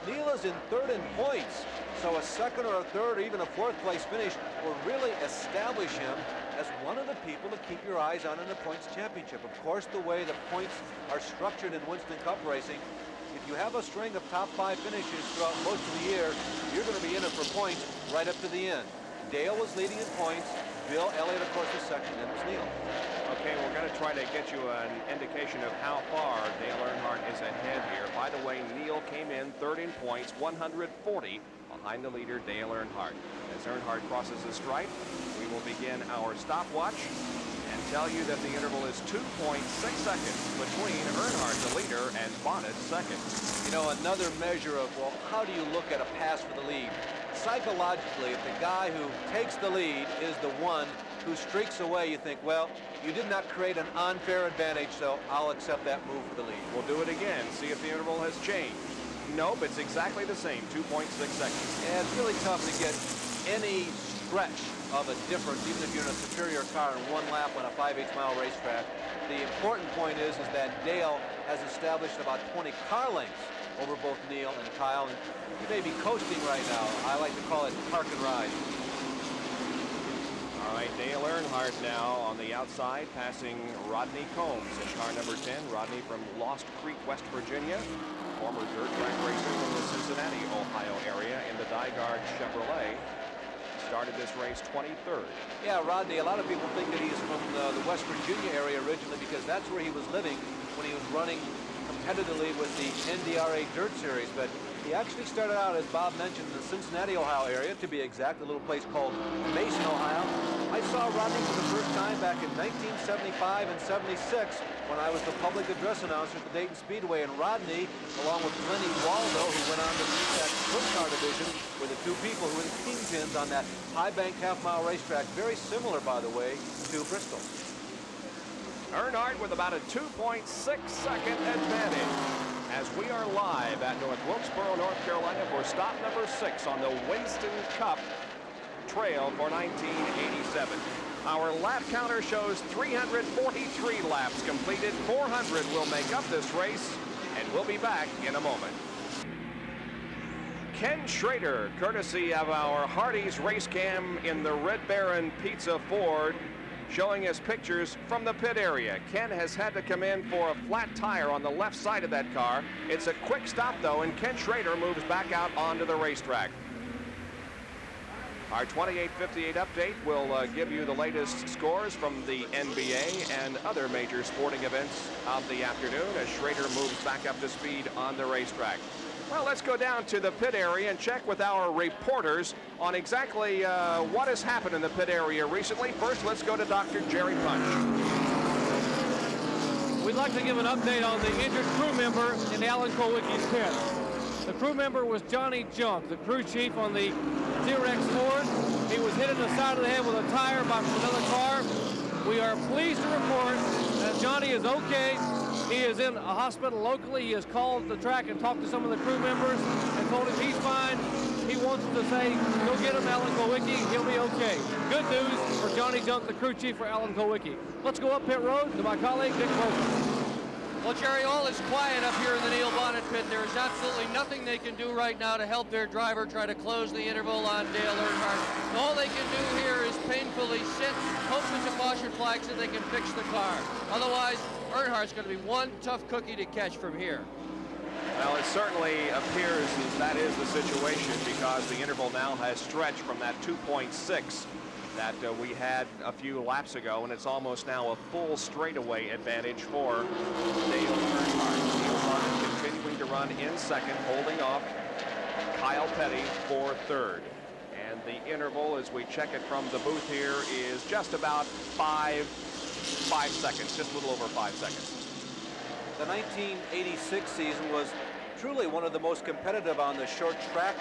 Neil is in 3rd in points, so a 2nd or a 3rd or even a 4th place finish will really establish him as one of the people to keep your eyes on in the points championship. Of course, the way the points are structured in Winston Cup racing, if you have a string of top 5 finishes throughout most of the year, you're going to be in it for points right up to the end. Dale was leading in points. Bill Elliott, of course, was second, and it was Neil. Okay, we're going to try to get you an indication of how far Dale Earnhardt is ahead here. By the way, Neil came in 3rd in points, 140 behind the leader, Dale Earnhardt. As Earnhardt crosses the stripe, we will begin our stopwatch and tell you that the interval is 2.6 seconds between Earnhardt, the leader, and Bonnet, second. You know, another measure of, well, how do you look at a pass for the lead? Psychologically, if the guy who takes the lead is the one who streaks away, you think, well, you did not create an unfair advantage, so I'll accept that move for the lead. We'll do it again, see if the interval has changed. Nope, it's exactly the same, 2.6 seconds. And it's really tough to get any stretch of a difference, even if you're in a superior car in 1 lap on a 5/8 mile racetrack. The important point is that Dale has established about 20 car lengths over both Neil and Kyle, and he may be coasting right now. I like to call it park and ride. All right, Dale Earnhardt now on the outside, passing Rodney Combs in car number 10. Rodney from Lost Creek, West Virginia, former dirt track racer from the Cincinnati, Ohio area in the Dygard Chevrolet. Started this race 23rd. Yeah, Rodney, a lot of people think that he's from the West Virginia area originally because that's where he was living when he was running competitively with the NDRA Dirt Series, but he actually started out, as Bob mentioned, in the Cincinnati, Ohio area, to be exact, a little place called Mason, Ohio. I saw Rodney for the first time back in 1975 and 76 when I was the public address announcer at the Dayton Speedway, and Rodney, along with Lenny Waldo, who went on to lead that sprint car division, were the 2 people who were the kingpins on that high-banked half-mile racetrack, very similar, by the way, to Bristol. Earnhardt with about a 2.6 second advantage as we are live at North Wilkesboro, North Carolina for stop number 6 on the Winston Cup Trail for 1987. Our lap counter shows 343 laps completed. 400 will make up this race, and we'll be back in a moment. Ken Schrader, courtesy of our Hardee's Race Cam in the Red Baron Pizza Ford, showing us pictures from the pit area. Ken has had to come in for a flat tire on the left side of that car. It's a quick stop, though, and Ken Schrader moves back out onto the racetrack. Our 28:58 update will give you the latest scores from the NBA and other major sporting events of the afternoon as Schrader moves back up to speed on the racetrack. Well, let's go down to the pit area and check with our reporters on exactly what has happened in the pit area recently. First, let's go to Dr. Jerry Punch. We'd like to give an update on the injured crew member in Alan Kulwicki's pit. The crew member was Johnny Junk, the crew chief on the T-Rex Ford. He was hit in the side of the head with a tire by another car. We are pleased to report that Johnny is okay. He is in a hospital locally. He has called the track and talked to some of the crew members and told him he's fine. He wants to say, go get him, Alan Kulwicki. He'll be okay. Good news for Johnny Junk, the crew chief for Alan Kulwicki. Let's go up pit road to my colleague, Dick Wilson. Well, Jerry, all is quiet up here in the Neil Bonnet pit. There is absolutely nothing they can do right now to help their driver try to close the interval on Dale Earnhardt. All they can do here is painfully sit, hope that the caution flag so they can fix the car. Otherwise, Earnhardt's going to be one tough cookie to catch from here. Well, it certainly appears that is the situation because the interval now has stretched from that 2.6 that we had a few laps ago, and it's almost now a full straightaway advantage for Dale Earnhardt. Neil Bonnet continuing to run in second, holding off Kyle Petty for third. And the interval, as we check it from the booth here, is just about 5 seconds, just a little over 5 seconds. The 1986 season was truly one of the most competitive on the short track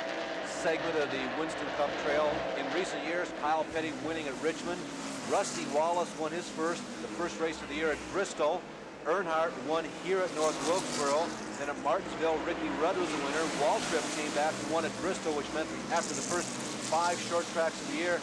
segment of the Winston Cup Trail. In recent years, Kyle Petty winning at Richmond. Rusty Wallace won the first race of the year at Bristol. Earnhardt won here at North Wilkesboro. Then at Martinsville, Ricky Rudd was the winner. Waltrip came back and won at Bristol, which meant after the first 5 short tracks of the year,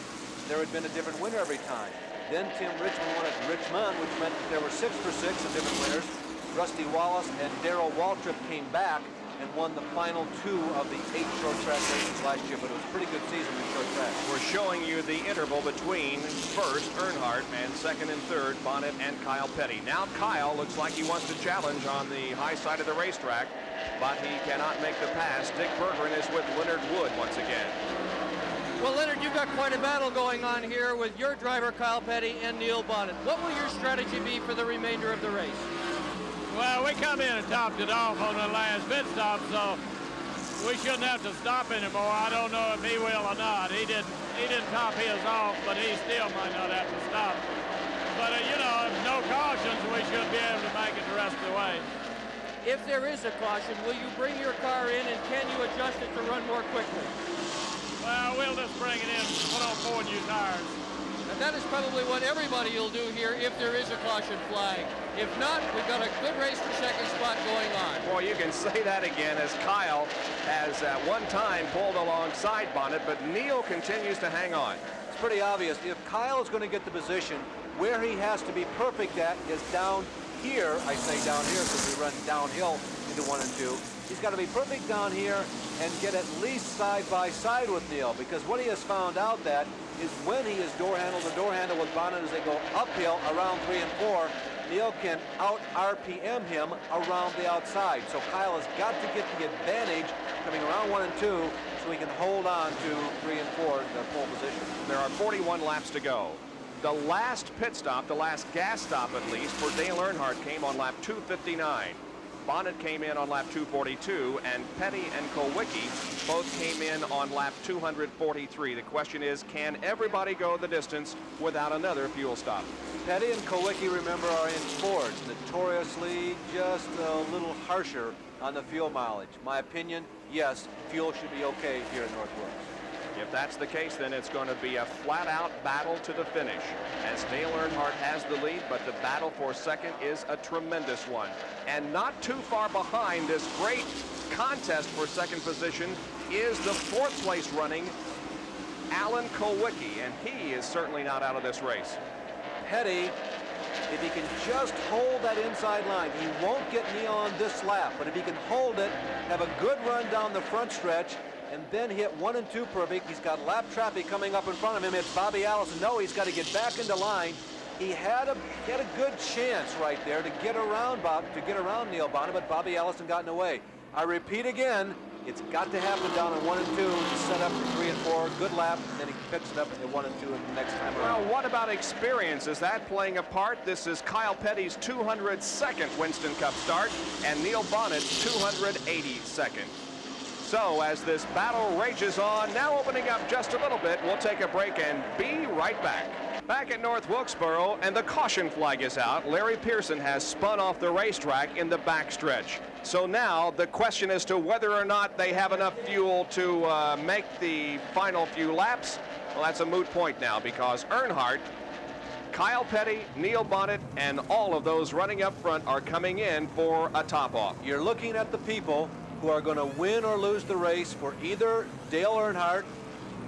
there had been a different winner every time. Then Tim Richmond won at Richmond, which meant that there were 6 for 6 of different winners. Rusty Wallace and Darrell Waltrip came back and won the final 2 of the 8 short track races last year, but it was a pretty good season in short track. We're showing you the interval between first Earnhardt and second and third Bonnet and Kyle Petty. Now Kyle looks like he wants to challenge on the high side of the racetrack, but he cannot make the pass. Dick Bergeron is with Leonard Wood once again. Well, Leonard, you've got quite a battle going on here with your driver Kyle Petty and Neil Bonnet. What will your strategy be for the remainder of the race? Well, we come in and topped it off on the last pit stop, so we shouldn't have to stop anymore. I don't know if he will or not. He didn't top his off, but he still might not have to stop. But, you know, if no cautions, we should be able to make it the rest of the way. If there is a caution, will you bring your car in, and can you adjust it to run more quickly? Well, we'll just bring it in, put on 4 new tires. And that is probably what everybody will do here if there is a caution flag. If not, we've got a good race for second spot going on. Boy, you can say that again, as Kyle has at one time pulled alongside Bonnet, but Neil continues to hang on. It's pretty obvious. If Kyle is going to get the position, where he has to be perfect at is down here. I say down here because we run downhill into 1 and 2. He's got to be perfect down here and get at least side by side with Neil, because what he has found out that is when he is door handle to door handle with Bonnet as they go uphill around 3 and 4, Neil can out RPM him around the outside. So Kyle has got to get the advantage coming around 1 and 2 so he can hold on to 3 and 4 in the pole position. There are 41 laps to go. The last pit stop, the last gas stop at least, for Dale Earnhardt came on lap 259. Bonnet came in on lap 242, and Petty and Kulwicki both came in on lap 243. The question is, can everybody go the distance without another fuel stop? Petty and Kulwicki, remember, are in Fords, notoriously just a little harsher on the fuel mileage. My opinion, yes, fuel should be okay here in North Wilkes. If that's the case, then it's going to be a flat-out battle to the finish, as Dale Earnhardt has the lead, but the battle for second is a tremendous one. And not too far behind this great contest for second position is the 4th place running Alan Kulwicki, and he is certainly not out of this race. Petty, if he can just hold that inside line, he won't get Neil on this lap, but if he can hold it, have a good run down the front stretch, and then hit 1 and 2 perfect. He's got lap traffic coming up in front of him. It's Bobby Allison. No, he's got to get back into line. He had a good chance right there to get around Neil Bonnet, but Bobby Allison got in the way. I repeat again, it's got to happen down in 1 and 2 to set up for 3 and 4. Good lap, and then he picks it up at 1 and 2 the next time around. Well, what about experience? Is that playing a part? This is Kyle Petty's 202nd Winston Cup start, and Neil Bonnet's 282nd. So as this battle rages on, now opening up just a little bit, we'll take a break and be right back. Back at North Wilkesboro, and the caution flag is out. Larry Pearson has spun off the racetrack in the backstretch. So now the question as to whether or not they have enough fuel to make the final few laps, well, that's a moot point now, because Earnhardt, Kyle Petty, Neil Bonnet, and all of those running up front are coming in for a top-off. You're looking at the people who are going to win or lose the race for either Dale Earnhardt,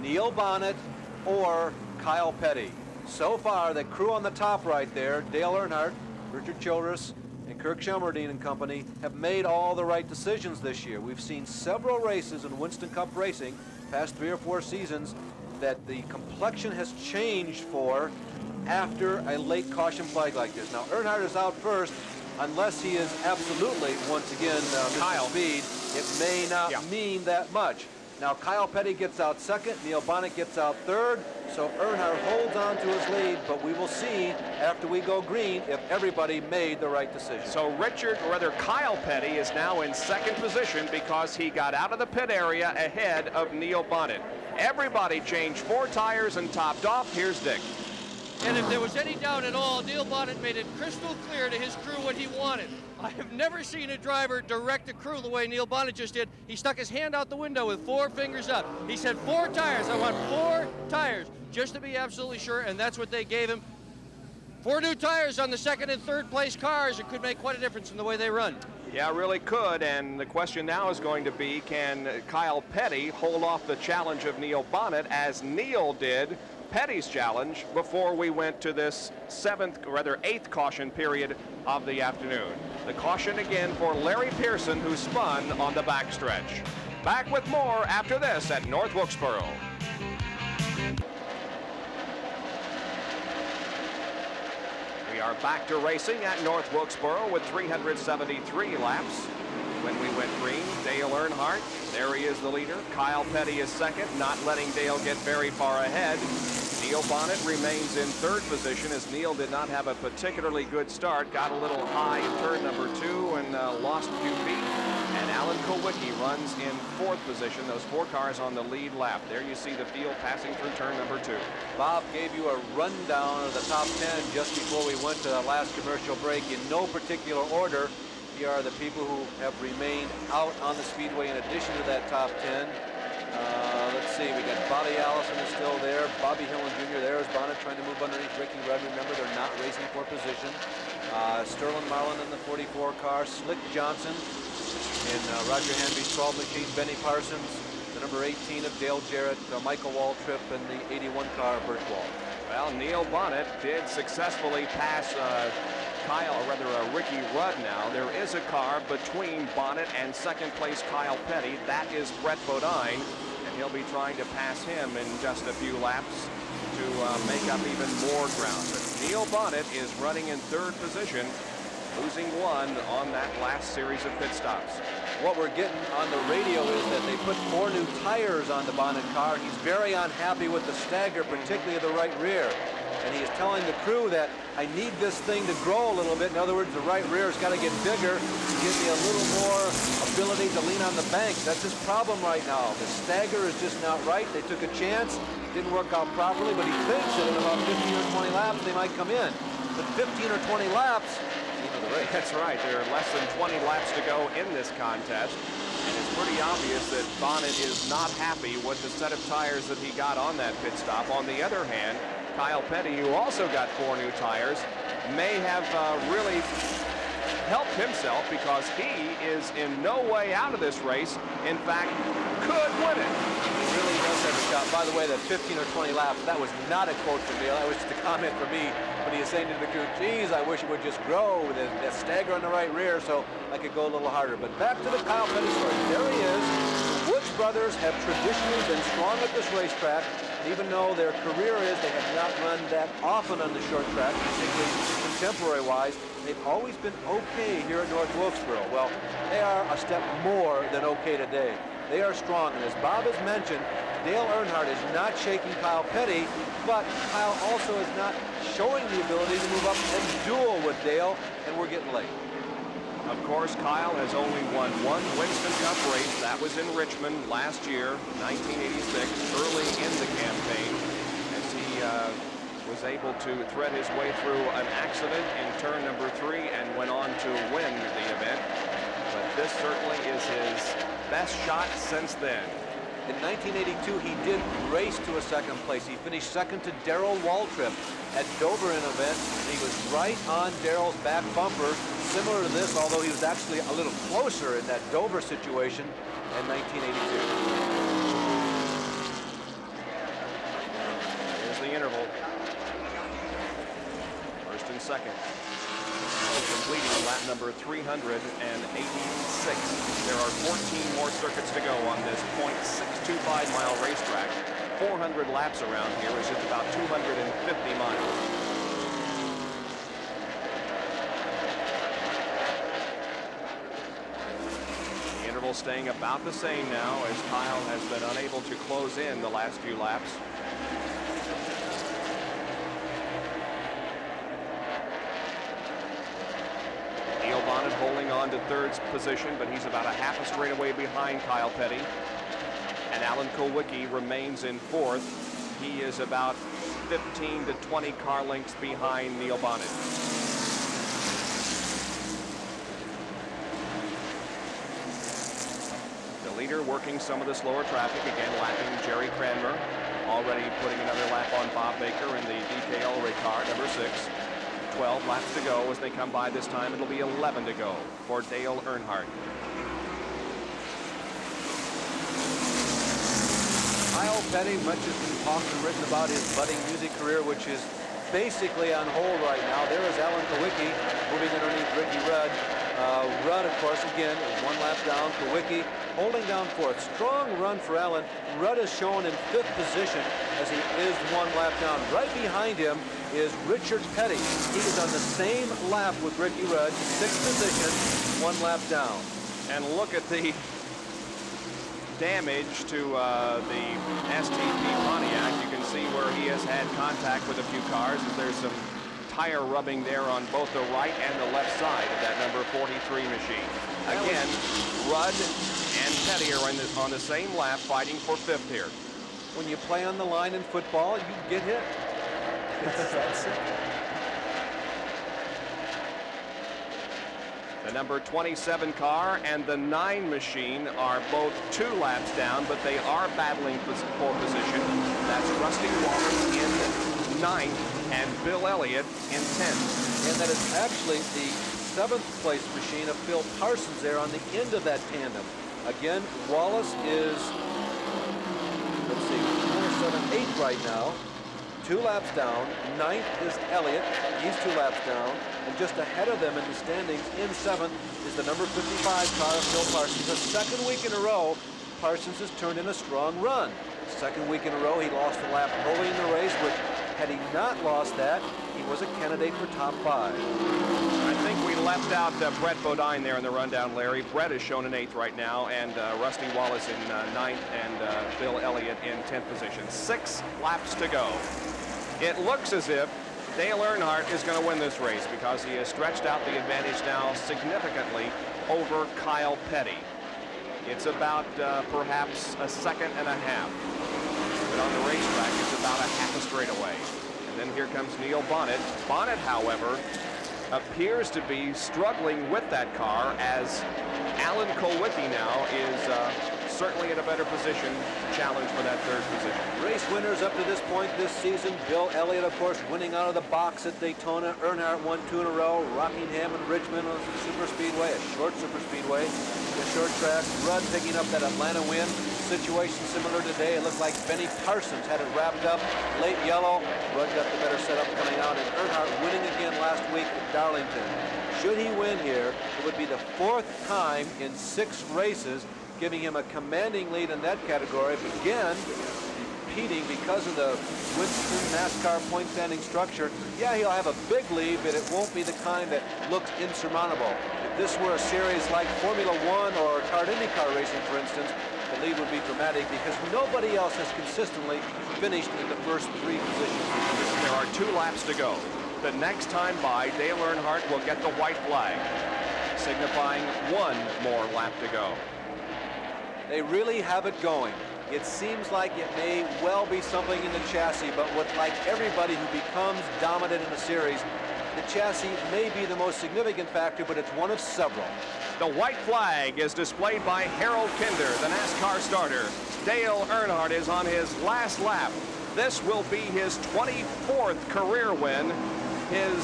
Neil Bonnet, or Kyle Petty. So far, the crew on the top right there, Dale Earnhardt, Richard Childress, and Kirk Shelmerdine and company, have made all the right decisions this year. We've seen several races in Winston Cup racing, past 3 or 4 seasons, that the complexion has changed for after a late caution flag like this. Now, Earnhardt is out first, unless he is absolutely, once again, Kyle speed. It may not mean that much. Now Kyle Petty gets out second, Neil Bonnet gets out third, so Earnhardt holds on to his lead, but we will see after we go green if everybody made the right decision. So Kyle Petty is now in second position because he got out of the pit area ahead of Neil Bonnet. Everybody changed 4 tires and topped off. Here's Dick. And if there was any doubt at all, Neil Bonnet made it crystal clear to his crew what he wanted. I have never seen a driver direct a crew the way Neil Bonnet just did. He stuck his hand out the window with 4 fingers up. He said 4 tires. I want 4 tires, just to be absolutely sure, and that's what they gave him. 4 new tires on the second and third place cars. It could make quite a difference in the way they run. Yeah, it really could, and the question now is going to be, can Kyle Petty hold off the challenge of Neil Bonnet as Neil did Petty's challenge before we went to this 8th caution period of the afternoon. The caution again for Larry Pearson, who spun on the backstretch. Back with more after this at North Wilkesboro. We are back to racing at North Wilkesboro with 373 laps. When we went green, Dale Earnhardt, there he is, the leader. Kyle Petty is second, not letting Dale get very far ahead. Neil Bonnet remains in third position as Neil did not have a particularly good start. Got a little high in turn number 2 and lost a few feet. And Alan Kulwicki runs in 4th position. Those 4 cars on the lead lap. There you see the field passing through turn number 2. Bob gave you a rundown of the top 10 just before we went to the last commercial break in no particular order. Here are the people who have remained out on the speedway in addition to that top 10. Let's see, we got Bobby Allison is still there. Bobby Hillin Jr. there is Bonnet trying to move underneath Ricky Rudd. Remember, they're not racing for position. Sterling Marlin in the 44 car. Slick Johnson in Roger Hanby's 12 machine. Benny Parsons, the number 18 of Dale Jarrett. Michael Waltrip in the 81 car, Burt Wall. Well, Neil Bonnet did successfully pass Ricky Rudd now. There is a car between Bonnet and second place Kyle Petty. That is Brett Bodine, and he'll be trying to pass him in just a few laps to make up even more ground. But Neil Bonnet is running in third position, losing 1 on that last series of pit stops. What we're getting on the radio is that they put 4 new tires on the Bonnet car. He's very unhappy with the stagger, particularly the right rear. And he is telling the crew that I need this thing to grow a little bit. In other words, the right rear has got to get bigger to give me a little more ability to lean on the bank. That's his problem right now. The stagger is just not right. They took a chance, didn't work out properly, but he thinks that in about 15 or 20 laps they might come in. But 15 or 20 laps, that's right. There are less than 20 laps to go in this contest. And it's pretty obvious that Bonnet is not happy with the set of tires that he got on that pit stop. On the other hand, Kyle Petty, who also got 4 new tires, may have really helped himself because he is in no way out of this race. In fact, could win it. He really does have a shot. By the way, that 15 or 20 laps, that was not a quote from me. That was just a comment from me. But he is saying to the crew, geez, I wish it would just grow with that stagger on the right rear so I could go a little harder. But back to the Kyle Petty story. There he is. The Woods brothers have traditionally been strong at this racetrack. Even though their career is they have not run that often on the short track, particularly contemporary-wise, they've always been okay here at North Wilkesboro. Well, they are a step more than okay today. They are strong, and as Bob has mentioned, Dale Earnhardt is not shaking Kyle Petty, but Kyle also is not showing the ability to move up and duel with Dale, and we're getting late. Of course, Kyle has only won 1 Winston Cup race. That was in Richmond last year, 1986, early in the campaign, as he was able to thread his way through an accident in turn number 3 and went on to win the event. But this certainly is his best shot since then. In 1982, he did race to a second place. He finished second to Darrell Waltrip at Dover in an event. He was right on Darrell's back bumper, similar to this, although he was actually a little closer in that Dover situation in 1982. Here's the interval. First and second. Completing lap number 386. There are 14 more circuits to go on this 0.625-mile racetrack. 400 laps around here is just about 250 miles. The interval field staying about the same now as Kyle has been unable to close in the last few laps. Neil Bonnet holding on to third position, but he's about a half a straightaway behind Kyle Petty. And Alan Kulwicki remains in fourth. He is about 15 to 20 car lengths behind Neil Bonnet. The leader working some of the slower traffic, again lapping Jerry Cranmer, already putting another lap on Bob Baker in the DK Ulrich car, number 6. 12 laps to go as they come by. This time it'll be 11 to go for Dale Earnhardt. Kyle Petty, much has been talked and written about his budding music career, which is basically on hold right now. There is Alan Kulwicki moving underneath Ricky Rudd. Rudd, of course, again, is 1 lap down. Kulwicki holding down fourth. Strong run for Alan. Rudd is shown in 5th position as he is 1 lap down. Right behind him is Richard Petty. He is on the same lap with Ricky Rudd, 6th position, 1 lap down. And look at the damage to the STP Pontiac. You can see where he has had contact with a few cars. There's some tire rubbing there on both the right and the left side of that number 43 machine. Again, Rudd and Petty are on the same lap fighting for 5th here. When you play on the line in football, you get hit. That's it. The number 27 car and the 9 machine are both 2 laps down, but they are battling for position. That's Rusty Wallace in 9th and Bill Elliott in 10th. And that is actually the 7th place machine of Phil Parsons there on the end of that tandem. Again, Wallace is, let's see, 8th right now. 2 laps down. 9th is Elliott. He's 2 laps down. And just ahead of them in the standings in 7th is the number 55 car of Phil Parsons. The 2nd week in a row, Parsons has turned in a strong run. 2nd week in a row, he lost a lap early in the race, which had he not lost that, he was a candidate for top 5. I think we left out Brett Bodine there in the rundown, Larry. Brett is shown in 8th right now, and Rusty Wallace in 9th, and Bill Elliott in 10th position. 6 laps to go. It looks as if Dale Earnhardt is going to win this race because he has stretched out the advantage now significantly over Kyle Petty. It's about perhaps a second and a half. But on the racetrack, it's about a half a straightaway. And then here comes Neil Bonnet. Bonnet, however, appears to be struggling with that car as Alan Kulwicki now is certainly in a better position to challenge for that 3rd position. Race winners up to this point this season. Bill Elliott, of course, winning out of the box at Daytona. Earnhardt won 2 in a row. Rockingham and Richmond on the super speedway, a short super speedway, a short track. Rudd picking up that Atlanta win. Situation similar today. It looked like Benny Parsons had it wrapped up. Late yellow. Rudd got the better setup coming out. And Earnhardt winning again last week at Darlington. Should he win here, it would be the 4th time in 6 races, giving him a commanding lead in that category. Again, repeating because of the Winston NASCAR point standing structure. Yeah, he'll have a big lead, but it won't be the kind that looks insurmountable. If this were a series like Formula One or kart IndyCar racing, for instance, the lead would be dramatic because nobody else has consistently finished in the first 3 positions. There are 2 laps to go. The next time by, Dale Earnhardt will get the white flag, signifying 1 more lap to go. They really have it going. It seems like it may well be something in the chassis, but with like everybody who becomes dominant in a series, the chassis may be the most significant factor, but it's one of several. The white flag is displayed by Harold Kinder, the NASCAR starter. Dale Earnhardt is on his last lap. This will be his 24th career win, his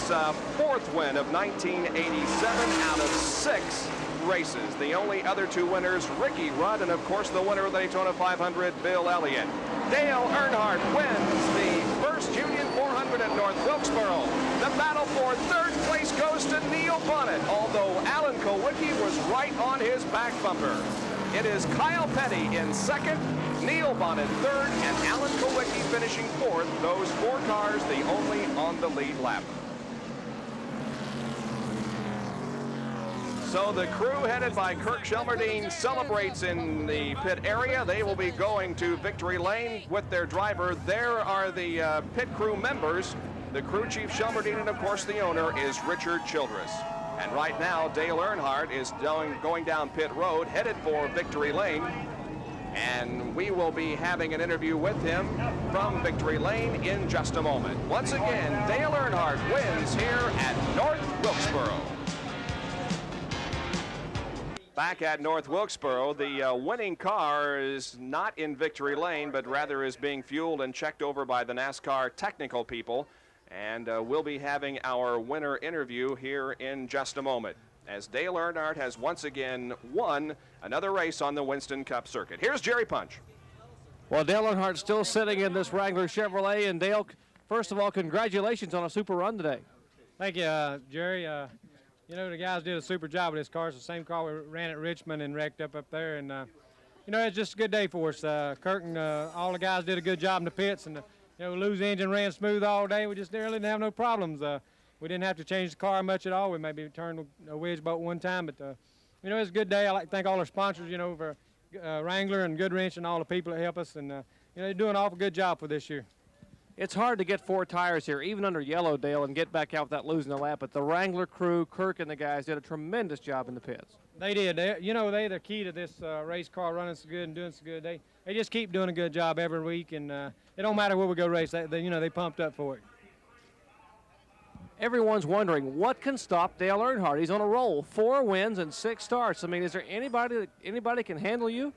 4th win of 1987 out of 6 races. The only other 2 winners, Ricky Rudd, and of course the winner of the Daytona 500, Bill Elliott. Dale Earnhardt wins the first Union 400 at North Wilkesboro. The battle for 3rd place goes to Neil Bonnet, although Alan Kulwicki was right on his back bumper. It is Kyle Petty in 2nd, Neil Bonnet 3rd, and Alan Kulwicki finishing 4th. Those 4 cars, the only on the lead lap. So the crew headed by Kirk Shelmerdine celebrates in the pit area. They will be going to victory lane with their driver. There are the pit crew members. The crew chief Shelmerdine, and of course the owner is Richard Childress. And right now Dale Earnhardt is going down pit road headed for victory lane. And we will be having an interview with him from victory lane in just a moment. Once again, Dale Earnhardt wins here at North Wilkesboro. Back at North Wilkesboro, the winning car is not in victory lane, but rather is being fueled and checked over by the NASCAR technical people. And we'll be having our winner interview here in just a moment, as Dale Earnhardt has once again won another race on the Winston Cup circuit. Here's Jerry Punch. Well, Dale Earnhardt still sitting in this Wrangler Chevrolet. And Dale, first of all, congratulations on a super run today. Thank you, Jerry. You know, the guys did a super job with this car. It's the same car we ran at Richmond and wrecked up there. And, you know, it's just a good day for us. Kirk and all the guys did a good job in the pits. And, you know, Lou's engine ran smooth all day. We just really didn't have no problems. We didn't have to change the car much at all. We maybe turned a wedge bolt one time. But, you know, it's a good day. I like to thank all our sponsors, you know, for Wrangler and Goodwrench and all the people that help us. And, you know, they're doing an awful good job for this year. It's hard to get 4 tires here, even under yellow, Dale, and get back out without losing a lap. But the Wrangler crew, Kirk and the guys, did a tremendous job in the pits. They did. You know, they're the key to this race car running so good and doing so good. They just keep doing a good job every week, and it don't matter where we go race. You know, they pumped up for it. Everyone's wondering what can stop Dale Earnhardt. He's on a roll, 4 wins and 6 starts. I mean, is there anybody can handle you?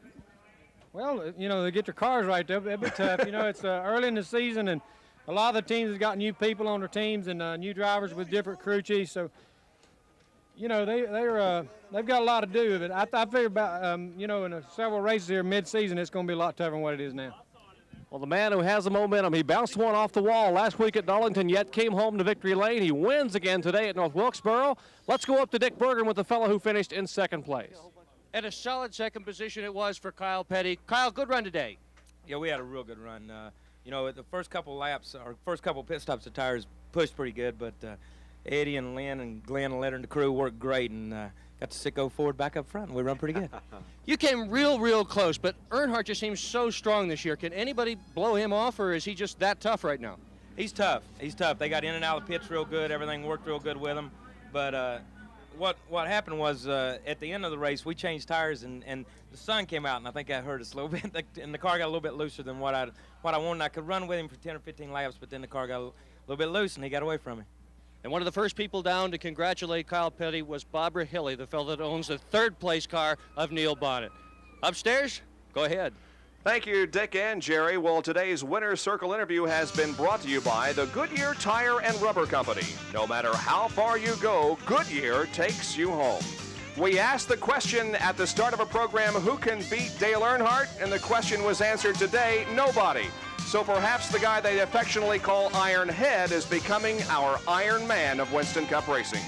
Well, you know, they get their cars right. They'll be tough. You know, it's early in the season, and a lot of the teams have got new people on their teams and new drivers with different crew chiefs. So, you know, they've got a lot to do with it. I figure about, you know, in several races here mid-season, it's going to be a lot tougher than what it is now. Well, the man who has the momentum, he bounced one off the wall last week at Darlington, yet came home to victory lane. He wins again today at North Wilkesboro. Let's go up to Dick Bergen with the fellow who finished in second place. And a solid second position it was for Kyle Petty. Kyle, good run today. Yeah, we had a real good run. You know, the first couple laps, or first couple pit stops, the tires pushed pretty good, but Eddie and Lynn and Glenn and Leonard and the crew worked great, and got to go forward back up front, and we run pretty good. You came real close, but Earnhardt just seems so strong this year. Can anybody blow him off, or is he just that tough right now? He's tough. He's tough. They got in and out of the pits real good. Everything worked real good with him. But what happened was at the end of the race, we changed tires, and the sun came out, and I think that hurt us a little bit. And the car got a little bit looser than what I wanted. I could run with him for 10 or 15 laps, but then the car got a little bit loose, and he got away from me. And one of the first people down to congratulate Kyle Petty was Barbara Hilly, the fellow that owns the third-place car of Neil Bonnet. Upstairs, go ahead. Thank you, Dick and Jerry. Well, today's Winner's Circle interview has been brought to you by the Goodyear Tire and Rubber Company. No matter how far you go, Goodyear takes you home. We asked the question at the start of a program, who can beat Dale Earnhardt? And the question was answered today, nobody. So perhaps the guy they affectionately call Iron Head is becoming our Iron Man of Winston Cup racing.